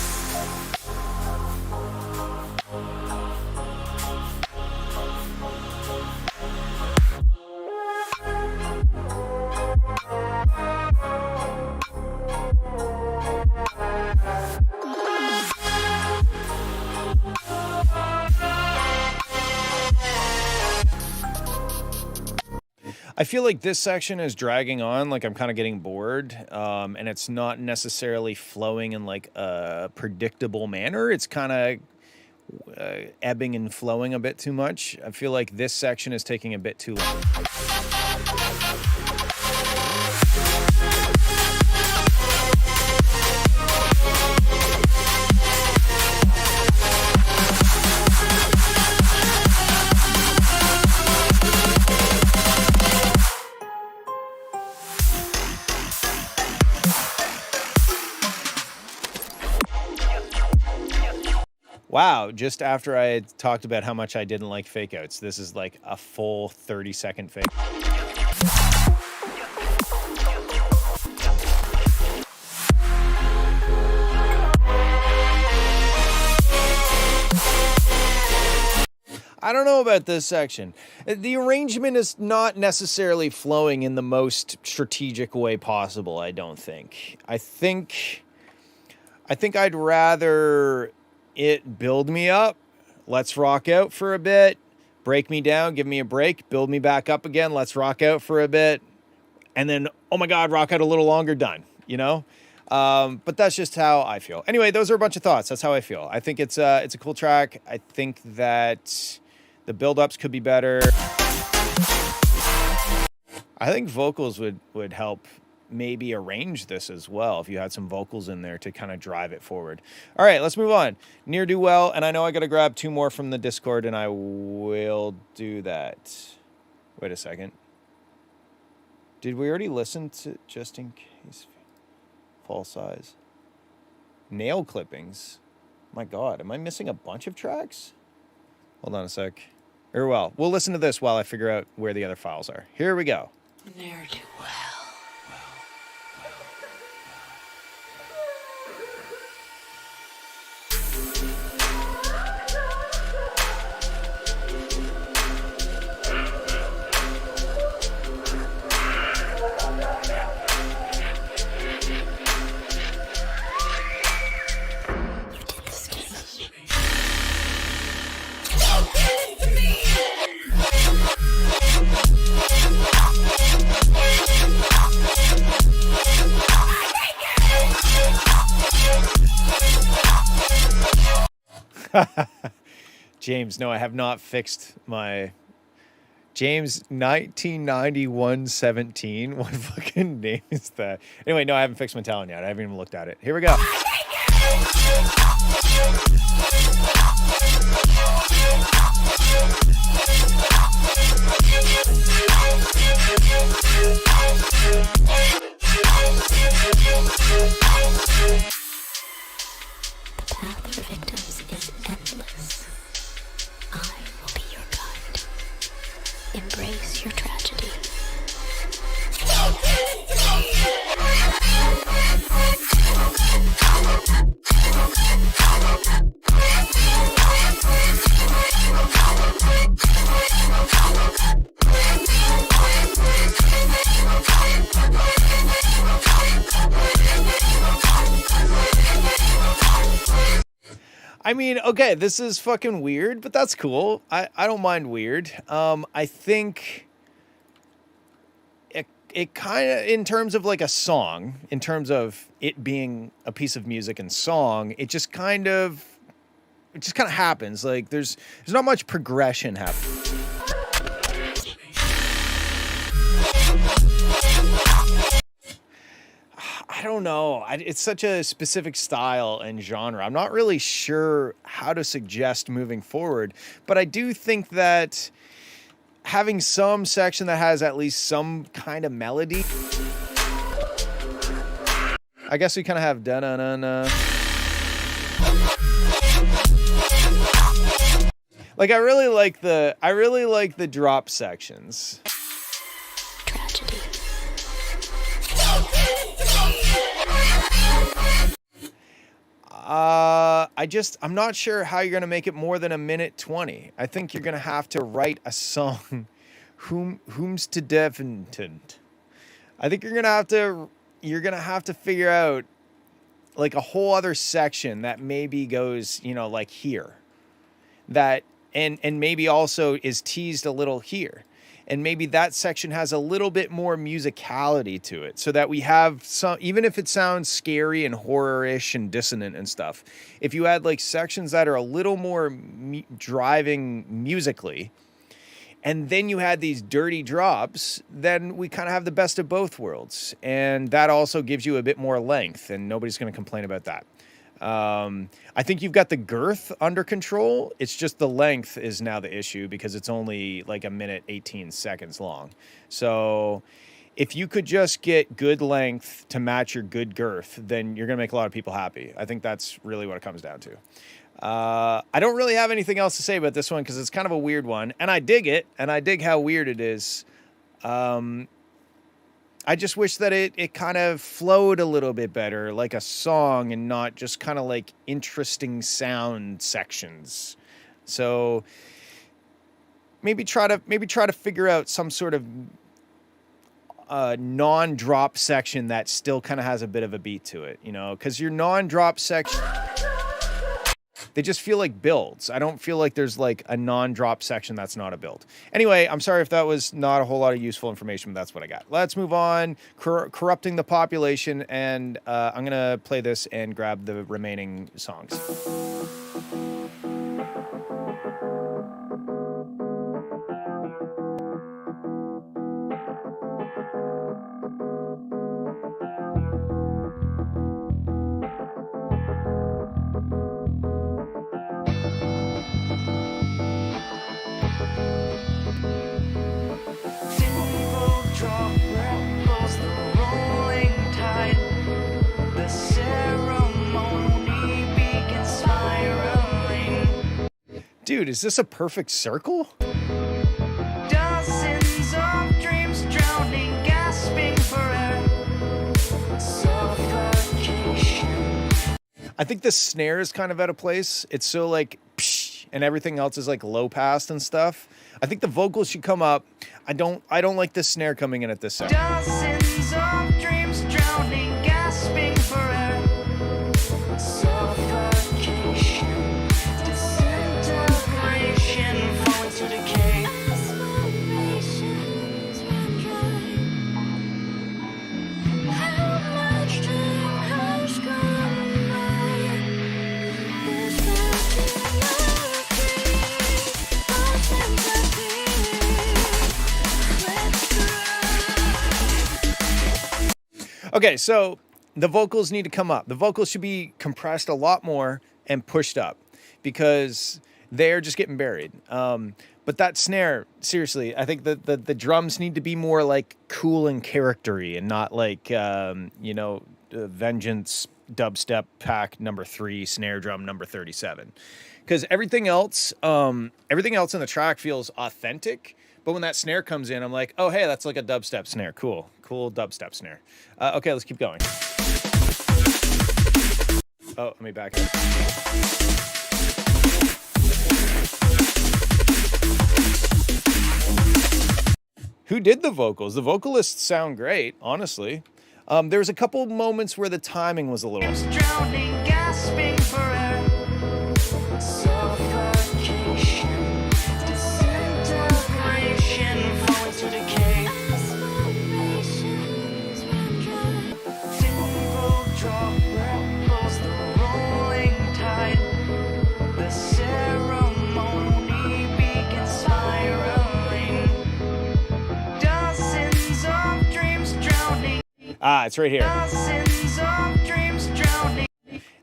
I feel like this section is dragging on, like I'm kind of getting bored, and it's not necessarily flowing in like a predictable manner. It's kind of ebbing and flowing a bit too much. I feel like this section is taking a bit too long. Wow, just after I had talked about how much I didn't like fake outs, this is like a full 30-second fake. I don't know about this section. The arrangement is not necessarily flowing in the most strategic way possible, I don't think. I think I'd rather it build me up, let's rock out for a bit, break me down, give me a break, build me back up again, let's rock out for a bit, and then, oh my God, rock out a little longer, done, you know? But that's just how I feel. Anyway, those are a bunch of thoughts. That's how I feel. I think it's a cool track. I think that the build-ups could be better. I think vocals would help maybe arrange this as well if you had some vocals in there to kind of drive it forward. All right, let's move on. Near do well, and I know I got to grab 2 more from the Discord, and I will do that. Wait a second. Did we already listen to Just in Case? Fall Size. Nail Clippings. My God, am I missing a bunch of tracks? Hold on a sec. Or well, we'll listen to this while I figure out where the other files are. Here we go. Ne'er do well. James, no, I have not fixed my James 1991-17. What fucking name is that? Anyway, no, I haven't fixed my talent yet. I haven't even looked at it. Here we go. The path of victims is endless. I will be your guide. Embrace your tragedy. I mean, okay, this is fucking weird, but that's cool. I don't mind weird. I think it kind of, in terms of like a song, in terms of it being a piece of music and song, it just kind of happens. Like there's not much progression happening. I don't know. It's such a specific style and genre. I'm not really sure how to suggest moving forward, but I do think that having some section that has at least some kind of melody. I guess we kind of have da-na-na-na. Like I really like the drop sections. Tragedy. I'm not sure how you're going to make it more than 1:20. I think you're going to have to write a song. Whom's to definite. I think you're going to have to figure out like a whole other section that maybe goes, like here. That and maybe also is teased a little here. And maybe that section has a little bit more musicality to it so that we have some, even if it sounds scary and horror-ish and dissonant and stuff, if you add like sections that are a little more driving musically, and then you had these dirty drops, then we kind of have the best of both worlds. And that also gives you a bit more length, and nobody's going to complain about that. I think you've got the girth under control. It's just the length is now the issue because it's only like 1:18 long. So if you could just get good length to match your good girth, then you're going to make a lot of people happy. I think that's really what it comes down to. I don't really have anything else to say about this one because it's kind of a weird one, and I dig it, and I dig how weird it is. I just wish that it kind of flowed a little bit better, like a song, and not just kind of like interesting sound sections. So maybe try to figure out some sort of non-drop section that still kind of has a bit of a beat to it, because your non-drop section, they just feel like builds. I don't feel like there's like a non-drop section that's not a build. Anyway, I'm sorry if that was not a whole lot of useful information, but that's what I got. Let's move on. Corrupting the Population, and I'm going to play this and grab the remaining songs. Dude, is this a perfect circle? Dozens of dreams drowning, gasping for air. Suffocation. I think the snare is kind of out of place. It's so like, psh, and everything else is like low passed and stuff. I think the vocals should come up. I don't like this snare coming in at this second. Dozens of dreams drowning, gasping for air. Suffocation. Disintegration, falling to decay. Aspirations run dry. How much time has gone by? There's nothing Okay, so the vocals need to come up. The vocals should be compressed a lot more and pushed up because they're just getting buried. But that snare, seriously, I think that the drums need to be more like cool and charactery and not like, Vengeance dubstep pack number 3, snare drum number 37. Because everything else in the track feels authentic. But when that snare comes in, I'm like, oh, hey, that's like a dubstep snare. Cool dubstep snare. Okay, let's keep going. Oh, let me back up. Who did the vocals? The vocalists sound great, honestly. There's a couple moments where the timing was a little... Drowning, gasping for air. Suffocation. Disintegration, falling to decay. aspirations run dry. Single drop ripples the rolling tide. The ceremony begins spiraling. Dozens of dreams drowning. Ah, it's right here. Dozens of dreams drowning.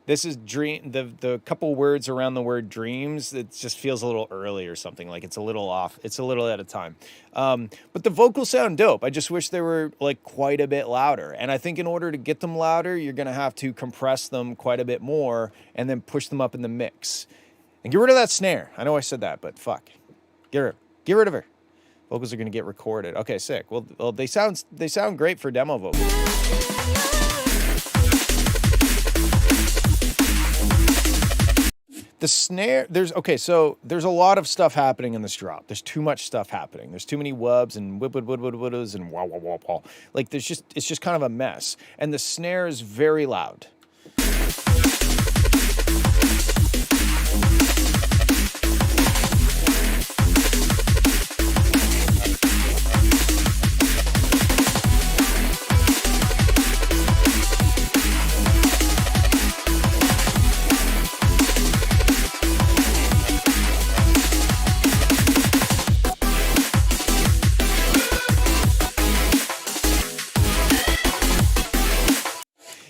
This is dream. The couple words around the word dreams. It just feels a little early or something. Like it's a little off. It's a little out of time. But the vocals sound dope. I just wish they were like quite a bit louder. And I think in order to get them louder, you're gonna have to compress them quite a bit more and then push them up in the mix. And get rid of that snare. I know I said that, but fuck, get rid of her. Vocals are gonna get recorded. Okay, sick. Well, they sound great for demo vocals. The snare, there's a lot of stuff happening in this drop. There's too much stuff happening. There's too many wubs and wibs and wah wah wah wah. Like it's just kind of a mess. And the snare is very loud.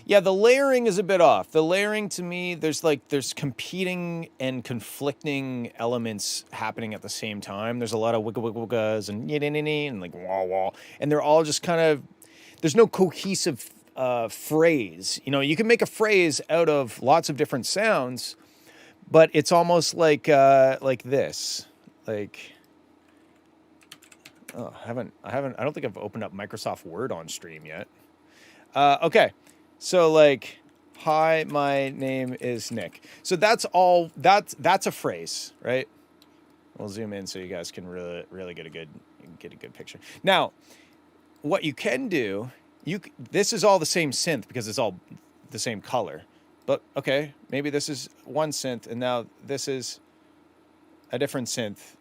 Yeah, the layering is a bit off. The layering to me, there's competing and conflicting elements happening at the same time. There's a lot of wigga wigga wiggas and like wah wah, and they're all just kind of, there's no cohesive phrase. You know, you can make a phrase out of lots of different sounds, but it's almost like this. Like, oh, I don't think I've opened up Microsoft Word on stream yet. Okay. So like, hi, my name is Nick. So that's a phrase, right? We'll zoom in so you guys can really get a good picture. Now, what you can do, this is all the same synth because it's all the same color. But okay, maybe this is one synth and now this is a different synth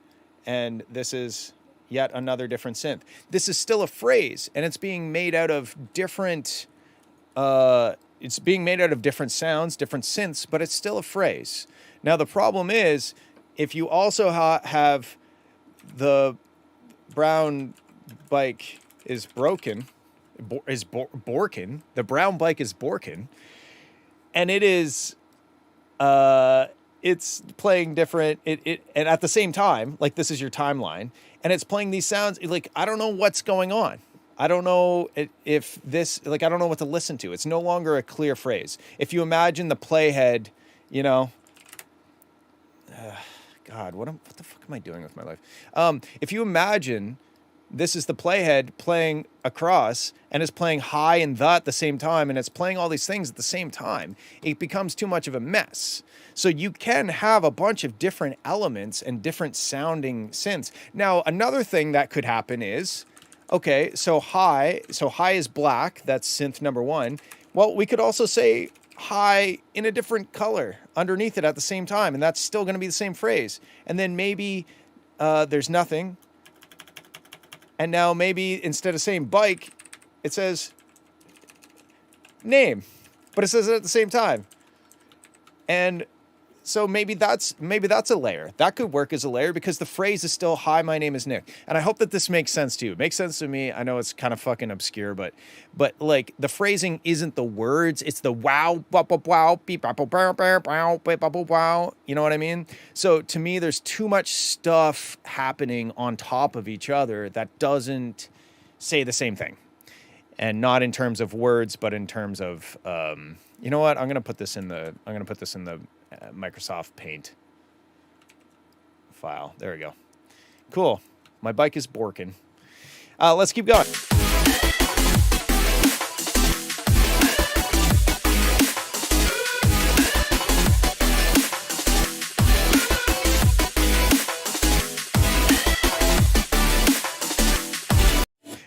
and this is yet another different synth. This is still a phrase and it's being made out of different different sounds, different synths, but it's still a phrase. Now, the problem is if you also have the brown bike is broken, borkin, the brown bike is borkin, and it is, it's playing different, and at the same time, like this is your timeline, and it's playing these sounds, like, I don't know what's going on. I don't know if this, like, I don't know what to listen to. It's no longer a clear phrase. If you imagine the playhead, you know, God, what the fuck am I doing with my life? If you imagine this is the playhead playing across and is playing high and the at the same time, and it's playing all these things at the same time, it becomes too much of a mess. So you can have a bunch of different elements and different sounding synths. Now, another thing that could happen is, okay, so high is black, that's synth number 1. Well, we could also say high in a different color underneath it at the same time, and that's still going to be the same phrase. And then maybe there's nothing. And now maybe instead of saying bike, it says name, but it says it at the same time. And so maybe that's a layer. That could work as a layer because the phrase is still, hi, my name is Nick. And I hope that this makes sense to you. It makes sense to me. I know it's kind of fucking obscure, but like the phrasing isn't the words. It's the wow, wow, beep, wow. You know what I mean? So to me, there's too much stuff happening on top of each other that doesn't say the same thing. And not in terms of words, but in terms of, you know what? I'm going to put this in the Microsoft Paint file. There we go. Cool. My bike is borking. Let's keep going.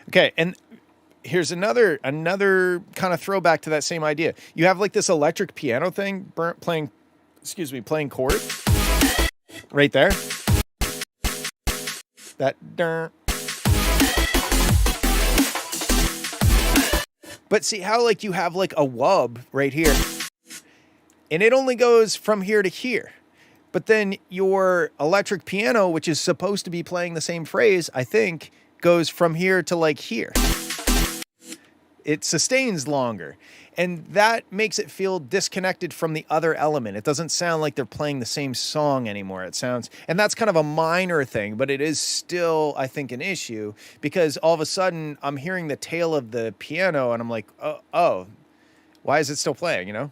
Okay, and here's another kind of throwback to that same idea. You have like this electric piano thing playing chords right there. That But see how like you have like a wub right here, and it only goes from here to here. But then your electric piano, which is supposed to be playing the same phrase, I think, goes from here to like here. It sustains longer. And that makes it feel disconnected from the other element. It doesn't sound like they're playing the same song anymore. It sounds, and that's kind of a minor thing, but it is still, I think, an issue because all of a sudden I'm hearing the tail of the piano and I'm like, oh, why is it still playing, you know?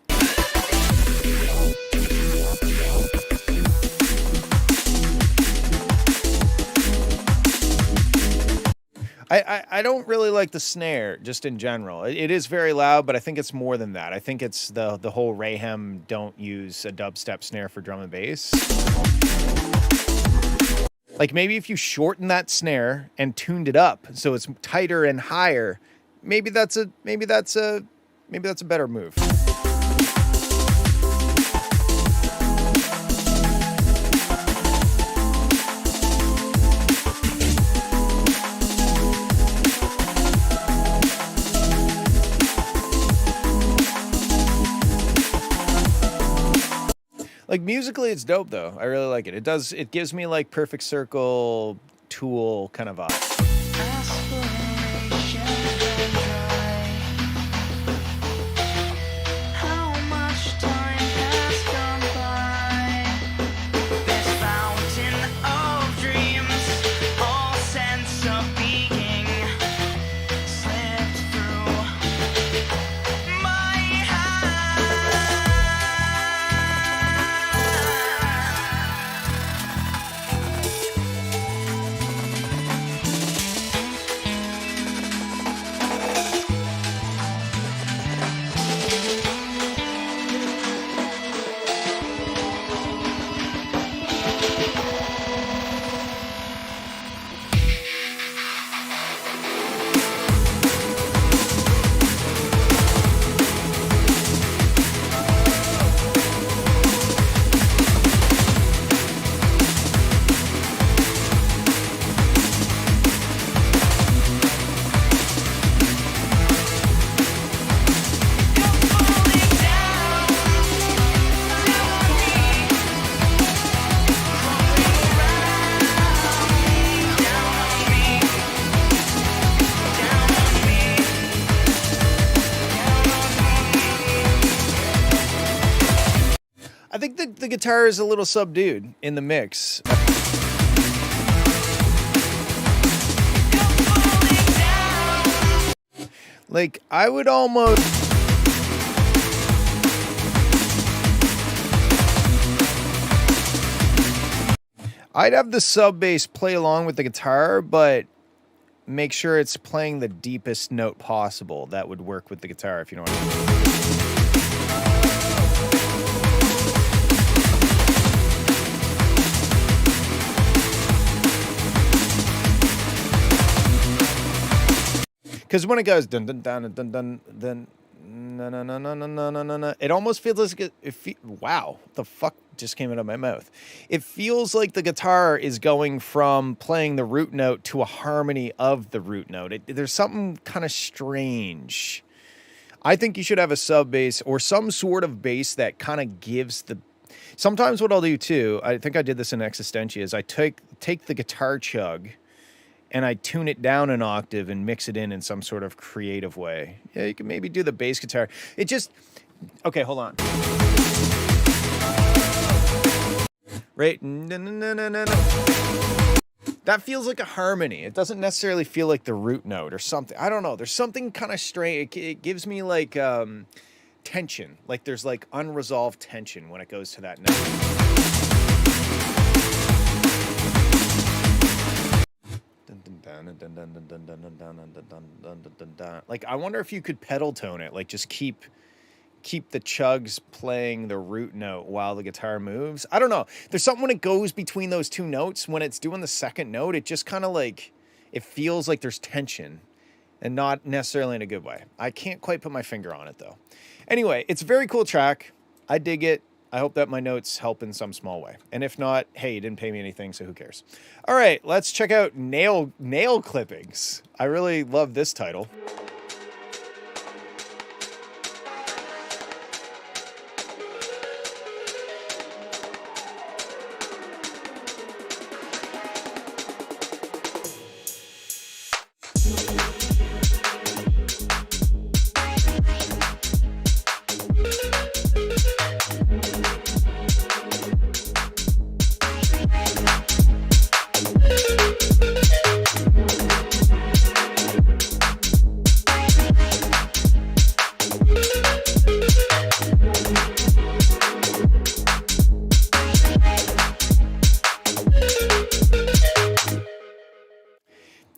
I don't really like the snare, just in general. It is very loud, but I think it's more than that. I think it's the whole Rayhem don't use a dubstep snare for drum and bass. Like maybe if you shorten that snare and tuned it up so it's tighter and higher, maybe that's a better move. Like musically, it's dope though. I really like it. It gives me like Perfect Circle, Tool kind of vibe. I think the guitar is a little subdued in the mix. Like, I would almost... I'd have the sub bass play along with the guitar, but make sure it's playing the deepest note possible. That would work with the guitar, if you know what I mean. Because when it goes dun dun dun dun dun dun no no no no no no no no no, it almost feels like wow, the fuck just came out of my mouth. It feels like the guitar is going from playing the root note to a harmony of the root note. There's something kind of strange. I think you should have a sub bass or some sort of bass that kind of gives the. Sometimes what I'll do too, I think I did this in Existentia, is I take the guitar chug and I tune it down an octave and mix it in some sort of creative way. Yeah, you can maybe do the bass guitar. It just, okay, hold on. Right, that feels like a harmony. It doesn't necessarily feel like the root note or something. I don't know. There's something kind of strange. It gives me like tension. Like there's like unresolved tension when it goes to that note. Like I wonder if you could pedal tone it, like just keep the chugs playing the root note while the guitar moves. I don't know. There's something when it goes between those two notes, when it's doing the second note, it just kind of like, it feels like there's tension and not necessarily in a good way. I can't quite put my finger on it though. Anyway, it's a very cool track. I dig it. I hope that my notes help in some small way. And if not, hey, you didn't pay me anything, so who cares? All right, let's check out Nail Clippings. I really love this title.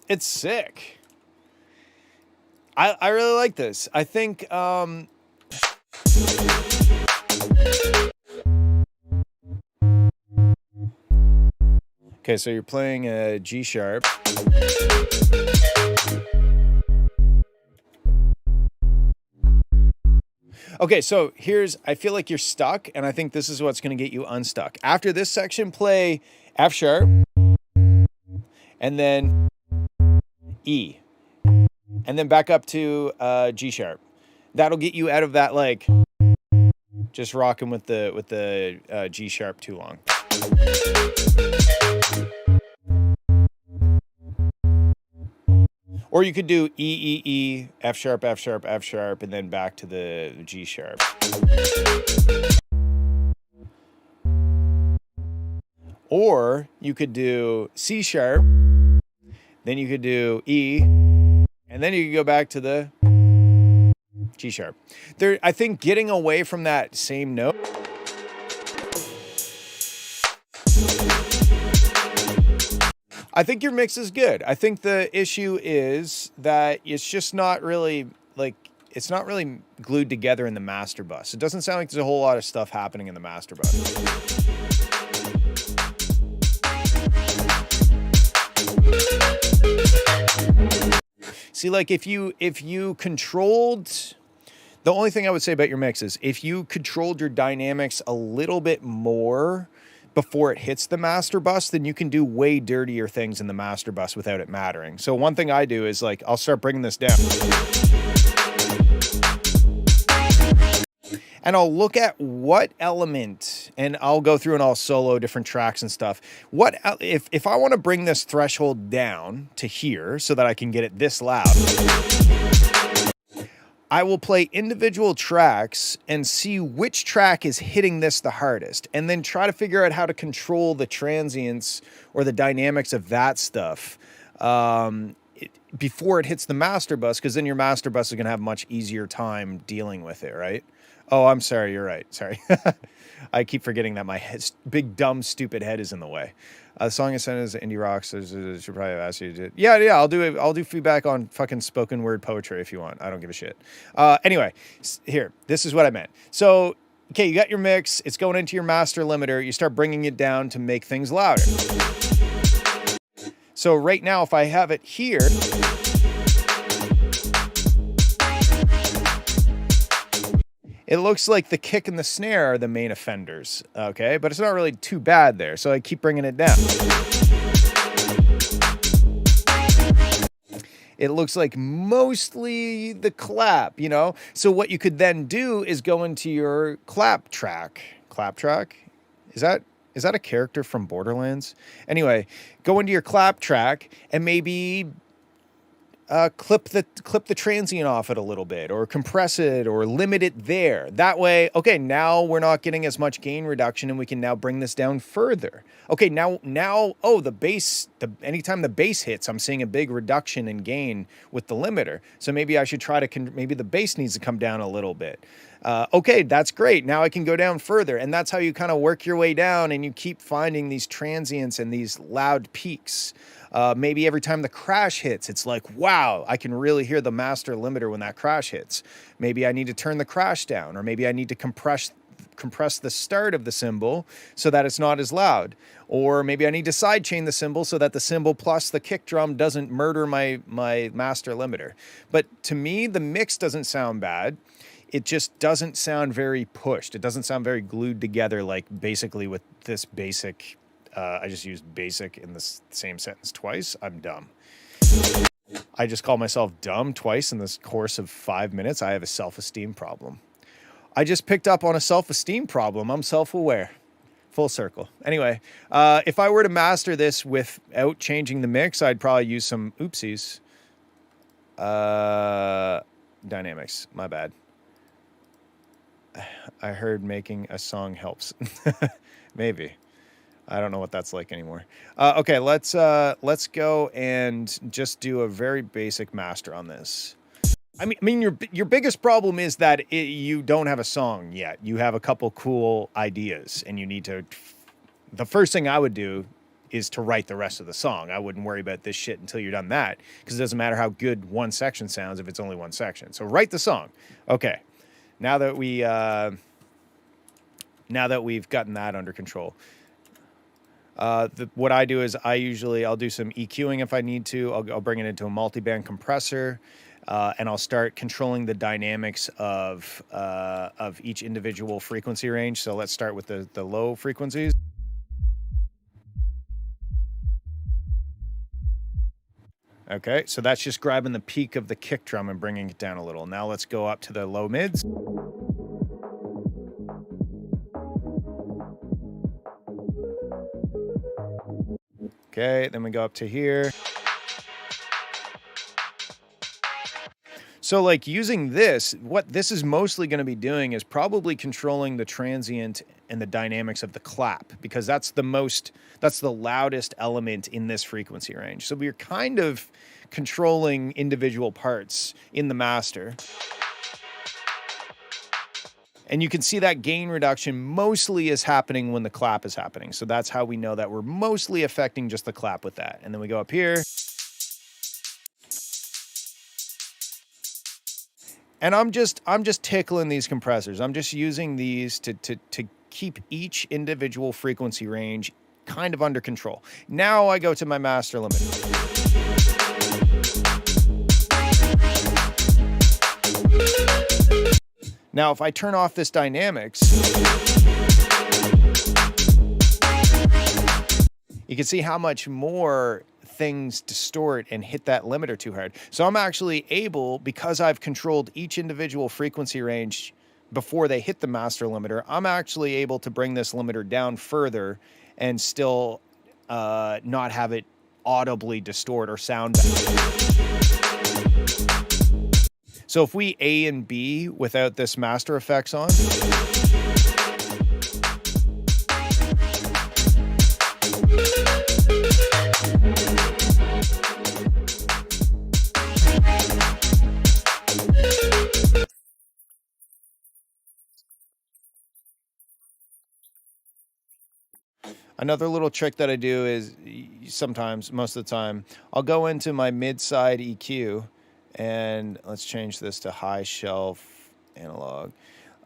It's sick. I really like this. I think okay, so you're playing a G sharp. Okay, so I feel like you're stuck, and I think this is what's going to get you unstuck. After this section, play F sharp, and then E, and then back up to G sharp. That'll get you out of that, like, just rocking with the G sharp too long. Or you could do E, E, E, F sharp, F sharp, F sharp, and then back to the G sharp. Or you could do C sharp, then you could do E, and then you could go back to the G sharp. I think getting away from that same note. I think your mix is good. I think the issue is that it's just not really, like, it's not really glued together in the master bus. It doesn't sound like there's a whole lot of stuff happening in the master bus. See, like if you controlled, the only thing I would say about your mix is if you controlled your dynamics a little bit more before it hits the master bus, then you can do way dirtier things in the master bus without it mattering. So one thing I do is, like, I'll start bringing this down. And I'll look at what element, and I'll go through and I'll solo different tracks and stuff. What if I want to bring this threshold down to here so that I can get it this loud, I will play individual tracks and see which track is hitting this the hardest, and then try to figure out how to control the transients or the dynamics of that stuff before it hits the master bus, because then your master bus is going to have a much easier time dealing with it, right? Oh, I'm sorry. You're right. Sorry. I keep forgetting that my big, dumb, stupid head is in the way. The song is sent as indie rock, so should probably have asked you to. Yeah, I'll do feedback on fucking spoken word poetry if you want. I don't give a shit. Anyway, here, this is what I meant. So, okay, you got your mix. It's going into your master limiter. You start bringing it down to make things louder. So right now, if I have it here, it looks like the kick and the snare are the main offenders, okay? But it's not really too bad there, so I keep bringing it down. It looks like mostly the clap, you know? So what you could then do is go into your clap track. Clap track? Is that a character from Borderlands? Anyway, go into your clap track and maybe clip the transient off it a little bit, or compress it, or limit it there. That way, okay, now we're not getting as much gain reduction, and we can now bring this down further. Okay, now, oh, the bass, anytime the bass hits, I'm seeing a big reduction in gain with the limiter. So maybe I should try to, maybe the bass needs to come down a little bit. Okay, that's great. Now I can go down further, and that's how you kind of work your way down, and you keep finding these transients and these loud peaks. Maybe every time the crash hits, it's like, wow, I can really hear the master limiter when that crash hits. Maybe I need to turn the crash down, or maybe I need to compress the start of the cymbal so that it's not as loud. Or maybe I need to sidechain the cymbal so that the cymbal plus the kick drum doesn't murder my master limiter. But to me, the mix doesn't sound bad. It just doesn't sound very pushed. It doesn't sound very glued together, like basically with this basic. I just used basic in the same sentence twice. I'm dumb. I just call myself dumb twice in this course of 5 minutes. I have a self-esteem problem. I just picked up on a self-esteem problem. I'm self-aware. Full circle. Anyway, if I were to master this without changing the mix, I'd probably use some oopsies. Dynamics. My bad. I heard making a song helps. Maybe. I don't know what that's like anymore. Okay, let's go and just do a very basic master on this. I mean, your biggest problem is that you don't have a song yet. You have a couple cool ideas, and you need to. The first thing I would do is to write the rest of the song. I wouldn't worry about this shit until you're done that, because it doesn't matter how good one section sounds if it's only one section. So write the song. Okay, now that we've gotten that under control. What I do is I'll do some EQing if I need to. I'll bring it into a multi-band compressor, and I'll start controlling the dynamics of each individual frequency range. So let's start with the low frequencies. Okay, so that's just grabbing the peak of the kick drum and bringing it down a little. Now let's go up to the low mids. Okay, then we go up to here. So like using this, what this is mostly going to be doing is probably controlling the transient and the dynamics of the clap, because that's the loudest element in this frequency range. So we're kind of controlling individual parts in the master. And you can see that gain reduction mostly is happening when the clap is happening. So that's how we know that we're mostly affecting just the clap with that. And then we go up here. And I'm just tickling these compressors. I'm just using these to keep each individual frequency range kind of under control. Now I go to my master limiter. Now, if I turn off this dynamics, you can see how much more things distort and hit that limiter too hard. So I'm actually able, because I've controlled each individual frequency range before they hit the master limiter, I'm actually able to bring this limiter down further and still not have it audibly distort or sound bad. So if we A and B without this master effects on, Another little trick that I do is sometimes, most of the time, I'll go into my mid-side EQ and let's change this to high shelf analog.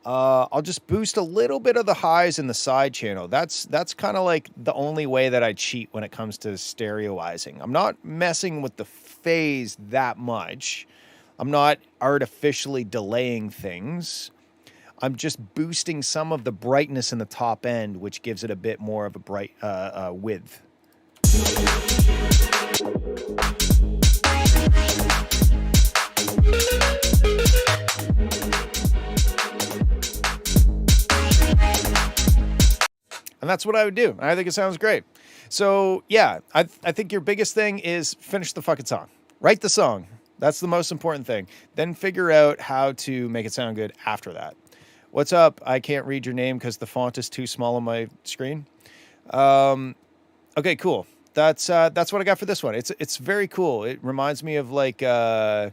I'll just boost a little bit of the highs in the side channel. That's kind of like the only way that I cheat when it comes to stereoizing. I'm not messing with the phase that much. I'm not artificially delaying things. I'm just boosting some of the brightness in the top end, which gives it a bit more of a bright width. And that's what I would do. I think it sounds great. So yeah, I think your biggest thing is finish the fucking song. Write the song. That's the most important thing. Then figure out how to make it sound good after that. What's up? I can't read your name because the font is too small on my screen. Okay, cool. That's what I got for this one. It's very cool. It reminds me of like a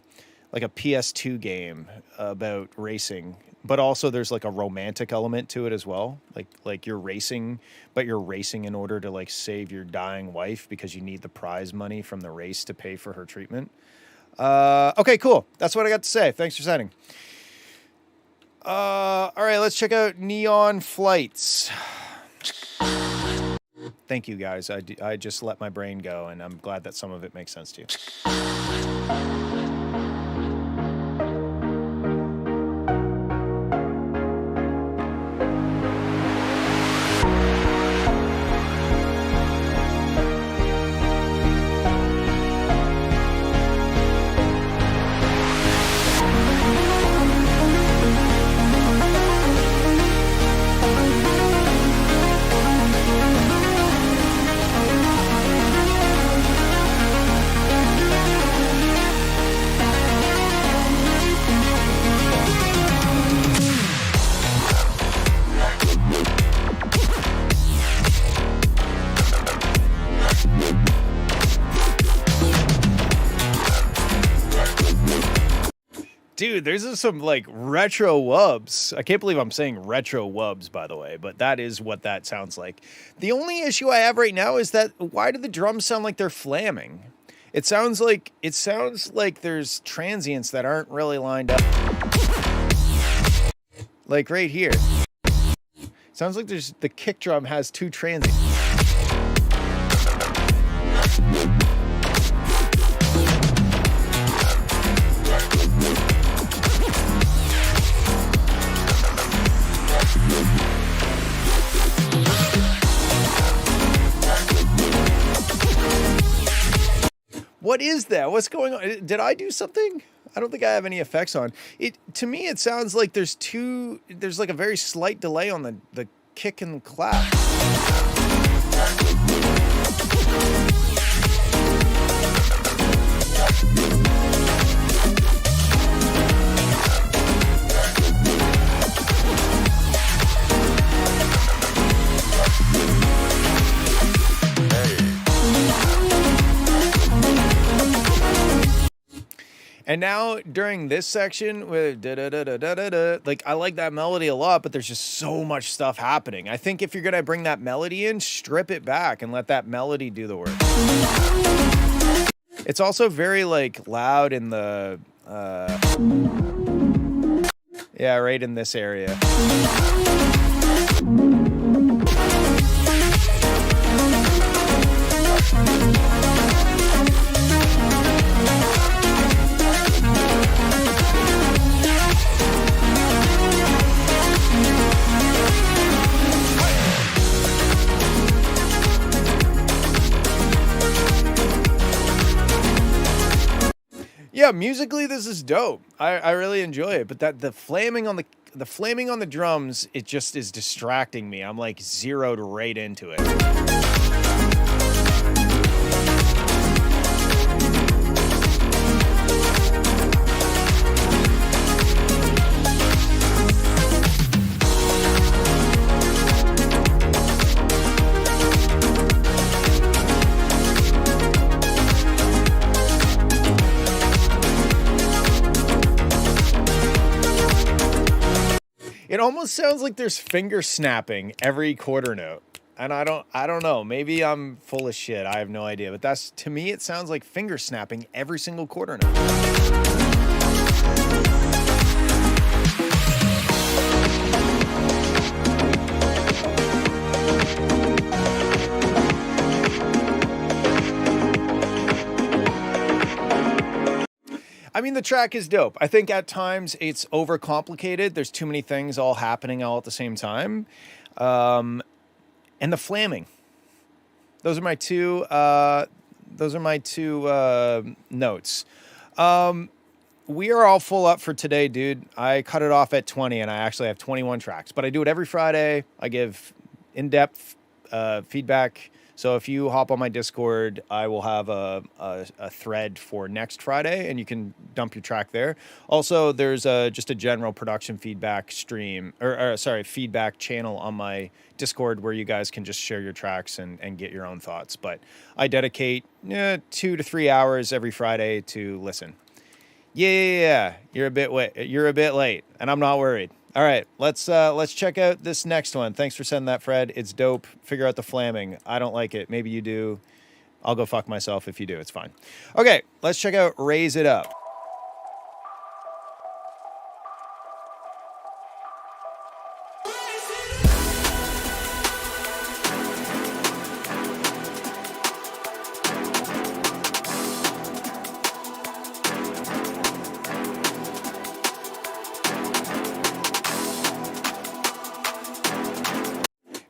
PS2 game about racing, but also there's like a romantic element to it as well. Like you're racing, but you're racing in order to like save your dying wife because you need the prize money from the race to pay for her treatment. Okay, cool. That's what I got to say. Thanks for sending. All right, let's check out Neon Flights. Thank you, guys. I just let my brain go, and I'm glad that some of it makes sense to you. Dude, there's some like retro wubs. I can't believe I'm saying retro wubs, by the way, but that is what that sounds like. The only issue I have right now is that why do the drums sound like they're flamming? It sounds like there's transients that aren't really lined up. Like right here. Sounds like the kick drum has two transients. What is that? What's going on? Did I do something? I don't think I have any effects on it. To me, it sounds like there's like a very slight delay on the kick and clap. And now during this section with like I like that melody a lot, but there's just so much stuff happening. I think if you're gonna bring that melody in, strip it back and let that melody do the work. It's also very like loud in the yeah, right in this area. Yeah, musically this is dope. I really enjoy it, but the flaming on the drums, it just is distracting me. I'm like zeroed right into it. It almost sounds like there's finger snapping every quarter note. And I don't know. Maybe I'm full of shit. I have no idea. But that's, to me, it sounds like finger snapping every single quarter note. I mean, the track is dope. I think at times it's overcomplicated. There's too many things all happening all at the same time. And the flamming. Those are my two notes. We are all full up for today, dude. I cut it off at 20 and I actually have 21 tracks, but I do it every Friday. I give in-depth feedback. So if you hop on my Discord, I will have a thread for next Friday, and you can dump your track there. Also, there's just a general production feedback stream, feedback channel on my Discord where you guys can just share your tracks and get your own thoughts. But I dedicate 2 to 3 hours every Friday to listen. Yeah. You're a bit late, and I'm not worried. All right, let's check out this next one. Thanks for sending that, Fred. It's dope. Figure out the flamming. I don't like it. Maybe you do. I'll go fuck myself if you do. It's fine. Okay, let's check out Raise It Up.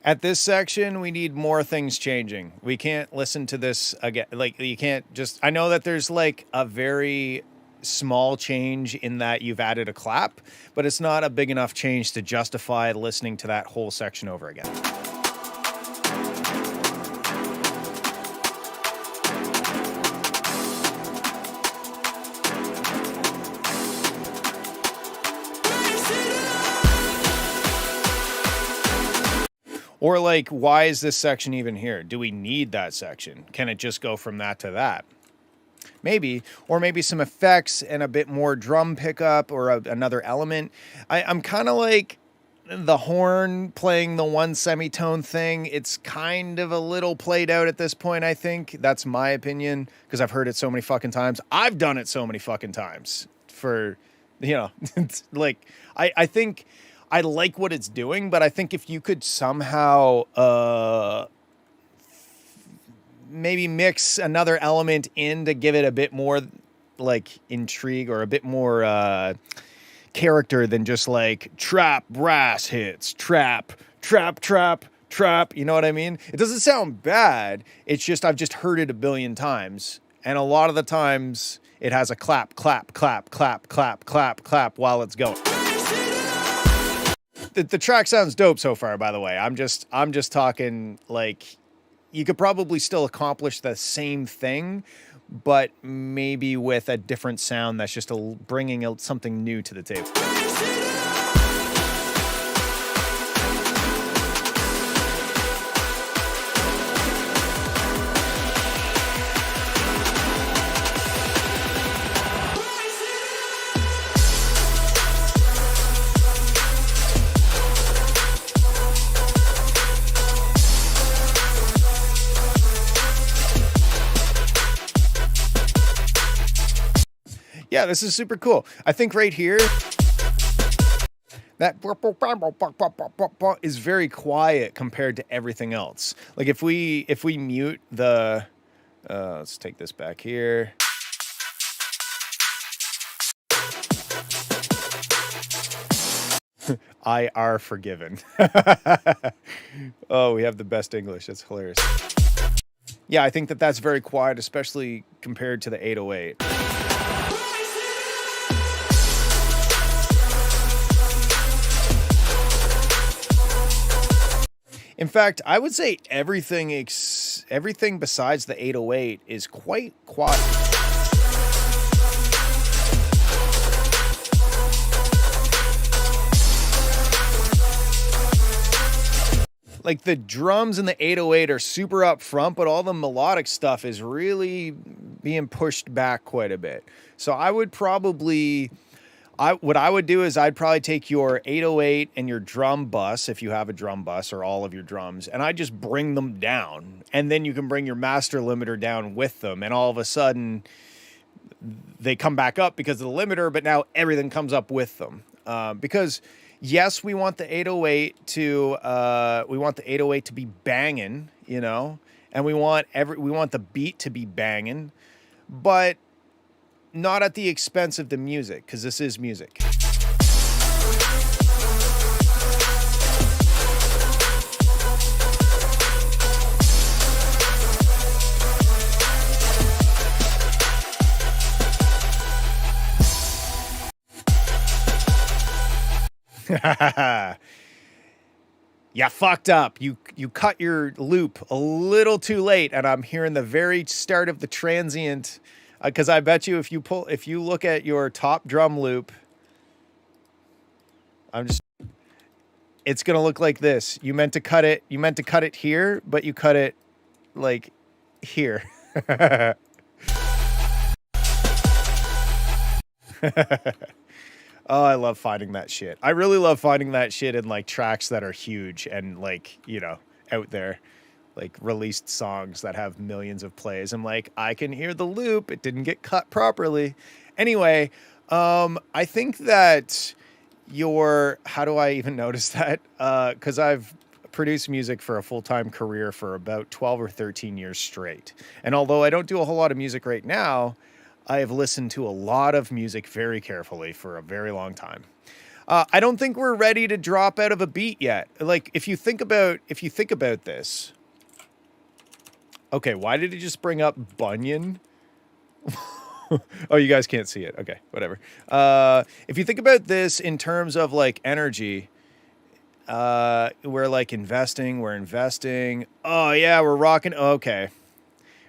At this section, we need more things changing. We can't listen to this again. Like, you can't just... I know that there's, like, a very small change in that you've added a clap, but it's not a big enough change to justify listening to that whole section over again. Or like, why is this section even here? Do we need that section? Can it just go from that to that? Maybe. Or maybe some effects and a bit more drum pickup or another element. I'm kind of like the horn playing the one semitone thing. It's kind of a little played out at this point, I think. That's my opinion, because I've heard it so many fucking times. I've done it so many fucking times for, it's like, I think... I like what it's doing, but I think if you could somehow maybe mix another element in to give it a bit more like intrigue or a bit more character than just like trap brass hits, trap. You know what I mean? It doesn't sound bad. It's just I've just heard it a billion times, and a lot of the times it has a clap while it's going. The track sounds dope so far, by the way. I'm just talking like you could probably still accomplish the same thing, but maybe with a different sound that's just bringing out something new to the table. Yeah, this is super cool. I think right here, that is very quiet compared to everything else. Like if we mute the, let's take this back here. I are forgiven. Oh, we have the best English. That's hilarious. Yeah, I think that's very quiet, especially compared to the 808. In fact, I would say everything besides the 808 is quite quiet. Like the drums in the 808 are super up front, but all the melodic stuff is really being pushed back quite a bit. So I would probably What I would do is I'd probably take your 808 and your drum bus, if you have a drum bus, or all of your drums, and I just bring them down. And then you can bring your master limiter down with them, and all of a sudden they come back up because of the limiter, but now everything comes up with them. Because yes, we want the 808 to be banging, you know, and we want the beat to be banging, but not at the expense of the music, because this is music. You fucked up. You cut your loop a little too late, and I'm hearing the very start of the transient. Because I bet you if you look at your top drum loop, it's gonna look like this. You meant to cut it here, but you cut it like here. Oh, I love finding that shit. I really love finding that shit in like tracks that are huge and like, you know, out there. Like released songs that have millions of plays. I'm like, I can hear the loop. It didn't get cut properly. Anyway, I think that how do I even notice that? Because I've produced music for a full-time career for about 12 or 13 years straight. And although I don't do a whole lot of music right now, I have listened to a lot of music very carefully for a very long time. I don't think we're ready to drop out of a beat yet. Like if you think about this. Okay, why did it just bring up Bunyan? Oh, you guys can't see it. Okay, whatever. If you think about this in terms of like energy, we're like investing. Oh yeah, we're rocking. Okay.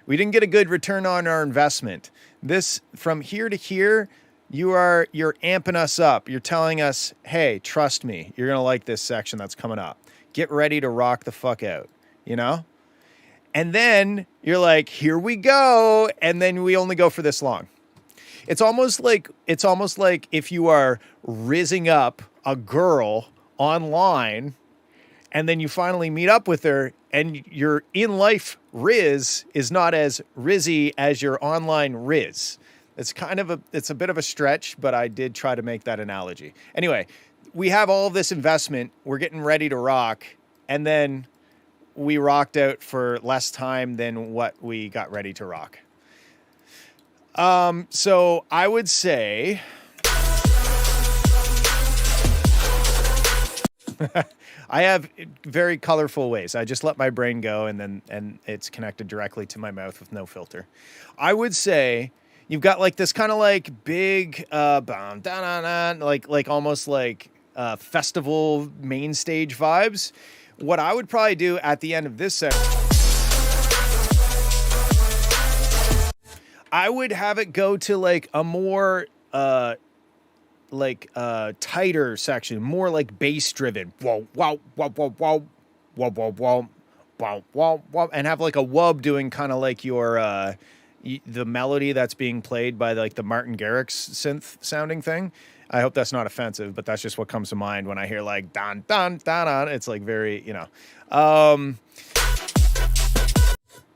We didn't get a good return on our investment. This from here to here, you're amping us up. You're telling us, hey, trust me, you're going to like this section that's coming up. Get ready to rock the fuck out, you know? And then you're like, here we go. And then we only go for this long. It's almost like if you are rizzing up a girl online and then you finally meet up with her and your in-life riz is not as rizzy as your online riz. It's a bit of a stretch, but I did try to make that analogy. Anyway, we have all of this investment. We're getting ready to rock. And then we rocked out for less time than what we got ready to rock. So I would say I have very colorful ways. I just let my brain go and it's connected directly to my mouth with no filter. I would say you've got like this kind of like big, like almost like festival main stage vibes. What I would probably do at the end of this section, I would have it go to like a more tighter section, more like bass driven. Wow, wow, wow, wow, wow, wow, wow, wow, wow, wow, wow, and have like a wub doing kind of like your the melody that's being played by like the Martin Garrix synth sounding thing. I hope that's not offensive, but that's just what comes to mind when I hear like don don don don. It's like very, you know.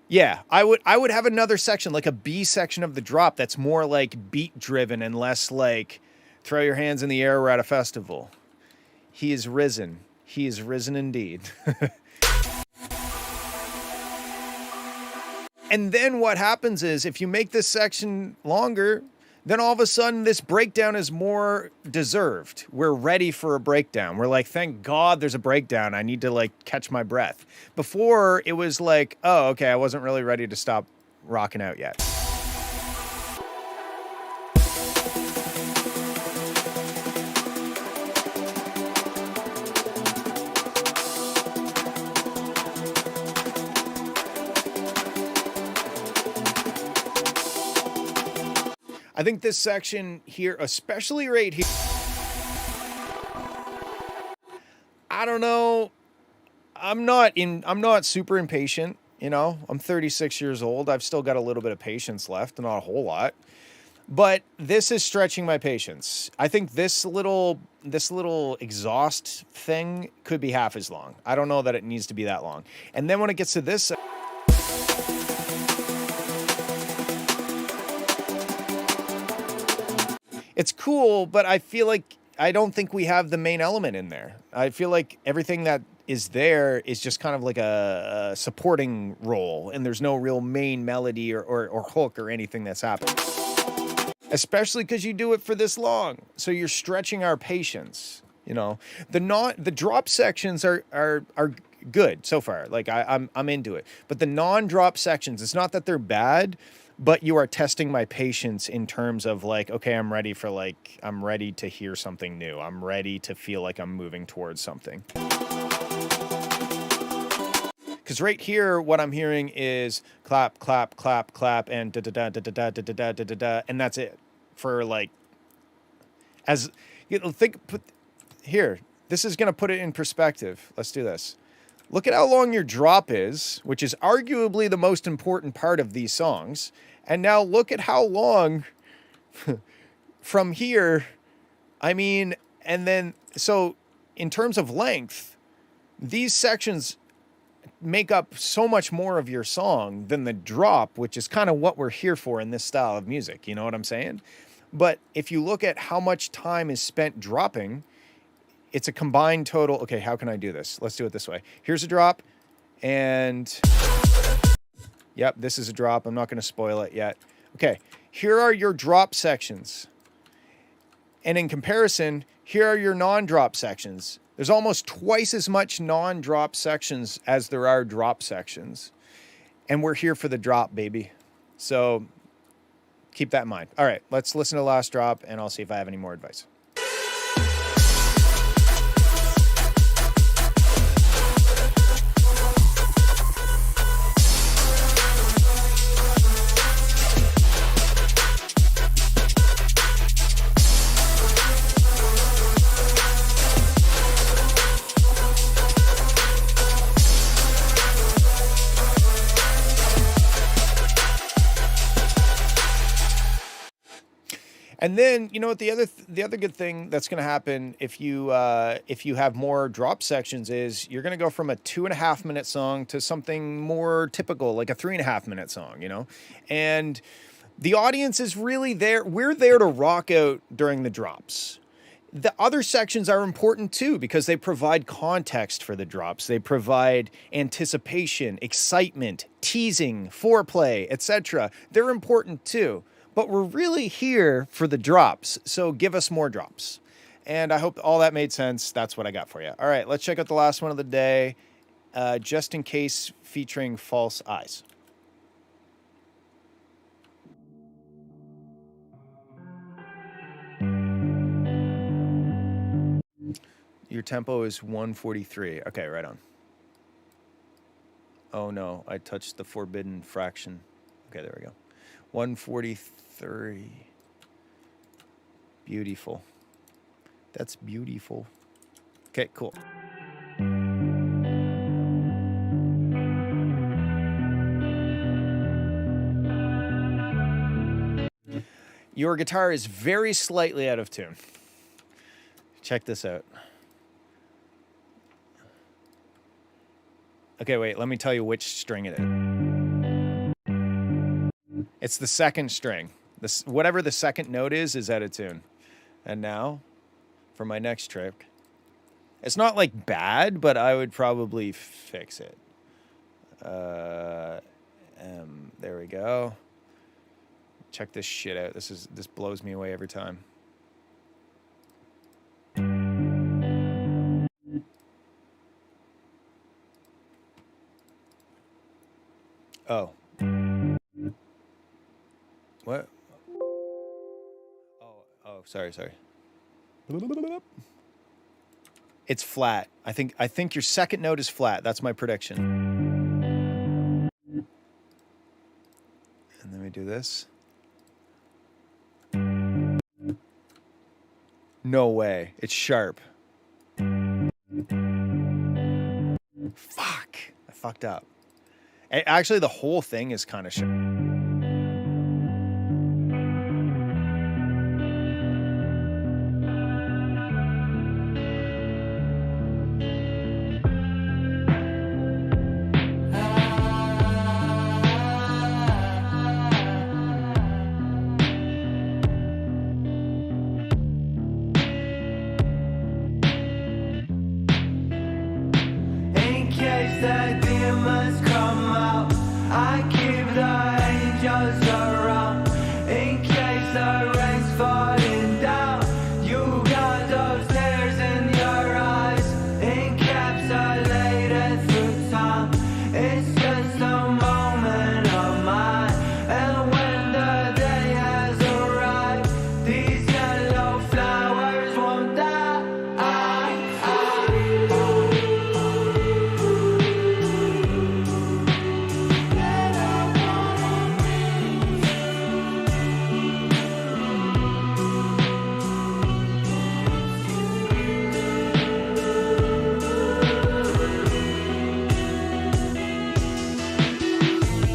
Yeah, I would have another section, like a B section of the drop that's more like beat driven and less like throw your hands in the air, we're at a festival. He is risen. He is risen indeed. And then what happens is if you make this section longer, then all of a sudden this breakdown is more deserved. We're ready for a breakdown. We're like, thank God there's a breakdown. I need to like catch my breath. Before it was like, oh, okay, I wasn't really ready to stop rocking out yet. I think this section here, especially right here, I don't know. I'm not super impatient, you know. I'm 36 years old. I've still got a little bit of patience left, not a whole lot. But this is stretching my patience. I think this little exhaust thing could be half as long. I don't know that it needs to be that long. And then when it gets to this, it's cool, but I feel like I don't think we have the main element in there. I feel like everything that is there is just kind of like a supporting role, and there's no real main melody or hook or anything that's happening. Especially because you do it for this long, so you're stretching our patience. You know, the drop sections are good so far. Like I'm into it, but the non-drop sections, it's not that they're bad, but you are testing my patience in terms of like, okay, I'm ready to hear something new. I'm ready to feel like I'm moving towards something. Because right here, what I'm hearing is clap, clap, clap, clap, and da da da da da da da da da da, and that's it. For like, as you know, here. This is gonna put it in perspective. Let's do this. Look at how long your drop is, which is arguably the most important part of these songs. And now look at how long from here. I mean, and then so in terms of length, these sections make up so much more of your song than the drop, which is kind of what we're here for in this style of music. You know what I'm saying? But if you look at how much time is spent dropping, it's a combined total. Okay, how can I do this? Let's do it this way. Here's a drop, and yep, this is a drop. I'm not going to spoil it yet. Okay, here are your drop sections. And in comparison, here are your non-drop sections. There's almost twice as much non-drop sections as there are drop sections. And we're here for the drop, baby. So keep that in mind. All right, let's listen to the last drop, and I'll see if I have any more advice. And then, you know what, the other good thing that's going to happen if you have more drop sections is you're going to go from a 2.5 minute song to something more typical, like a 3.5 minute song, you know? And the audience is really there. We're there to rock out during the drops. The other sections are important too, because they provide context for the drops. They provide anticipation, excitement, teasing, foreplay, etc. They're important too. But we're really here for the drops, so give us more drops. And I hope all that made sense. That's what I got for you. All right, let's check out the last one of the day, Just in Case, featuring False Eyes. Your tempo is 143. Okay, right on. Oh no, I touched the forbidden fraction. Okay, there we go. 143. Beautiful. That's beautiful. Okay, cool. Your guitar is very slightly out of tune. Check this out. Okay, wait, let me tell you which string it is. It's the second string. Whatever the second note is out of tune. And now, for my next trick, it's not like bad, but I would probably fix it. There we go. Check this shit out. This blows me away every time. Oh. What? Oh, sorry. It's flat. I think your second note is flat. That's my prediction. And then we do this. No way. It's sharp. Fuck. I fucked up. Actually, the whole thing is kind of sharp. case the demons come out, I keep the angels around. In case the rain's falling down, you got those tears in your eyes, encapsulated through time. It's just a moment of mine, and when the day has arrived, these yellow flowers won't die.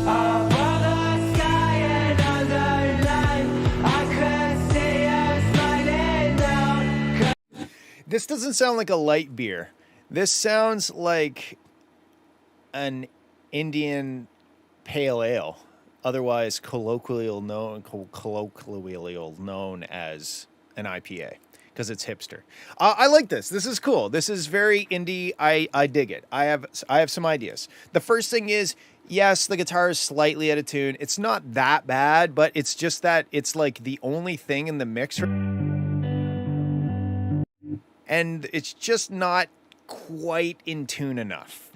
Above the sky and underline, I could see us smiling down. This doesn't sound like a light beer. This sounds like an Indian pale ale, otherwise colloquially known as an IPA, because it's hipster. I like this. This is cool. This is very indie. I dig it. I have some ideas. The first thing is, yes, the guitar is slightly out of tune. It's not that bad, but it's just that it's like the only thing in the mix, and it's just not quite in tune enough.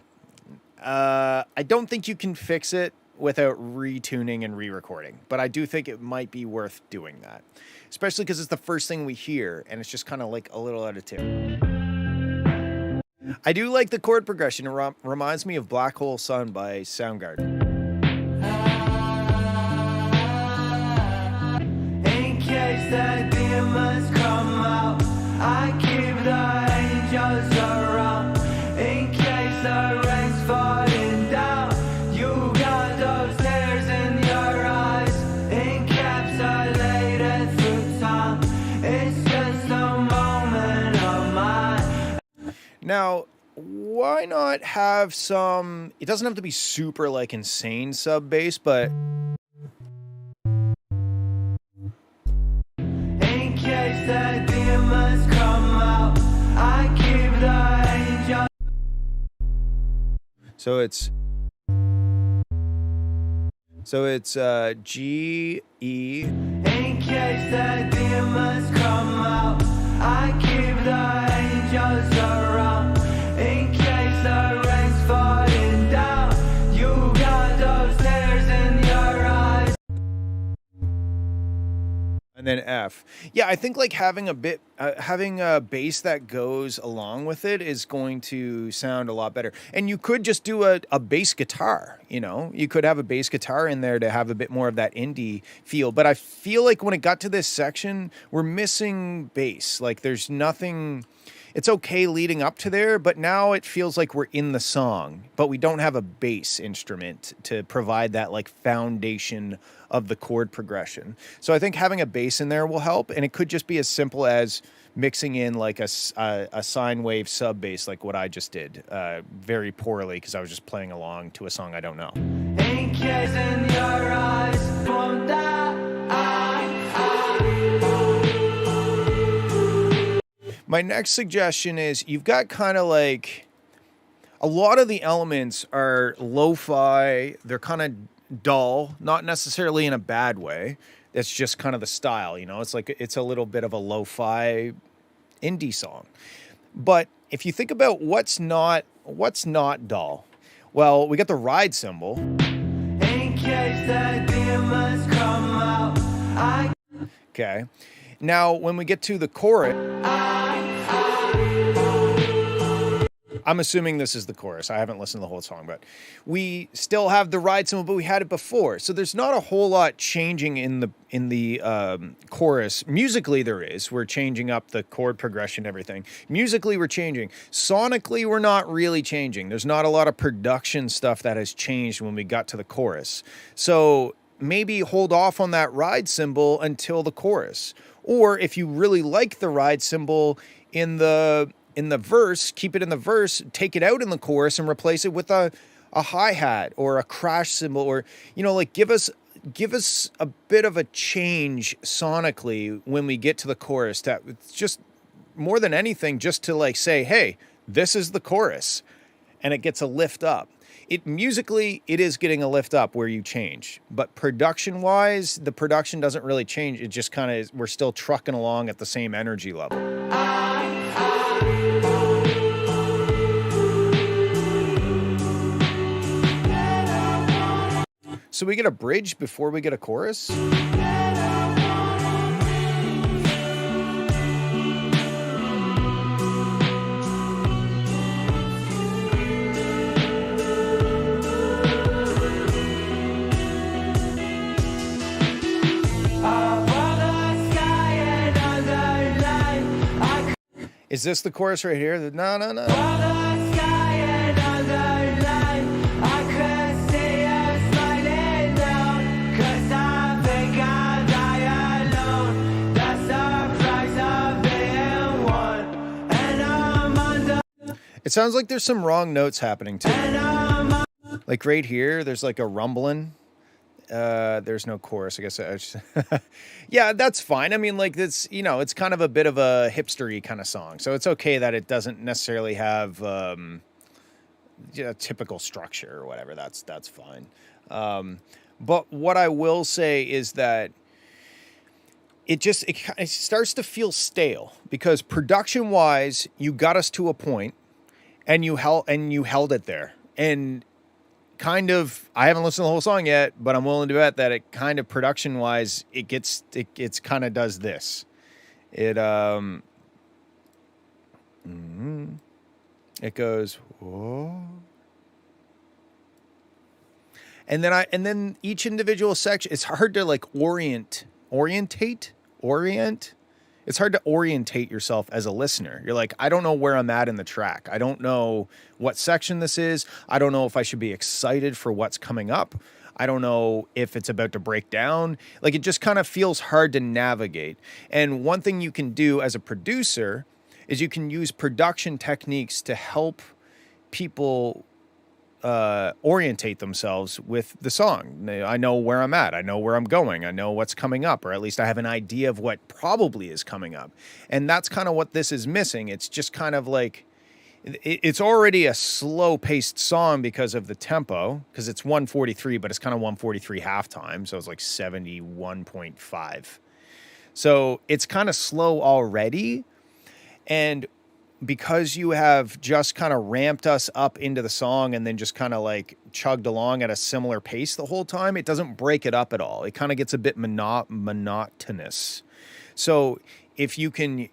I don't think you can fix it without retuning and re-recording, but I do think it might be worth doing that, especially because it's the first thing we hear and it's just kind of like a little out of tune. I do like the chord progression. It reminds me of Black Hole Sun by Soundgarden. In case the demons come out, I keep the angels around. In case the rain's falling down, you got those tears in your eyes, encapsulated through time. It's just a moment of mine. Now, why not have some, it doesn't have to be super like insane sub bass, but In case the demons come out, I keep the angels. so it's G, E, In case the demons come out, I keep the angels around. In case the rain's falling down, you got those tears in your eyes. and then F. Yeah, I think like having a bass that goes along with it is going to sound a lot better. And you could just do a bass guitar, you know? You could have a bass guitar in there to have a bit more of that indie feel. But I feel like when it got to this section, we're missing bass. Like there's nothing. It's okay leading up to there, but now it feels like we're in the song, but we don't have a bass instrument to provide that like foundation of the chord progression. So I think having a bass in there will help, and it could just be as simple as mixing in like a sine wave sub bass, like what I just did, very poorly because I was just playing along to a song I don't know. In case in your eyes won't die. My next suggestion is you've got kind of like a lot of the elements are lo-fi. They're kind of dull, not necessarily in a bad way. That's just kind of the style, you know? It's like it's a little bit of a lo-fi indie song. But if you think about what's not dull, well, we got the ride cymbal. In case the demons come out, Okay. Now, when we get to the chorus, I'm assuming this is the chorus. I haven't listened to the whole song, but we still have the ride cymbal, but we had it before. So there's not a whole lot changing in the chorus. Musically, there is. We're changing up the chord progression, everything. Musically, we're changing. Sonically, we're not really changing. There's not a lot of production stuff that has changed when we got to the chorus. So maybe hold off on that ride cymbal until the chorus. Or if you really like the ride cymbal in the verse, keep it in the verse, take it out in the chorus and replace it with a hi-hat or a crash cymbal, or, you know, like give us a bit of a change sonically when we get to the chorus. That it's just more than anything, just to like say, hey, this is the chorus. and it gets a lift up. It musically, it is getting a lift up where you change, but production wise, the production doesn't really change. It just kind of, we're still trucking along at the same energy level. So we get a bridge before we get a chorus. Is this the chorus right here? No, no, no. It sounds like there's some wrong notes happening too. Like right here, there's like a rumbling. There's no chorus. I guess I just yeah, that's fine. I mean, like it's, you know, it's kind of a bit of a hipstery kind of song, so it's okay that it doesn't necessarily have typical structure or whatever. That's fine. But what I will say is that it starts to feel stale because production wise, you got us to a point, and you held it there, and kind of, I haven't listened to the whole song yet, but I'm willing to bet that it kind of production wise, it's kind of does this. It goes, whoa. And then each individual section, it's hard to like orient. It's hard to orientate yourself as a listener. You're like, I don't know where I'm at in the track. I don't know what section this is. I don't know if I should be excited for what's coming up. I don't know if it's about to break down. Like, it just kind of feels hard to navigate. And one thing you can do as a producer is you can use production techniques to help people orientate themselves with the song. I know where I'm at. I know where I'm going. I know what's coming up, or at least I have an idea of what probably is coming up. And that's kind of what this is missing. It's just kind of like, it's already a slow-paced song because of the tempo, because it's 143, but it's kind of 143 halftime, so it's like 71.5. So it's kind of slow already, and because you have just kind of ramped us up into the song and then just kind of like chugged along at a similar pace the whole time, it doesn't break it up at all. It kind of gets a bit monotonous. So if you could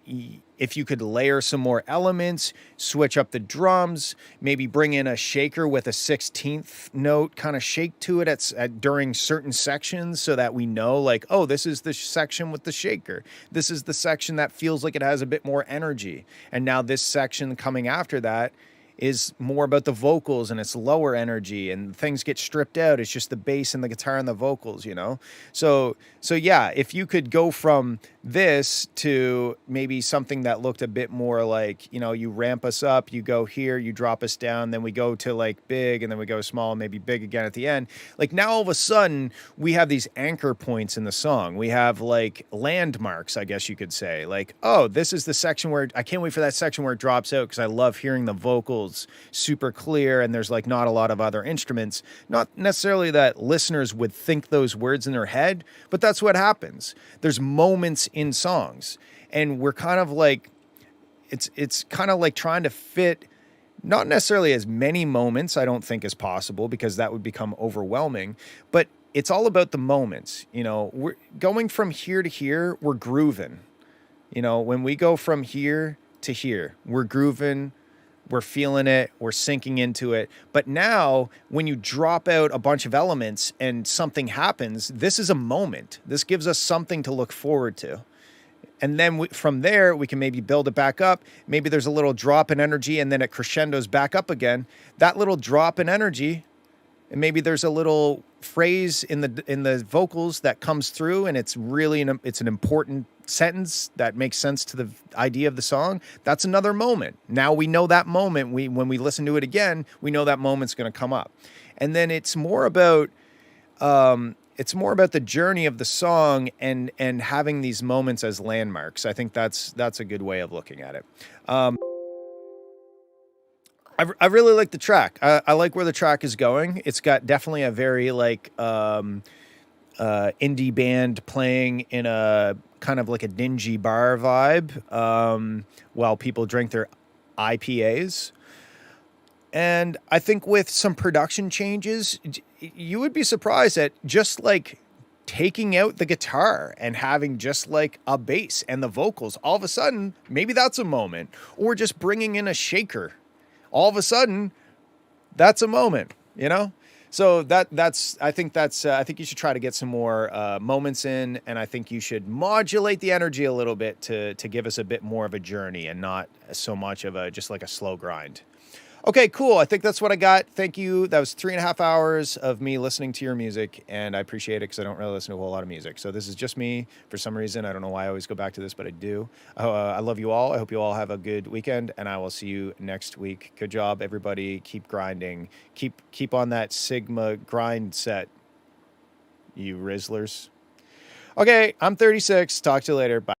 layer some more elements, switch up the drums, maybe bring in a shaker with a 16th note kind of shake to it during certain sections, so that we know like, oh, this is the section with the shaker. This is the section that feels like it has a bit more energy. And now this section coming after that is more about the vocals, and it's lower energy, and things get stripped out. It's just the bass and the guitar and the vocals, you know? So yeah, if you could go from this to maybe something that looked a bit more like, you know, you ramp us up, you go here, you drop us down, then we go to like big, and then we go small, maybe big again at the end. Like now all of a sudden we have these anchor points in the song. We have like landmarks, I guess you could say. Like, oh, this is the section where I can't wait for that section where it drops out, because I love hearing the vocals super clear, and there's like not a lot of other instruments. Not necessarily that listeners would think those words in their head, but that's what happens. There's moments in songs, and we're kind of like, it's kind of like trying to fit not necessarily as many moments, I don't think, as possible, because that would become overwhelming, but it's all about the moments. You know, we're going from here to here, we're grooving. You know, when we go from here to here, we're grooving, we're feeling it, we're sinking into it. But now when you drop out a bunch of elements and something happens, this is a moment. This gives us something to look forward to. And then from there, we can maybe build it back up. Maybe there's a little drop in energy, and then it crescendos back up again. That little drop in energy, and maybe there's a little phrase in the vocals that comes through, and it's really it's an important sentence that makes sense to the idea of the song. That's another moment. Now we know that moment. When we listen to it again, we know that moment's going to come up. And then it's more about the journey of the song and having these moments as landmarks. I think that's a good way of looking at it. I really like the track. I like where the track is going. It's got definitely a very like indie band playing in a kind of like a dingy bar vibe while people drink their IPAs. And I think with some production changes, you would be surprised at just like taking out the guitar and having just like a bass and the vocals. All of a sudden, maybe that's a moment. Or just bringing in a shaker. All of a sudden, that's a moment, you know? So I think you should try to get some more moments in, and I think you should modulate the energy a little bit to give us a bit more of a journey and not so much of just like a slow grind. Okay, cool. I think that's what I got. Thank you. That was 3.5 hours of me listening to your music, and I appreciate it because I don't really listen to a whole lot of music. So this is just me for some reason. I don't know why I always go back to this, but I do. I love you all. I hope you all have a good weekend, and I will see you next week. Good job, everybody. Keep grinding. Keep on that Sigma grind set, you Rizzlers. Okay, I'm 36. Talk to you later. Bye.